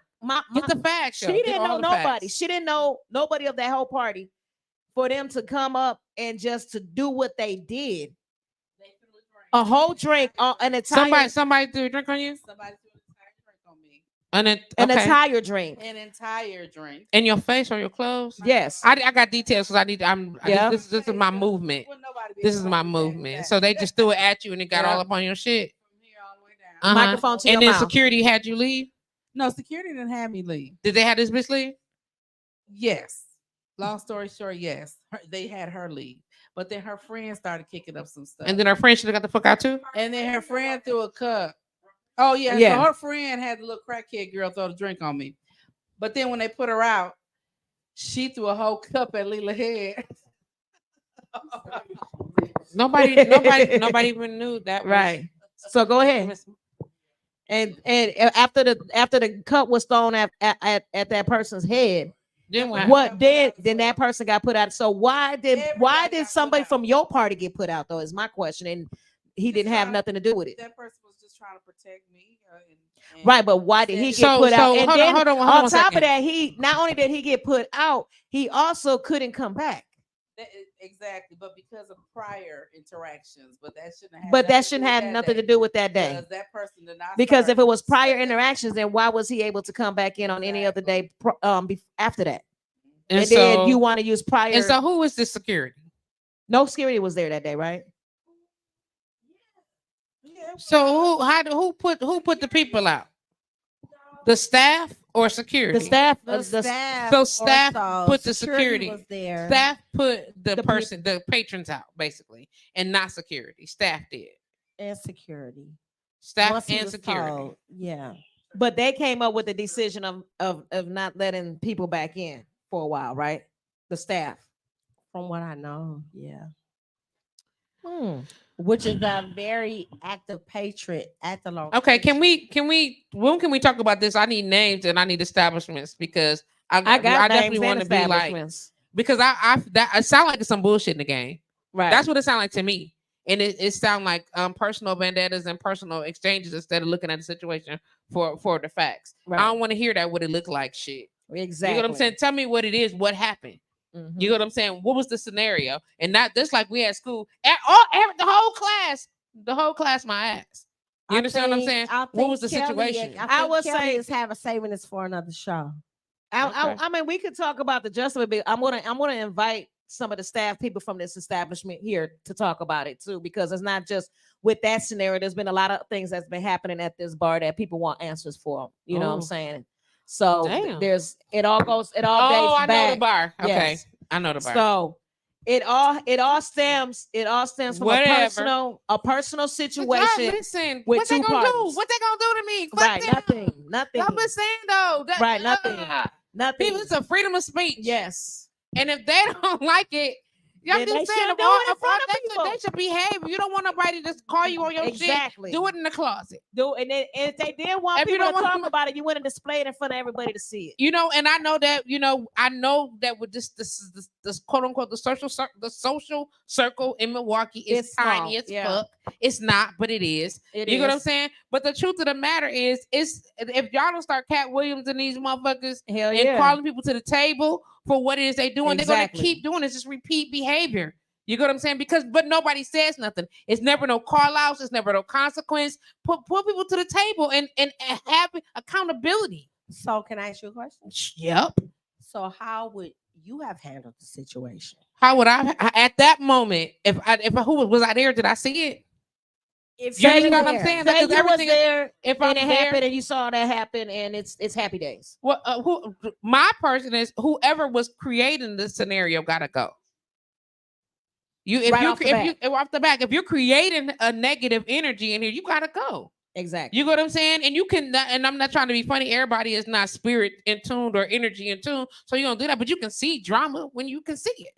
Speaker 2: get the facts.
Speaker 1: She didn't know nobody. She didn't know nobody of that whole party. For them to come up and just to do what they did, a whole drink, an entire
Speaker 2: somebody threw a drink on you.
Speaker 7: Somebody threw an entire drink on me.
Speaker 1: An entire drink.
Speaker 7: An entire drink.
Speaker 2: In your face or your clothes?
Speaker 1: Yes.
Speaker 2: I got details because this is my movement. This is my movement. So they just threw it at you and it got all up on your shit.
Speaker 7: From here all the way down.
Speaker 1: Microphone to your mouth.
Speaker 2: And then security had you leave?
Speaker 7: No, security didn't have me leave.
Speaker 2: Did they have this bitch leave?
Speaker 7: Yes. Long story short, yes. They had her leave. But then her friend started kicking up some stuff.
Speaker 2: And then her friend should have got the fuck out too?
Speaker 7: And then her friend threw a cup. Oh, yeah. So her friend had the little crackhead girl throw the drink on me. But then when they put her out, she threw a whole cup at Leela's head.
Speaker 2: Nobody even knew that.
Speaker 1: Right. So go ahead. And after the cup was thrown at that person's head, then that person got put out. So why did somebody from your party get put out though? Is my question. And he didn't have nothing to do with it.
Speaker 7: That person was just trying to protect me.
Speaker 1: Right, but why did he get put out? And then on top of that, he not only did he get put out, he also couldn't come back.
Speaker 7: Exactly, but because of prior interactions, but that shouldn't have
Speaker 1: nothing to do with that day.
Speaker 7: That person did not.
Speaker 1: Because if it was prior interactions, then why was he able to come back in on any other day after that? And so, then you want to use prior.
Speaker 2: And so, who was the security?
Speaker 1: No security was there that day, right?
Speaker 7: Yeah.
Speaker 2: So who put the people out? The staff or security?
Speaker 1: The staff.
Speaker 2: So staff put the security.
Speaker 5: Was there.
Speaker 2: Staff put the patrons out, basically, and not security. Staff did.
Speaker 5: And security.
Speaker 2: Staff and security.
Speaker 5: Told, yeah.
Speaker 1: But they came up with the decision of not letting people back in for a while, right? The staff.
Speaker 5: From what I know, yeah. Which is a very active patron at the location.
Speaker 2: Okay, when can we talk about this? I need names and I need establishments because I definitely want to be like, because it sounds like it's some bullshit in the game.
Speaker 1: Right.
Speaker 2: That's what it sounds like to me. And it sounds like personal vendettas and personal exchanges instead of looking at the situation for the facts. Right. I don't want to hear that what it looked like shit.
Speaker 1: Exactly.
Speaker 2: You know what I'm saying? Tell me what it is, what happened.
Speaker 1: Mhm.
Speaker 2: You know what I'm saying? What was the scenario? And not just like we at school. The whole class, my ass. You understand what I'm saying? What was the situation?
Speaker 5: I would
Speaker 1: say
Speaker 5: is having saving this for another show.
Speaker 1: I mean, we could talk about the justice, but I'm gonna invite some of the staff people from this establishment here to talk about it too, because it's not just with that scenario. There's been a lot of things that's been happening at this bar that people want answers for. You know what I'm saying? So
Speaker 2: Damn.
Speaker 1: there's it all dates
Speaker 2: I
Speaker 1: back.
Speaker 2: know the bar. Okay,
Speaker 1: Yes.
Speaker 2: I know the bar.
Speaker 1: So it all stems from
Speaker 2: Whatever.
Speaker 1: a personal
Speaker 2: But
Speaker 1: situation.
Speaker 2: y'all listen,
Speaker 1: with
Speaker 2: what they
Speaker 1: two
Speaker 2: gonna do?
Speaker 1: parties.
Speaker 2: What they gonna do to me? Fuck
Speaker 1: Right,
Speaker 2: them.
Speaker 1: nothing.
Speaker 2: I'm just saying though.
Speaker 1: Right, nothing. Nothing.
Speaker 2: People, it's a freedom of speech.
Speaker 1: Yes.
Speaker 2: And if they don't like it, y'all
Speaker 1: Then
Speaker 2: just
Speaker 1: they
Speaker 2: saying
Speaker 1: shouldn't do it in front of
Speaker 2: they
Speaker 1: people.
Speaker 2: should behave. You don't want nobody to call you on your
Speaker 1: Exactly.
Speaker 2: shit. Do it in the closet.
Speaker 1: And if they did want
Speaker 2: If you
Speaker 1: people to
Speaker 2: don't want
Speaker 1: talk
Speaker 2: to-
Speaker 1: about it, you wouldn't display it in front of everybody to see it.
Speaker 2: You know, and I know that with this quote unquote the social circle in Milwaukee is
Speaker 1: It's small,
Speaker 2: tiny as
Speaker 1: yeah.
Speaker 2: fuck. It's not, but it is. You get what I'm saying? But the truth of the matter is if y'all don't start Cat Williams and these motherfuckers
Speaker 1: Hell
Speaker 2: and
Speaker 1: yeah.
Speaker 2: calling people to the table for what it is they doing, they're
Speaker 1: Exactly.
Speaker 2: gonna keep doing this, just repeat behavior. You get what I'm saying? But nobody says nothing. It's never no call outs, it's never no consequence. Put people to the table and have accountability.
Speaker 5: So can I ask you a question?
Speaker 2: Yep.
Speaker 5: So how would you have handled the situation?
Speaker 2: How would I at that moment, if who was I there? Did I see it?
Speaker 5: If
Speaker 2: You
Speaker 1: Say
Speaker 2: know
Speaker 1: you
Speaker 2: what
Speaker 1: there.
Speaker 2: I'm saying?
Speaker 1: Say
Speaker 2: Because
Speaker 1: you was
Speaker 2: everything is-
Speaker 1: there
Speaker 2: if
Speaker 1: and
Speaker 2: I'm
Speaker 1: it
Speaker 2: there,
Speaker 1: happened and you saw that happen and it's happy days.
Speaker 2: well, my person is whoever was creating the scenario gotta go. Off the back, if you're creating a negative energy in here, you gotta go.
Speaker 1: Exactly.
Speaker 2: You get what I'm saying? And you can, and I'm not trying to be funny. Everybody is not spirit in tune or energy in tune, so you don't do that. But you can see drama when you can see it.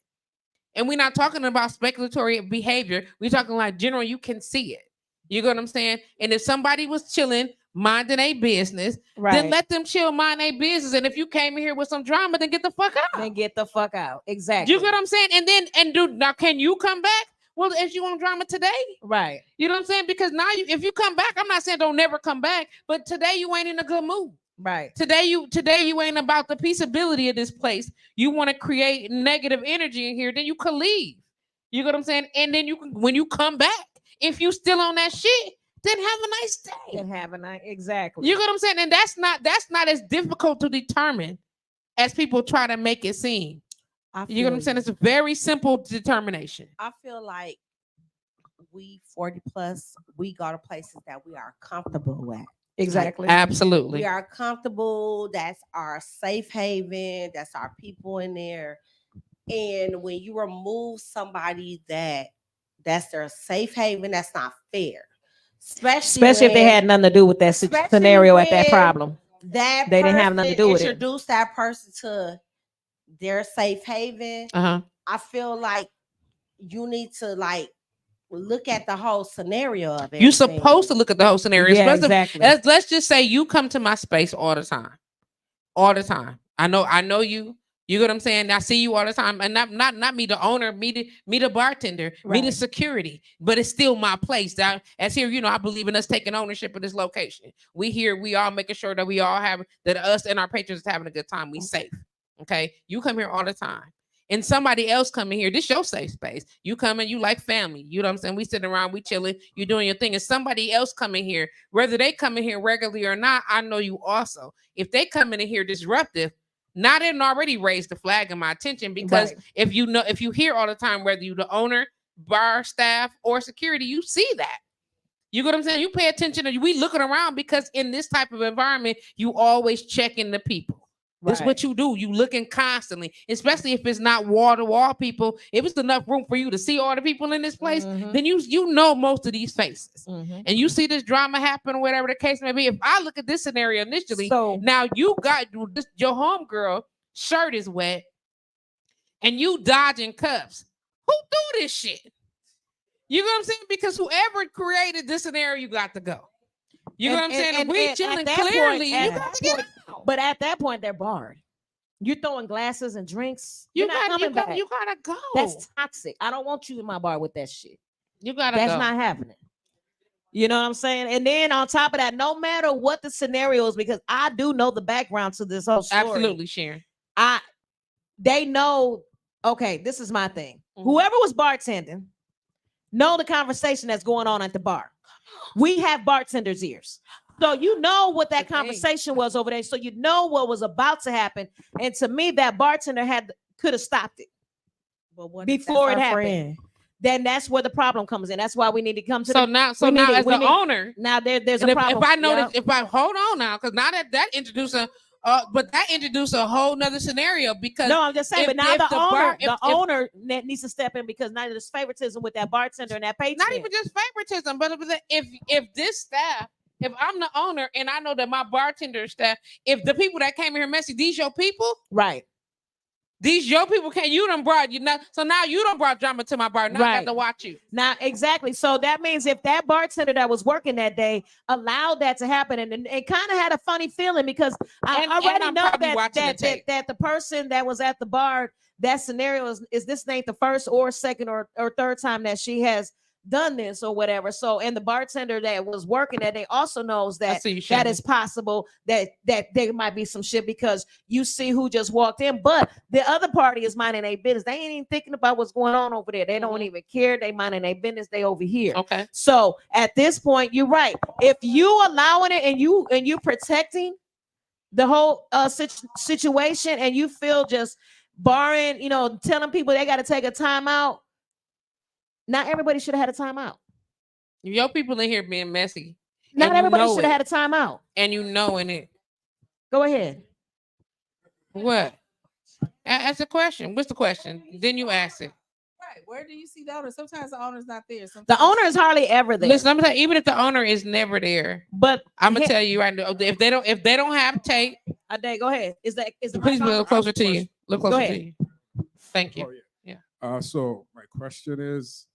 Speaker 2: And we're not talking about speculatory behavior. We're talking like general. You can see it. You get what I'm saying? And if somebody was chilling, minding a business, then let them chill, mind a business. And if you came in here with some drama, then get the fuck out.
Speaker 1: Then get the fuck out. Exactly.
Speaker 2: You get what I'm saying? Now can you come back? Well, is you on drama today?
Speaker 1: Right.
Speaker 2: You know what I'm saying? Because now if you come back, I'm not saying don't never come back, but today you ain't in a good mood.
Speaker 1: Right.
Speaker 2: Today you ain't about the peaceability of this place. You want to create negative energy in here, then you could leave. You get what I'm saying? And then when you come back, if you still on that shit, then have a nice day.
Speaker 1: Then have a nice exactly.
Speaker 2: You get what I'm saying? And that's not as difficult to determine as people try to make it seem. You get what I'm saying? It's a very simple determination.
Speaker 5: I feel like we 40 plus, we go to places that we are comfortable at.
Speaker 1: Exactly.
Speaker 2: Absolutely.
Speaker 5: We are comfortable. That's our safe haven. That's our people in there. And when you remove somebody that's their safe haven, that's not fair.
Speaker 1: Especially if they had nothing to do with that scenario at that problem.
Speaker 5: They
Speaker 1: didn't have nothing to do with it.
Speaker 5: Introduce that person to their safe haven. I feel like you need to look at the whole scenario of it.
Speaker 2: You're supposed to look at the whole scenario.
Speaker 1: Yeah, exactly.
Speaker 2: Let's just say you come to my space all the time. All the time. I know you. You get what I'm saying? I see you all the time. And not me, the owner, me the bartender, me the security. But it's still my place. As here, I believe in us taking ownership of this location. We all making sure that we all have, that us and our patrons are having a good time. We safe. Okay? You come here all the time. And somebody else coming here, this your safe space. You come in, you like family. You know what I'm saying? We sitting around, we chilling, you doing your thing. And somebody else coming here, whether they come in here regularly or not, I know you also. If they come in here disruptive, now they didn't already raise the flag in my attention, because if you hear all the time, whether you the owner, bar staff, or security, you see that. You get what I'm saying? You pay attention to, we looking around, because in this type of environment, you always checking the people. That's what you do. You looking constantly, especially if it's not wall-to-wall people. If it's enough room for you to see all the people in this place, then you know most of these faces. And you see this drama happen, or whatever the case may be. If I look at this scenario initially, now you got your homegirl shirt is wet and you dodging cuffs. Who do this shit? You know what I'm saying? Because whoever created this scenario, you got to go. You know what I'm saying? And we chilling clearly. You got to get out.
Speaker 1: But at that point, they're barred. You're throwing glasses and drinks.
Speaker 2: You
Speaker 1: gotta
Speaker 2: go.
Speaker 1: That's toxic. I don't want you in my bar with that shit.
Speaker 2: You gotta go.
Speaker 1: That's not happening. You know what I'm saying? And then on top of that, no matter what the scenario is, because I do know the background to this whole story.
Speaker 2: Absolutely, Sharon.
Speaker 1: They know Okay, this is my thing.
Speaker 2: Mhm.
Speaker 1: Whoever was bartending, know the conversation that's going on at the bar. We have bartenders' ears. So you know what that
Speaker 2: But they-
Speaker 1: conversation was over there. So you know what was about to happen. And to me, that bartender could have stopped it
Speaker 5: But what
Speaker 1: before it happened. Then that's where the problem comes in. That's why we need to come to
Speaker 2: So
Speaker 1: the
Speaker 2: now,
Speaker 1: we
Speaker 2: as the owner,
Speaker 1: now there's
Speaker 2: and
Speaker 1: a
Speaker 2: if
Speaker 1: problem.
Speaker 2: I know
Speaker 1: Yep.
Speaker 2: that, if I hold on now, because now that introduced but that introduced a whole nother scenario because
Speaker 1: No, I'm just saying,
Speaker 2: if-
Speaker 1: but now
Speaker 2: if
Speaker 1: the
Speaker 2: the
Speaker 1: owner,
Speaker 2: bar-
Speaker 1: the
Speaker 2: if-
Speaker 1: owner needs to step in because now there's favoritism with that bartender and that patron.
Speaker 2: not even just favoritism, but if this staff, if I'm the owner and I know that my bartender staff, if the people that came here messy, these your people,
Speaker 1: right.
Speaker 2: these your people can't, you done brought, so now you done brought drama to my bar. Now I
Speaker 1: Right.
Speaker 2: got to watch you.
Speaker 1: Now, exactly. So that means if that bartender that was working that day allowed that to happen and kind of had a funny feeling because I
Speaker 2: And
Speaker 1: already
Speaker 2: I'm
Speaker 1: know
Speaker 2: probably
Speaker 1: that
Speaker 2: watching the
Speaker 1: that,
Speaker 2: tape.
Speaker 1: that the person that was at the bar, that scenario is this ain't the first or second or third time that she has done this or whatever. So, and the bartender that was working that day also knows that
Speaker 2: see you,
Speaker 1: that
Speaker 2: Shannon.
Speaker 1: is possible that there might be some shit because you see who just walked in, but the other party is minding their business. They ain't even thinking about what's going on over there. They don't even care. They minding their business. They over here.
Speaker 2: Okay.
Speaker 1: So at this point, you're right. If you allowing it and you protecting the whole situation and you feel just barring, telling people they got to take a timeout. Not everybody should have had a timeout.
Speaker 2: Your people in here being messy.
Speaker 1: Not
Speaker 2: and
Speaker 1: everybody
Speaker 2: you know
Speaker 1: should have
Speaker 2: it,
Speaker 1: had a timeout.
Speaker 2: and you knowing it.
Speaker 1: Go ahead.
Speaker 2: What? Ask a question. What's the question? Then you ask it.
Speaker 7: Right. Where do you see the owner? Sometimes the owner's not there. Sometimes
Speaker 1: The owner is hardly ever there.
Speaker 2: Listen, I'm gonna tell you, even if the owner is never there,
Speaker 1: but
Speaker 2: I'm gonna tell you right now, if they don't have tape,
Speaker 1: go ahead. Is the
Speaker 2: please be a
Speaker 1: mic
Speaker 2: little
Speaker 1: on?
Speaker 2: closer to you. Look
Speaker 1: Go
Speaker 2: closer
Speaker 1: ahead.
Speaker 2: to you. Thank you.
Speaker 8: Oh, yeah. So my question is,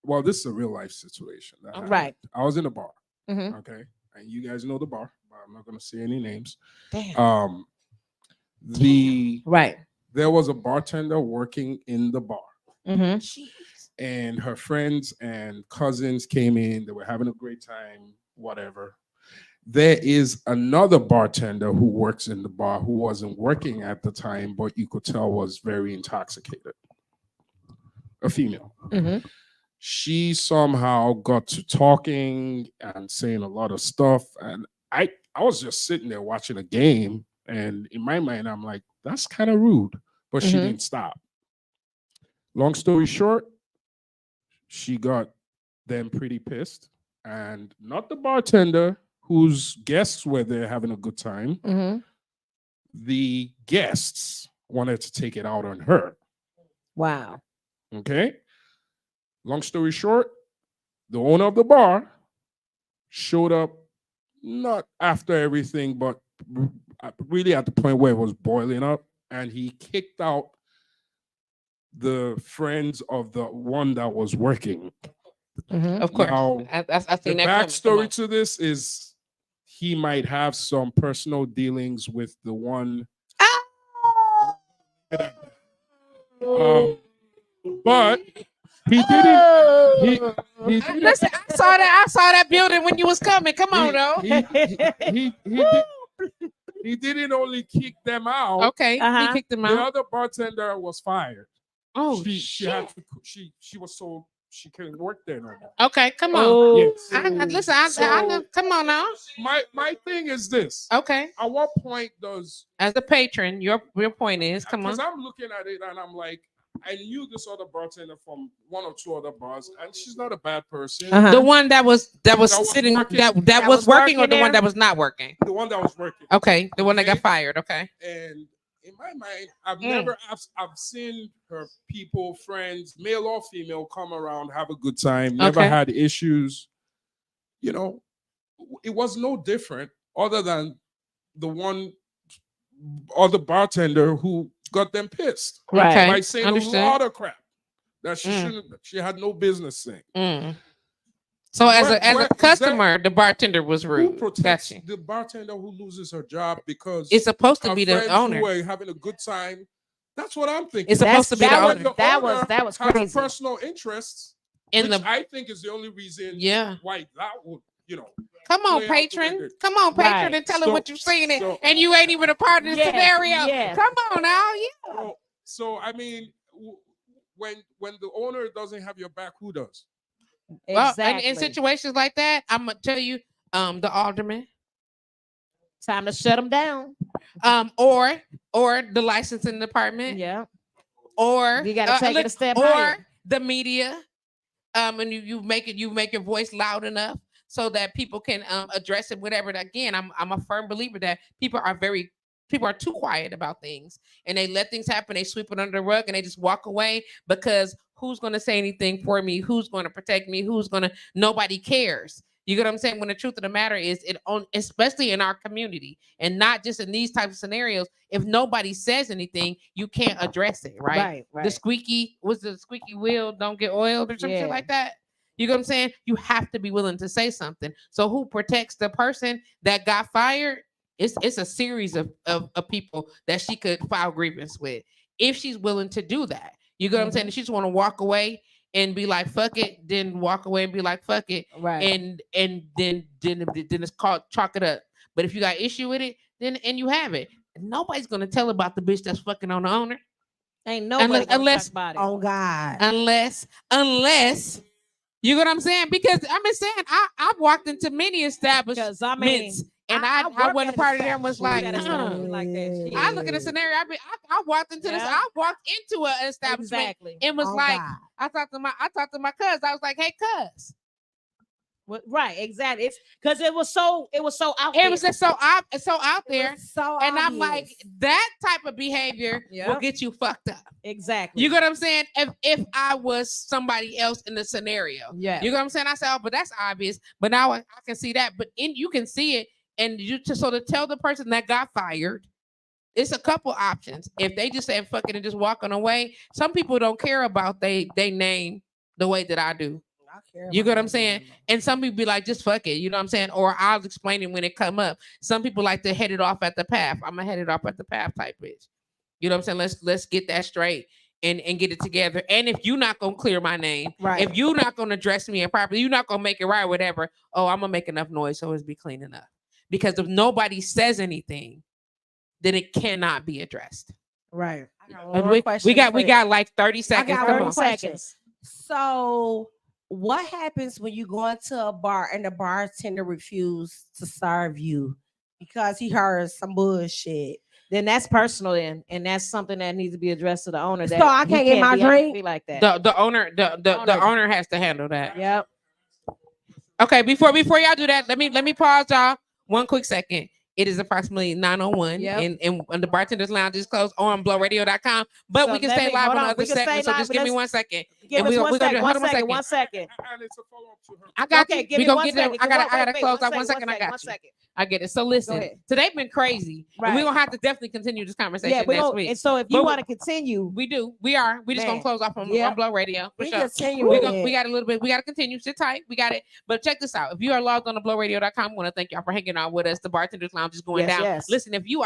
Speaker 8: well, this is a real life situation. That happened.
Speaker 1: Right.
Speaker 8: I was in a bar.
Speaker 1: Mhm.
Speaker 8: Okay. And you guys know the bar, but I'm not going to say any names.
Speaker 1: Damn.
Speaker 8: Right. There was a bartender working in the bar.
Speaker 1: Mm-hmm.
Speaker 8: And her friends and cousins came in. They were having a great time, whatever. There is another bartender who works in the bar who wasn't working at the time, but you could tell was very intoxicated. A female.
Speaker 1: Mm-hmm.
Speaker 8: She somehow got to talking and saying a lot of stuff. And I was just sitting there watching a game. And in my mind, I'm like, that's kind of rude. But she didn't stop. Long story short, she got them pretty pissed. And not the bartender, whose guests were there having a good time.
Speaker 1: Mm-hmm.
Speaker 8: The guests wanted to take it out on her.
Speaker 1: Wow.
Speaker 8: Okay. Long story short, the owner of the bar showed up not after everything, but really at the point where it was boiling up, and he kicked out the friends of the one that was working.
Speaker 1: Mm-hmm.
Speaker 2: Of course.
Speaker 8: Now,
Speaker 2: I seen
Speaker 8: the
Speaker 2: that
Speaker 8: backstory to this is he might have some personal dealings with the one. But he didn't. He didn't.
Speaker 2: Listen, I saw that building when you was coming. Come on, though.
Speaker 8: He didn't only kick them out.
Speaker 2: Okay, he kicked them
Speaker 8: The
Speaker 2: out.
Speaker 8: other bartender was fired.
Speaker 2: Oh,
Speaker 8: she had to, she was told she couldn't work there no more.
Speaker 2: Okay, come on.
Speaker 1: Oh,
Speaker 8: Yes.
Speaker 2: Listen, I know. Come on now.
Speaker 8: My thing is this.
Speaker 2: Okay.
Speaker 8: At what point does,
Speaker 2: As a patron, your point is, come on.
Speaker 8: because I'm looking at it and I'm like, I knew this other bartender from one or two other bars, and she's not a bad person.
Speaker 1: Uh-huh.
Speaker 2: The one that was sitting
Speaker 8: working.
Speaker 2: that was working, or the
Speaker 1: there?
Speaker 2: one that was not working.
Speaker 8: The one that was working.
Speaker 2: Okay, the one that got
Speaker 8: Okay.
Speaker 2: fired. Okay.
Speaker 8: And in my mind, I've seen her people, friends, male or female, come around, have a good time, never
Speaker 2: Okay.
Speaker 8: had issues. You know, it was no different other than the one other bartender who got them pissed.
Speaker 1: Right.
Speaker 2: Okay.
Speaker 8: By saying
Speaker 2: Understood.
Speaker 8: a lot of crap that she had no business saying.
Speaker 2: Mm. So as
Speaker 8: Where
Speaker 2: a
Speaker 8: is
Speaker 2: customer, the bartender was
Speaker 8: Who
Speaker 2: rude.
Speaker 8: protects
Speaker 2: Gotcha.
Speaker 8: the bartender who loses her job because
Speaker 2: It's supposed to
Speaker 8: her
Speaker 2: be the
Speaker 8: friends
Speaker 2: owner.
Speaker 8: who were having a good time? That's what I'm thinking.
Speaker 2: It's supposed to be the
Speaker 1: that
Speaker 2: owner.
Speaker 1: was that was
Speaker 8: has
Speaker 1: crazy.
Speaker 8: personal interests,
Speaker 2: In
Speaker 8: which
Speaker 2: the
Speaker 8: I think is the only reason
Speaker 2: yeah.
Speaker 8: why that would,
Speaker 2: Come on,
Speaker 8: play out the way
Speaker 2: patron.
Speaker 8: that-
Speaker 2: Come on, patron,
Speaker 1: Right.
Speaker 2: and tell her
Speaker 8: So-
Speaker 2: what you've seen it,
Speaker 8: so-
Speaker 2: and you ain't even a part of the
Speaker 1: Yes,
Speaker 2: scenario.
Speaker 1: yes.
Speaker 2: Come on now, yeah.
Speaker 8: So I mean, when the owner doesn't have your back, who does?
Speaker 2: Well,
Speaker 1: Exactly.
Speaker 2: in situations like that, I'm gonna tell you, the alderman,
Speaker 1: Time to shut them down.
Speaker 2: or the licensing department,
Speaker 1: Yeah.
Speaker 2: or
Speaker 1: You gotta take it a
Speaker 2: look,
Speaker 1: step
Speaker 2: or
Speaker 1: higher.
Speaker 2: the media. And you make your voice loud enough so that people can address it. Whatever. Again, I'm a firm believer that people are too quiet about things, and they let things happen. They sweep it under the rug and they just walk away because who's going to say anything for me? Who's going to protect me? Nobody cares. You get what I'm saying? When the truth of the matter is, especially in our community and not just in these types of scenarios, if nobody says anything, you can't address it, right?
Speaker 1: Right.
Speaker 2: The squeaky wheel don't get oiled or some
Speaker 1: Yeah.
Speaker 2: shit like that. You get what I'm saying? You have to be willing to say something. So who protects the person that got fired? It's a series of people that she could file grievance with if she's willing to do that. You get what I'm saying? If she just want to walk away and be like fuck it, then walk away and be like fuck it,
Speaker 1: Right.
Speaker 2: and then it's called chalk it up. But if you got issue with it, then and you have it, nobody's gonna tell about the bitch that's fucking on the owner.
Speaker 1: Ain't nobody
Speaker 2: unless
Speaker 1: talk about it.
Speaker 5: Oh God.
Speaker 2: unless you know what I'm saying? Because I'm just saying, I've walked into many establishments,
Speaker 1: Because I mean,
Speaker 2: and
Speaker 1: I
Speaker 2: I
Speaker 1: work
Speaker 2: wasn't a
Speaker 1: at
Speaker 2: part of them. Was like,
Speaker 1: establishment. Work at establishment like that.
Speaker 2: I look at a scenario. I walked into this.
Speaker 1: Yeah.
Speaker 2: I walked into an establishment
Speaker 1: Exactly.
Speaker 2: and was
Speaker 5: Oh,
Speaker 2: like,
Speaker 5: God.
Speaker 2: I talked to my cousin. I was like, hey, cuz.
Speaker 1: Right, exactly. It's because it was so out
Speaker 2: It
Speaker 1: there.
Speaker 2: was just so out there,
Speaker 5: So
Speaker 2: and I'm
Speaker 5: obvious.
Speaker 2: like, that type of behavior will
Speaker 1: Yep.
Speaker 2: get you fucked up.
Speaker 1: Exactly.
Speaker 2: You get what I'm saying? If I was somebody else in the scenario,
Speaker 1: Yeah.
Speaker 2: you get what I'm saying? I said, oh, but that's obvious. But now I can see that. But you can see it, and you just so to tell the person that got fired, it's a couple options. If they just said fuck it and just walking away, some people don't care about they name the way that I do. You get what I'm saying? And some people be like, just fuck it. You know what I'm saying? Or I'll explain it when it come up. Some people like to head it off at the path. I'm gonna head it off at the path type bitch. You know what I'm saying? Let's get that straight and get it together. And if you're not gonna clear my name,
Speaker 1: Right.
Speaker 2: if you're not gonna address me improperly, you're not gonna make it right, whatever. Oh, I'm gonna make enough noise so it's be clean enough. Because if nobody says anything, then it cannot be addressed.
Speaker 1: Right.
Speaker 2: We got like 30 seconds.
Speaker 5: got
Speaker 2: Come
Speaker 5: one
Speaker 2: on.
Speaker 5: question. So what happens when you go into a bar and the bartender refuses to serve you because he heard some bullshit?
Speaker 1: Then that's personal, and that's something that needs to be addressed to the owner.
Speaker 5: So
Speaker 1: That
Speaker 5: I
Speaker 1: he
Speaker 5: can't get my
Speaker 1: be
Speaker 5: drink?
Speaker 1: angry like that.
Speaker 2: The owner has to handle that.
Speaker 1: Yep.
Speaker 2: Okay, before y'all do that, let me pause y'all one quick second. It is approximately 9:01,
Speaker 1: Yep.
Speaker 2: and the Bartenders Lounge is closed on blowradio.com. But
Speaker 1: So
Speaker 2: we can
Speaker 1: let
Speaker 2: stay
Speaker 1: me-
Speaker 2: live
Speaker 1: hold
Speaker 2: on
Speaker 1: on,
Speaker 2: the
Speaker 1: we
Speaker 2: other
Speaker 1: can stay
Speaker 2: segment. So
Speaker 1: live,
Speaker 2: just
Speaker 1: but
Speaker 2: give me
Speaker 1: let's-
Speaker 2: 1 second.
Speaker 1: Give
Speaker 2: And
Speaker 1: us
Speaker 2: we
Speaker 1: one
Speaker 2: gonna
Speaker 1: second.
Speaker 2: do- hold on 1 second.
Speaker 1: 1 second.
Speaker 8: And it's a follow-up to her.
Speaker 2: I got
Speaker 1: Okay,
Speaker 2: you.
Speaker 1: give
Speaker 2: We
Speaker 1: me
Speaker 2: gonna
Speaker 1: 1
Speaker 2: get there.
Speaker 1: second.
Speaker 2: I gotta
Speaker 1: Wait,
Speaker 2: close out 1
Speaker 1: 1
Speaker 2: second. I got
Speaker 1: 1
Speaker 2: you.
Speaker 1: second.
Speaker 2: I get it. So listen,
Speaker 1: ahead.
Speaker 2: today been crazy, and
Speaker 1: Right.
Speaker 2: we're gonna have to definitely continue this conversation
Speaker 1: Yeah, we
Speaker 2: next
Speaker 1: don't.
Speaker 2: week.
Speaker 1: And so if
Speaker 2: But
Speaker 1: you
Speaker 2: we-
Speaker 1: want to continue,
Speaker 2: We do. We are. We just
Speaker 1: Man.
Speaker 2: gonna close off on
Speaker 1: Yeah.
Speaker 2: Blow Radio. For
Speaker 5: We
Speaker 2: sure.
Speaker 5: continue
Speaker 2: We
Speaker 5: with it.
Speaker 2: got a little bit. We got to continue. Sit tight. We got it. But check this out. If you are logged on to blowradio.com, I want to thank y'all for hanging out with us. The Bartenders Lounge is going
Speaker 1: Yes,
Speaker 2: down.
Speaker 1: yes.
Speaker 2: Listen, if you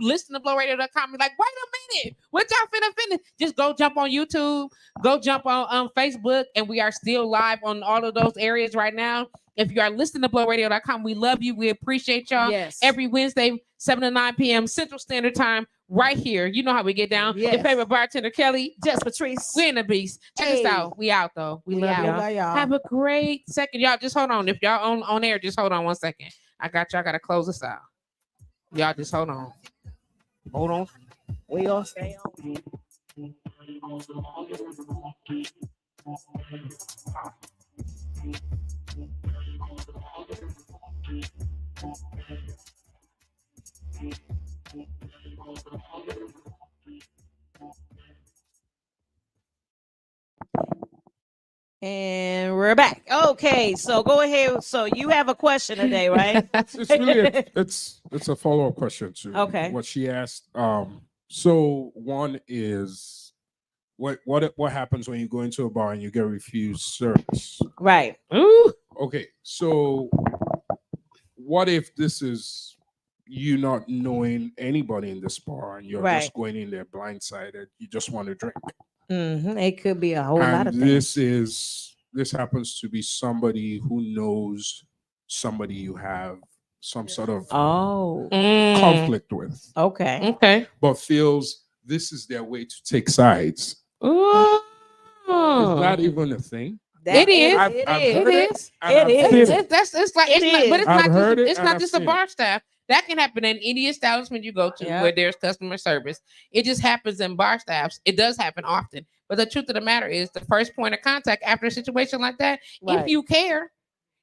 Speaker 2: listen to blowradio.com, you're like, wait a minute, what y'all finna finish? Just go jump on YouTube, go jump on Facebook, and we are still live on all of those areas right now. If you are listening to blowradio.com, we love you. We appreciate y'all.
Speaker 1: yes,
Speaker 2: Every Wednesday, 7 to 9 p.m. Central Standard Time, right here. You know how we get down. Your
Speaker 1: Yes.
Speaker 2: favorite bartender, Kelly.
Speaker 1: Just Patrice.
Speaker 2: We in the beast. Check us
Speaker 5: Hey.
Speaker 2: out. We out though. We love
Speaker 1: out.
Speaker 2: y'all.
Speaker 5: Love y'all.
Speaker 2: Have a great second. Y'all just hold on. If y'all on air, just hold on 1 second. I got y'all. Gotta close this out. Y'all just hold on. Hold on.
Speaker 1: We gonna stay on. And we're back. Okay, so go ahead. So you have a question today, right?
Speaker 8: It's really it's a follow-up question to
Speaker 1: Okay.
Speaker 8: what she asked. So one is what happens when you go into a bar and you get refused service?
Speaker 1: Right.
Speaker 2: Ooh.
Speaker 8: Okay, so what if this is you not knowing anybody in this bar and you're
Speaker 1: Right.
Speaker 8: just going in there blindsided, you just want to drink?
Speaker 1: It could be a whole lot
Speaker 8: And
Speaker 1: of things.
Speaker 8: this happens to be somebody who knows somebody you have some sort of
Speaker 1: Oh,
Speaker 8: conflict with,
Speaker 1: okay.
Speaker 2: Okay.
Speaker 8: but feels this is their way to take sides.
Speaker 2: Ooh.
Speaker 8: Is that even a thing?
Speaker 2: It is.
Speaker 8: I've heard
Speaker 2: It is.
Speaker 8: and I've
Speaker 1: It
Speaker 8: seen
Speaker 1: is.
Speaker 2: It's like it's not, but it's
Speaker 8: I've
Speaker 2: not
Speaker 8: heard
Speaker 2: just
Speaker 8: it
Speaker 2: it's
Speaker 8: and
Speaker 2: not
Speaker 8: I've
Speaker 2: just a
Speaker 8: seen
Speaker 2: bar staff. That can happen in any establishment you go to
Speaker 1: Yeah.
Speaker 2: where there's customer service. It just happens in bar staffs. It does happen often. But the truth of the matter is, the first point of contact after a situation like that,
Speaker 1: Right.
Speaker 2: if you care,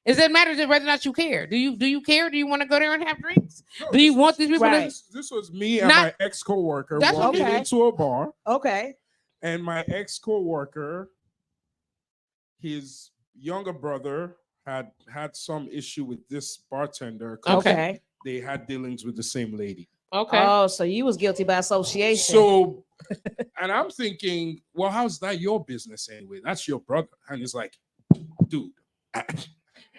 Speaker 2: is it matters whether or not you care. Do you care? Do you want to go there and have drinks?
Speaker 8: No,
Speaker 2: Do you
Speaker 8: this
Speaker 2: want
Speaker 8: was-
Speaker 2: these people
Speaker 1: Right.
Speaker 8: This was me and
Speaker 2: Not-
Speaker 8: my ex coworker
Speaker 2: That's
Speaker 8: walking
Speaker 1: okay.
Speaker 8: into a bar,
Speaker 1: Okay.
Speaker 8: and my ex coworker, his younger brother had some issue with this bartender. 'cause
Speaker 1: Okay.
Speaker 8: they had dealings with the same lady.
Speaker 2: to? Okay.
Speaker 1: Oh, so you was guilty by association.
Speaker 8: So, and I'm thinking, well, how's that your business anyway? That's your brother. And it's like, dude,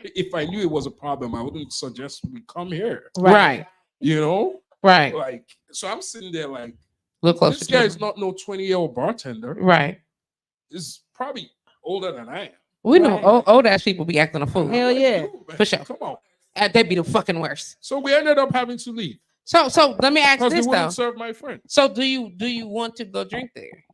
Speaker 8: if I knew it was a problem, I wouldn't suggest we come here.
Speaker 2: Right.
Speaker 8: You know,
Speaker 2: Right.
Speaker 8: like, so I'm sitting there like,
Speaker 2: Look closer.
Speaker 8: this
Speaker 2: to
Speaker 8: guy
Speaker 2: it.
Speaker 8: is not no 20-year-old bartender.
Speaker 2: Right.
Speaker 8: Is probably older than I am.
Speaker 2: We know
Speaker 8: Right.
Speaker 2: old ass people be acting a fool.
Speaker 1: Hell yeah.
Speaker 8: Dude, man,
Speaker 2: For sure.
Speaker 8: Come on.
Speaker 2: And they be the fucking worst.
Speaker 8: So we ended up having to leave
Speaker 2: So let me ask
Speaker 8: because they
Speaker 2: this though.
Speaker 8: wouldn't serve my friend.
Speaker 2: So do you want to go drink there?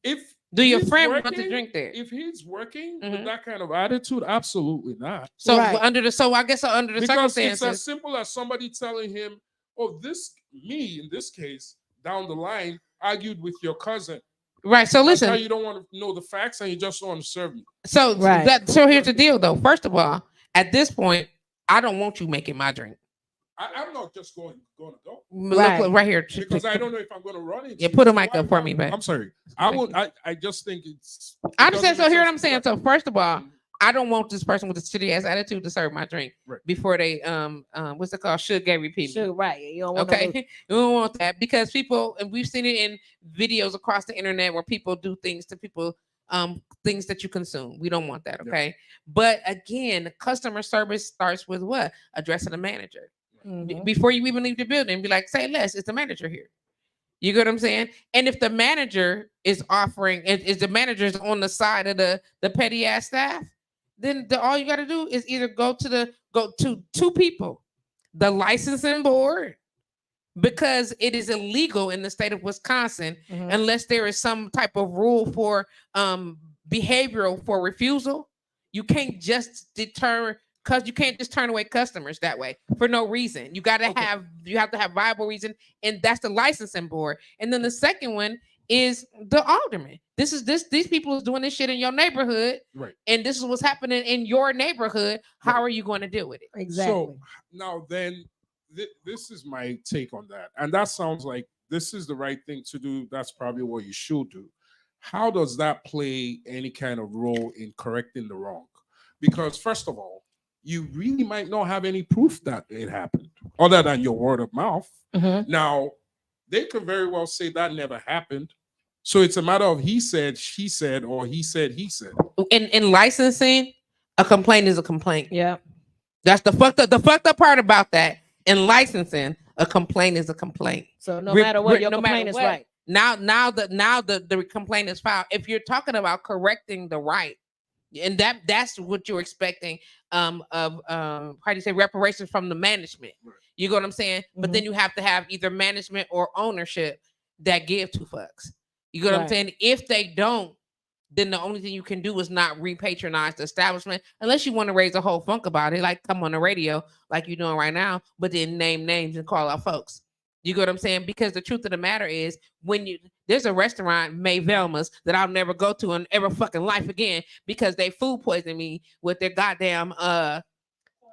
Speaker 8: If
Speaker 2: Do your
Speaker 8: he's
Speaker 2: friend want to
Speaker 8: working,
Speaker 2: drink there?
Speaker 8: If he's working
Speaker 2: Mhm.
Speaker 8: with that kind of attitude, absolutely not.
Speaker 2: So
Speaker 1: Right.
Speaker 2: under the so I guess under the
Speaker 8: Because it's as
Speaker 2: circumstances,
Speaker 8: simple as somebody telling him, "Oh, this me in this case down the line argued with your cousin."
Speaker 2: right? So
Speaker 8: That's how
Speaker 2: listen,
Speaker 8: you don't want to know the facts and you just want to serve me.
Speaker 2: so
Speaker 1: Right.
Speaker 2: so here's the deal though. First of all, at this point, I don't want you making my drink.
Speaker 8: I'm not just going to go
Speaker 1: Right.
Speaker 2: Look right here.
Speaker 8: because I don't know if I'm going to run into.
Speaker 2: Yeah, put a
Speaker 8: you.
Speaker 2: mic
Speaker 8: So
Speaker 2: up for me, babe.
Speaker 8: I'm sorry. I just think it's.
Speaker 2: I understand. So
Speaker 8: doesn't
Speaker 2: here
Speaker 8: make
Speaker 2: what I'm
Speaker 8: sense
Speaker 2: saying.
Speaker 8: to
Speaker 2: So first of all, I don't want this person with a shitty ass attitude to serve my drink
Speaker 8: Right.
Speaker 2: before they what's it called? Should get repeated.
Speaker 1: Sure, right. You don't want no
Speaker 2: Okay,
Speaker 1: little-
Speaker 2: we don't want that because people, and we've seen it in videos across the internet where people do things to people, things that you consume. We don't want that.
Speaker 8: Yeah.
Speaker 2: Okay, but again, customer service starts with what? Addressing the manager
Speaker 1: Mhm.
Speaker 2: before you even leave the building. Be like, say less. It's the manager here. You get what I'm saying? And if the manager is offering, is the manager is on the side of the petty ass staff, then all you got to do is either go to two people, the licensing board, because it is illegal in the state of Wisconsin
Speaker 1: Mhm.
Speaker 2: unless there is some type of rule for behavioral for refusal. You can't just deter because you can't just turn away customers that way for no reason. You got to have viable reason, and that's the licensing board. And then the second one is the alderman. These people is doing this shit in your neighborhood,
Speaker 8: Right.
Speaker 2: and this is what's happening in your neighborhood. How are you going to deal with it?
Speaker 1: Exactly.
Speaker 8: So now then, this is my take on that, and that sounds like this is the right thing to do. That's probably what you should do. How does that play any kind of role in correcting the wrong? Because first of all, you really might not have any proof that it happened, other than your word of mouth.
Speaker 1: Mhm.
Speaker 8: Now, they could very well say that never happened. So it's a matter of he said, she said, or he said, he said.
Speaker 2: In licensing, a complaint is a complaint.
Speaker 1: Yeah.
Speaker 2: That's the fucked up part about that. In licensing, a complaint is a complaint.
Speaker 1: So no
Speaker 2: Re-
Speaker 1: matter what,
Speaker 2: re-
Speaker 1: your
Speaker 2: no matter
Speaker 1: complaint is
Speaker 2: what.
Speaker 1: right.
Speaker 2: Now the complaint is filed. If you're talking about correcting the right, and that's what you're expecting of how do you say reparations from the management.
Speaker 8: Right.
Speaker 2: You get what I'm saying? But then you have to have either management or ownership that give two fucks. You get what I'm
Speaker 1: Right.
Speaker 2: saying? If they don't, then the only thing you can do is not repatronize the establishment unless you want to raise a whole funk about it, like come on the radio like you're doing right now, but then name names and call out folks. You get what I'm saying? Because the truth of the matter is, there's a restaurant, May Velma's, that I'll never go to in ever fucking life again because they food poisoned me with their goddamn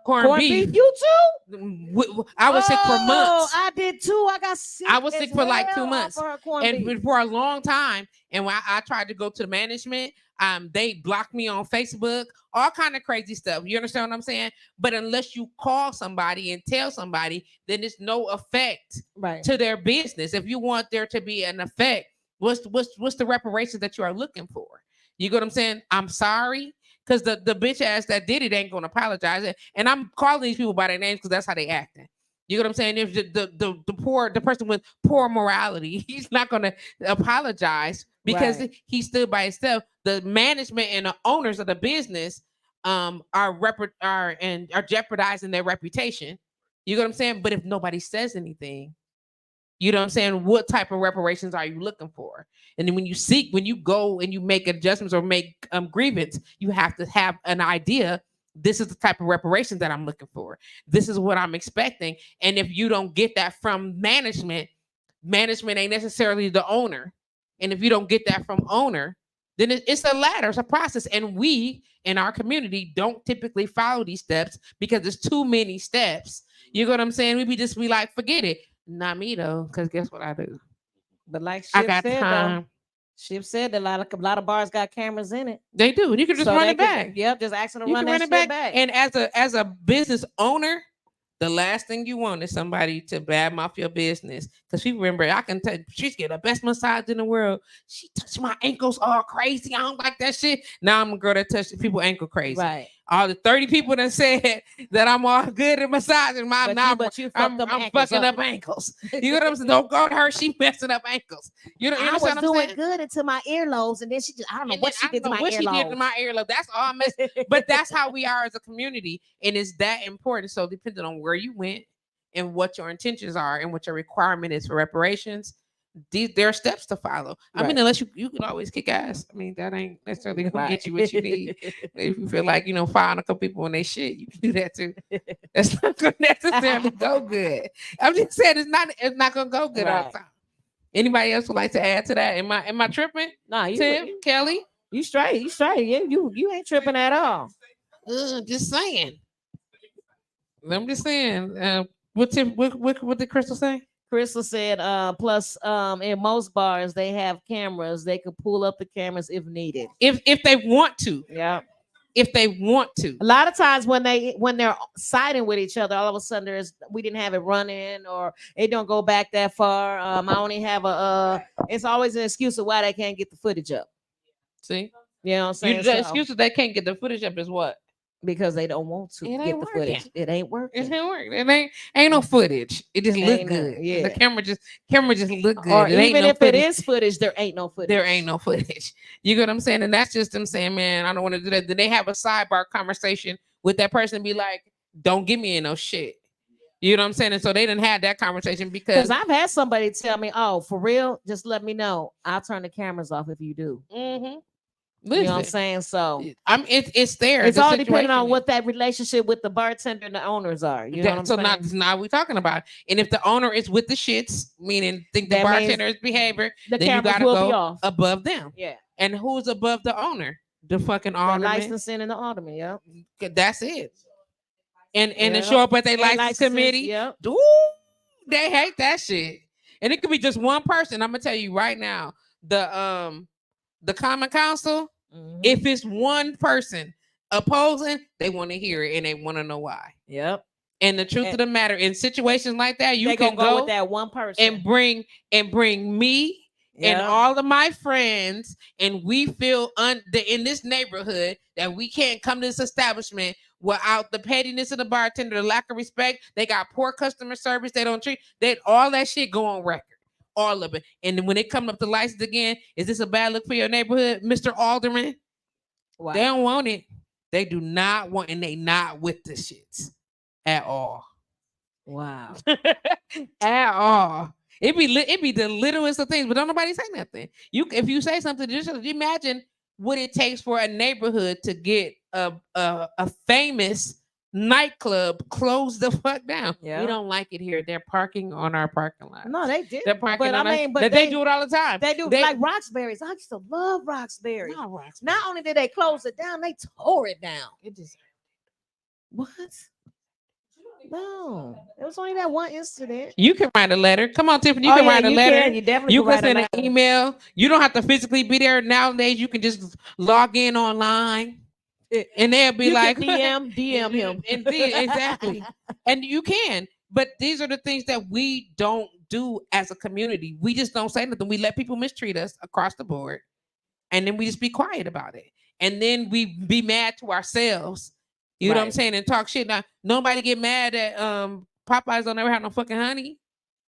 Speaker 2: corned beef.
Speaker 1: You too?
Speaker 2: I was sick for months.
Speaker 1: I did too. I got sick.
Speaker 2: I was
Speaker 1: as
Speaker 2: sick for like 2
Speaker 1: hell
Speaker 2: months.
Speaker 1: off of her corned
Speaker 2: And
Speaker 1: beef.
Speaker 2: for a long time, and when I tried to go to the management, they blocked me on Facebook, all kind of crazy stuff. You understand what I'm saying? But unless you call somebody and tell somebody, then it's no effect
Speaker 1: Right.
Speaker 2: to their business. If you want there to be an effect, what's the reparations that you are looking for? You get what I'm saying? I'm sorry. Because the bitch ass that did it ain't gonna apologize. And I'm calling these people by their names because that's how they acting. You get what I'm saying? If the person with poor morality, he's not gonna apologize because
Speaker 1: Right.
Speaker 2: he stood by himself. The management and the owners of the business are jeopardizing their reputation. You get what I'm saying? But if nobody says anything, You know what I'm saying? What type of reparations are you looking for? And then when you go and you make adjustments or make grievance, you have to have an idea. This is the type of reparations that I'm looking for. This is what I'm expecting. And if you don't get that from management ain't necessarily the owner. And if you don't get that from owner, then it's a ladder, it's a process. And we in our community don't typically follow these steps because there's too many steps. You know what I'm saying? We be like, forget it. Not me though, because guess what I do?
Speaker 1: But like
Speaker 2: I
Speaker 1: Ship
Speaker 2: got
Speaker 1: said,
Speaker 2: time.
Speaker 1: though, Ship said that a lot of bars got cameras in it.
Speaker 2: They do. You can just run it back.
Speaker 1: Yep, just asking to
Speaker 2: You
Speaker 1: run
Speaker 2: can
Speaker 1: that
Speaker 2: run it
Speaker 1: shit
Speaker 2: back.
Speaker 1: back.
Speaker 2: And as a business owner, the last thing you want is somebody to badmouth your business. Because people remember, I can tell she's getting the best massage in the world. She touched my ankles all crazy. I don't like that shit. Now I'm a girl that touches people ankle crazy.
Speaker 1: Right.
Speaker 2: All the 30 people that said that I'm all good at massaging my I'm fucking up ankles. You know what I'm saying? Don't go to her. She messing up ankles. You know
Speaker 1: I
Speaker 2: what
Speaker 1: was
Speaker 2: I'm
Speaker 1: doing
Speaker 2: saying?
Speaker 1: good until my earlobes, and then she just I don't know what she did to my
Speaker 2: earlobe. That's all mess. But that's how we are as a community, and it's that important. So depending on where you went and what your intentions are and what your requirement is for reparations, there are steps to follow. I mean, unless you can always kick ass. I mean, that ain't necessarily gonna get you what you need. If you feel like firing a couple people when they shit, you can do that too. That's not gonna necessarily go good. I'm just saying it's not gonna go good all the time. Anybody else would like to add to that? Am I tripping?
Speaker 1: Nah,
Speaker 2: Tim, Kelly,
Speaker 1: you straight. Yeah, you ain't tripping at all.
Speaker 2: Just saying. I'm just saying. What did Crystal say?
Speaker 1: Crystal said, plus in most bars they have cameras. They could pull up the cameras if needed.
Speaker 2: If they want to.
Speaker 1: Yeah.
Speaker 2: If they want to.
Speaker 1: A lot of times when they're siding with each other, all of a sudden we didn't have it running or it don't go back that far. I only have it's always an excuse of why they can't get the footage up.
Speaker 2: See?
Speaker 1: You know what I'm saying?
Speaker 2: The excuse that they can't get the footage up is what?
Speaker 1: Because they don't want to get the footage. It ain't working.
Speaker 2: It ain't working. It ain't no footage. It just look good. Yeah. The camera just look good.
Speaker 1: Or even if it is footage, there ain't no footage.
Speaker 2: There ain't no footage. You get what I'm saying? And that's just them saying, man, I don't want to do that. Then they have a sidebar conversation with that person and be like, don't give me no shit. You know what I'm saying? And so they didn't have that conversation because
Speaker 1: I've had somebody tell me, oh, for real, just let me know. I'll turn the cameras off if you do.
Speaker 2: Mm-hmm.
Speaker 1: Listen, you know what I'm saying? So
Speaker 2: it's there.
Speaker 1: It's all depending on what that relationship with the bartender and the owners are. You know what I'm saying?
Speaker 2: So now we're talking about. And if the owner is with the shits, meaning think the bartender's behavior, then you gotta go above them.
Speaker 1: Yeah.
Speaker 2: And who's above the owner? The fucking alderman.
Speaker 1: The licensing and the alderman, yeah.
Speaker 2: That's it. And to show up at their license committee.
Speaker 1: Yeah.
Speaker 2: Ooh, they hate that shit. And it could be just one person. I'm gonna tell you right now, the common council, if it's one person opposing, they want to hear it and they want to know why.
Speaker 1: Yep.
Speaker 2: And the truth of the matter, in situations like that, you can
Speaker 1: go with that one person
Speaker 2: and bring me and all of my friends, and we feel in this neighborhood that we can't come to this establishment without the pettiness of the bartender, the lack of respect. They got poor customer service. They don't treat all that shit go on record. All of it. And then when they come up to license again, is this a bad look for your neighborhood, Mr. Alderman? Wow. They don't want it. They do not want, and they not with the shits at all.
Speaker 1: Wow.
Speaker 2: At all. It be the littlest of things, but don't nobody say nothing. If you say something, just imagine what it takes for a neighborhood to get a famous nightclub closed the fuck down. Yeah. We don't like it here. They're parking on our parking lot.
Speaker 1: No, they did.
Speaker 2: They're parking
Speaker 1: but
Speaker 2: on
Speaker 1: I mean,
Speaker 2: but they do it all the time.
Speaker 1: They do like Roxbury's. I used to love Roxbury. Not only did they close it down, they tore it down.
Speaker 2: It just
Speaker 1: what? No, it was only that one incident.
Speaker 2: You can write a letter. Come on, Tiffany. You can write a letter.
Speaker 1: You definitely
Speaker 2: can send an email. You don't have to physically be there nowadays. You can just log in online. And they'll be like
Speaker 1: DM him.
Speaker 2: And exactly. And you can. But these are the things that we don't do as a community. We just don't say nothing. We let people mistreat us across the board. And then we just be quiet about it. And then we be mad to ourselves. You know what I'm saying? And talk shit. Now, nobody get mad at Popeyes don't ever have no fucking honey.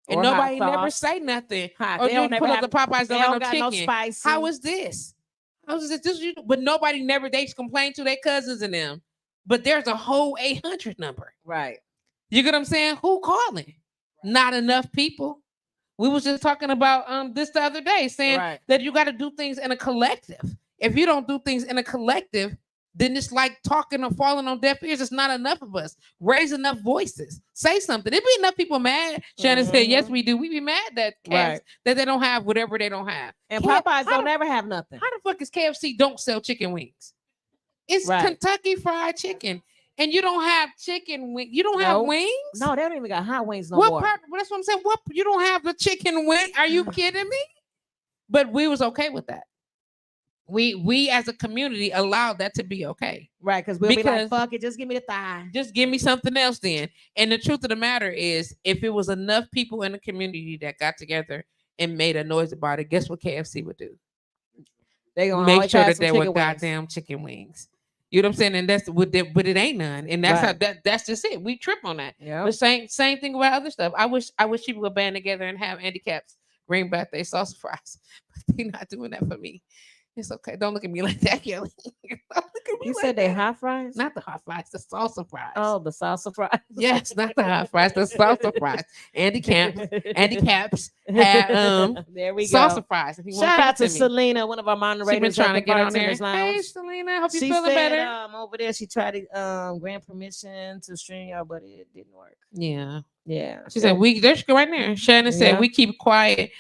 Speaker 2: And or nobody never say nothing. Or
Speaker 1: they don't
Speaker 2: put up the Popeyes don't have no chicken.
Speaker 1: No spicy.
Speaker 2: How is this? But nobody never they complain to their cousins and them. But there's a whole 800 number.
Speaker 1: Right.
Speaker 2: You get what I'm saying? Who calling? Not enough people. We was just talking about this the other day, saying that you got to do things in a collective. If you don't do things in a collective, then it's like talking or falling on deaf ears. It's not enough of us. Raise enough voices. Say something. There be enough people mad. Shannon said, yes, we do. We be mad that that they don't have whatever they don't have.
Speaker 1: And Popeyes don't ever have nothing.
Speaker 2: How the fuck is KFC don't sell chicken wings? It's Kentucky Fried Chicken. And you don't have chicken wings. You don't have wings?
Speaker 1: No, they don't even got hot wings no more.
Speaker 2: That's what I'm saying. What? You don't have the chicken wing? Are you kidding me? But we was okay with that. We as a community allowed that to be okay.
Speaker 1: Right, because we'll be like, fuck it, just give me the thigh.
Speaker 2: Just give me something else then. And the truth of the matter is, if it was enough people in the community that got together and made a noise about it, guess what KFC would do?
Speaker 1: They gonna
Speaker 2: make sure that there were goddamn chicken wings. You know what I'm saying? And that's what but it ain't none. And that's how that's just it. We trip on that.
Speaker 1: Yeah.
Speaker 2: But same thing about other stuff. I wish people would band together and have handicaps bring back their salsa fries. But they're not doing that for me. It's okay. Don't look at me like that, Kelly.
Speaker 1: You said they hot fries?
Speaker 2: Not the hot fries, the salsa fries.
Speaker 1: Oh, the salsa fries.
Speaker 2: Yes, not the hot fries, the salsa fries. Andy Caps had
Speaker 1: there we
Speaker 2: salsa
Speaker 1: go.
Speaker 2: fries.
Speaker 1: Shout out to Selena, one of our moderators.
Speaker 2: She's been trying to get on there.
Speaker 1: Lounge.
Speaker 2: Hey, Selena, hope you
Speaker 1: she
Speaker 2: feeling
Speaker 1: said,
Speaker 2: better.
Speaker 1: Over there, she tried to grant permission to stream y'all, but it didn't work.
Speaker 2: Yeah.
Speaker 1: Yeah.
Speaker 2: She said there's right there. Shannon said we keep quiet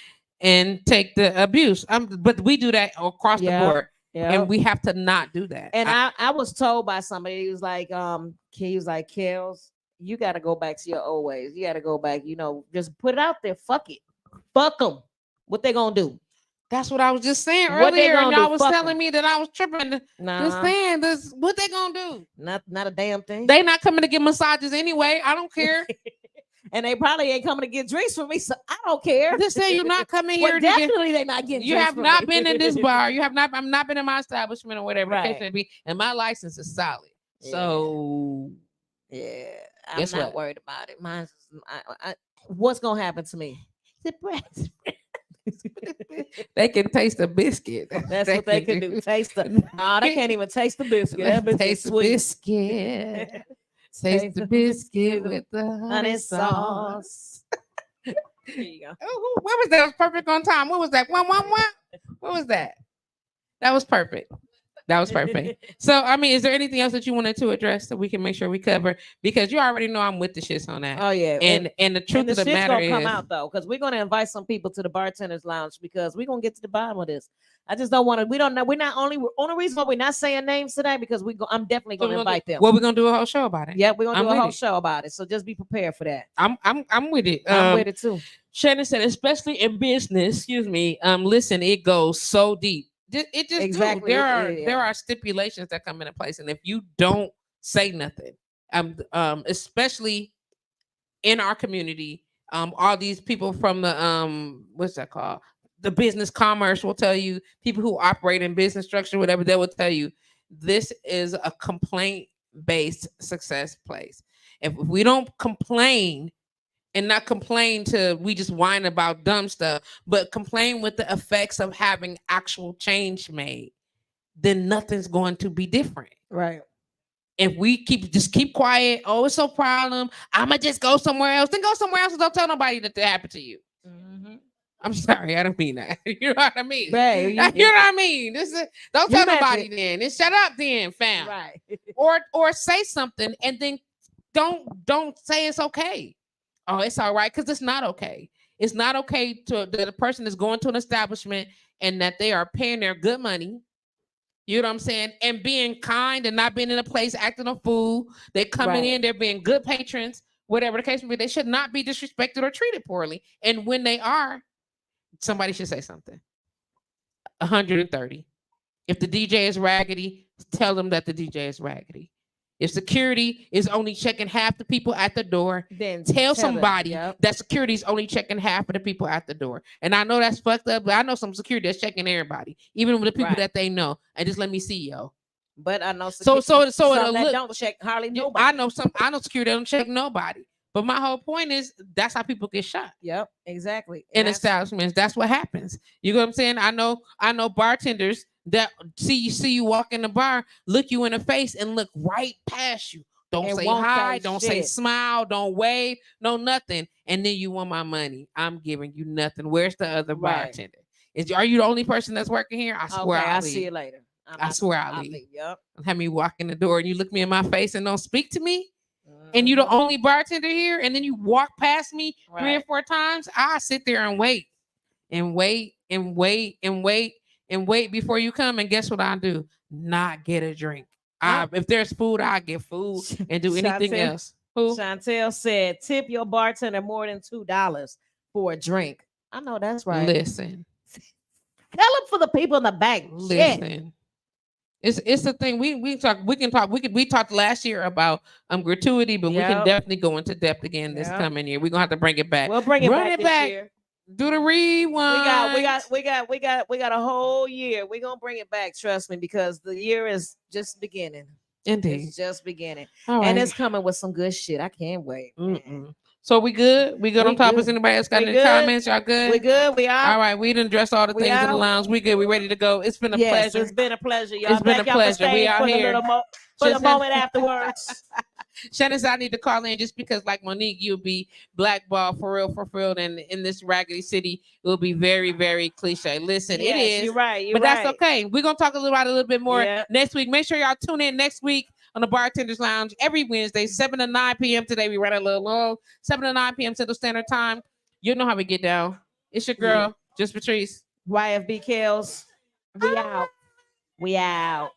Speaker 2: and take the abuse. But we do that across the board. Yeah. And we have to not do that.
Speaker 1: And I was told by somebody, he was like, Kels, you got to go back to your old ways. You got to go back, just put it out there. Fuck it. Fuck them. What they gonna do?
Speaker 2: That's what I was just saying earlier. And y'all was telling me that I was tripping. This, what they gonna do?
Speaker 1: Not a damn thing.
Speaker 2: They not coming to get massages anyway. I don't care.
Speaker 1: And they probably ain't coming to get drinks from me, so I don't care.
Speaker 2: Just say you're not coming here.
Speaker 1: Definitely they're not getting.
Speaker 2: You have not been in this bar. You have not. I'm not been in my establishment or whatever the case may be. And my license is solid. Yeah. So
Speaker 1: I'm not worried about it. Mine's. What's gonna happen to me? The breath.
Speaker 2: They can taste the biscuit.
Speaker 1: That's what they can do. Taste the. No, they can't even taste the biscuit. That
Speaker 2: taste the biscuit. Taste the biscuit with the honey sauce.
Speaker 1: There you go.
Speaker 2: Oh, what was that? It was perfect on time. What was that? What was that? That was perfect. That was perfect. So, I mean, is there anything else that you wanted to address that we can make sure we cover? Because you already know I'm with the shits on that.
Speaker 1: Oh yeah.
Speaker 2: And the truth of the matter is,
Speaker 1: come out though, because we're gonna invite some people to the Bartenders Lounge because we're gonna get to the bottom of this. I just don't want to. We don't know. We're not only reason why we're not saying names today because I'm definitely gonna invite them.
Speaker 2: Well, we're gonna do a whole show about it.
Speaker 1: Yeah, we're gonna do a whole show about it. So just be prepared for that.
Speaker 2: I'm with it.
Speaker 1: I'm with it too.
Speaker 2: Shannon said, especially in business. Excuse me. Listen, it goes so deep. It just exactly. There are stipulations that come into place, and if you don't say nothing, especially in our community, all these people from the what's that called? The business commerce will tell you, people who operate in business structure, whatever, they will tell you this is a complaint-based success place. If we don't complain. And not complain we just whine about dumb stuff, but complain with the effects of having actual change made, then nothing's going to be different.
Speaker 1: Right.
Speaker 2: If we keep quiet, oh, it's no problem. I'ma just go somewhere else. Then go somewhere else and don't tell nobody that happened to you. Mm-hmm. I'm sorry, I don't mean that. You know what I mean?
Speaker 1: Right.
Speaker 2: You know what I mean? Don't tell nobody then. Then shut up then, fam.
Speaker 1: Right.
Speaker 2: or say something and then don't say it's okay. Oh, it's all right, because it's not okay. It's not okay to that a person is going to an establishment and that they are paying their good money. You know what I'm saying? And being kind and not being in a place acting a fool. They're coming in, they're being good patrons, whatever the case may be. They should not be disrespected or treated poorly. And when they are, somebody should say something. 130. If the DJ is raggedy, tell them that the DJ is raggedy. If security is only checking half the people at the door, then tell somebody that security is only checking half of the people at the door. And I know that's fucked up, but I know some security that's checking everybody, even with the people that they know. And just let me see, yo.
Speaker 1: But I know
Speaker 2: so
Speaker 1: that don't check hardly nobody.
Speaker 2: I know security that don't check nobody. But my whole point is that's how people get shot.
Speaker 1: Yep, exactly.
Speaker 2: In establishments, that's what happens. You know what I'm saying? I know bartenders that see you walk in the bar, look you in the face and look right past you. Don't
Speaker 1: And
Speaker 2: say
Speaker 1: won't
Speaker 2: hi.
Speaker 1: say
Speaker 2: Don't say
Speaker 1: shit.
Speaker 2: smile. Don't wave. No nothing. And then you want my money. I'm giving you nothing. Where's the other
Speaker 1: Right.
Speaker 2: bartender? Are you the only person that's working here? I swear
Speaker 1: Okay,
Speaker 2: I'll
Speaker 1: I'll
Speaker 2: leave.
Speaker 1: see you later.
Speaker 2: I swear I'll leave.
Speaker 1: Yep.
Speaker 2: Have me walk in the door and you look me in my face and don't speak to me. And you're the only bartender here, and then you walk past me 3 or 4 times. I sit there and wait and wait and wait and wait and wait before you come. And guess what I do? Not get a drink. If there's food, I get food and do anything else. Who?
Speaker 1: Chantel said, tip your bartender more than $2 for a drink. I know that's right.
Speaker 2: Listen.
Speaker 1: Tell them for the people in the back.
Speaker 2: Listen. It's the thing we talked last year about gratuity, but we can definitely go into depth again this coming year. We're gonna have to bring it back.
Speaker 1: We'll bring it
Speaker 2: Run
Speaker 1: back
Speaker 2: it
Speaker 1: this
Speaker 2: back.
Speaker 1: year.
Speaker 2: Do the rewind.
Speaker 1: We got a whole year. We're gonna bring it back, trust me, because the year is just beginning.
Speaker 2: Indeed.
Speaker 1: It's just beginning.
Speaker 2: All right.
Speaker 1: And it's coming with some good shit. I can't wait.
Speaker 2: So we good? We good on top? Is anybody else got any comments? Y'all good?
Speaker 1: We good. We are.
Speaker 2: All right. We done addressed all the things in the lounge. We good. We ready to go. It's been a pleasure.
Speaker 1: It's been a pleasure, y'all.
Speaker 2: It's been a pleasure. We out here.
Speaker 1: For the moment afterwards.
Speaker 2: Shannon said I need to call in just because, like Monique, you'll be blackballed for real, and in this raggedy city, it will be very, very cliche. Listen, it is.
Speaker 1: You're right.
Speaker 2: But that's okay. We're gonna talk about it a little bit more next week. Make sure y'all tune in next week on the Bartenders Lounge every Wednesday, 7 to 9 p.m. Today we ran a little long, 7 to 9 p.m. Central Standard Time. You know how we get down. It's your girl, Just Patrice.
Speaker 1: YFB Kills. We out. We out.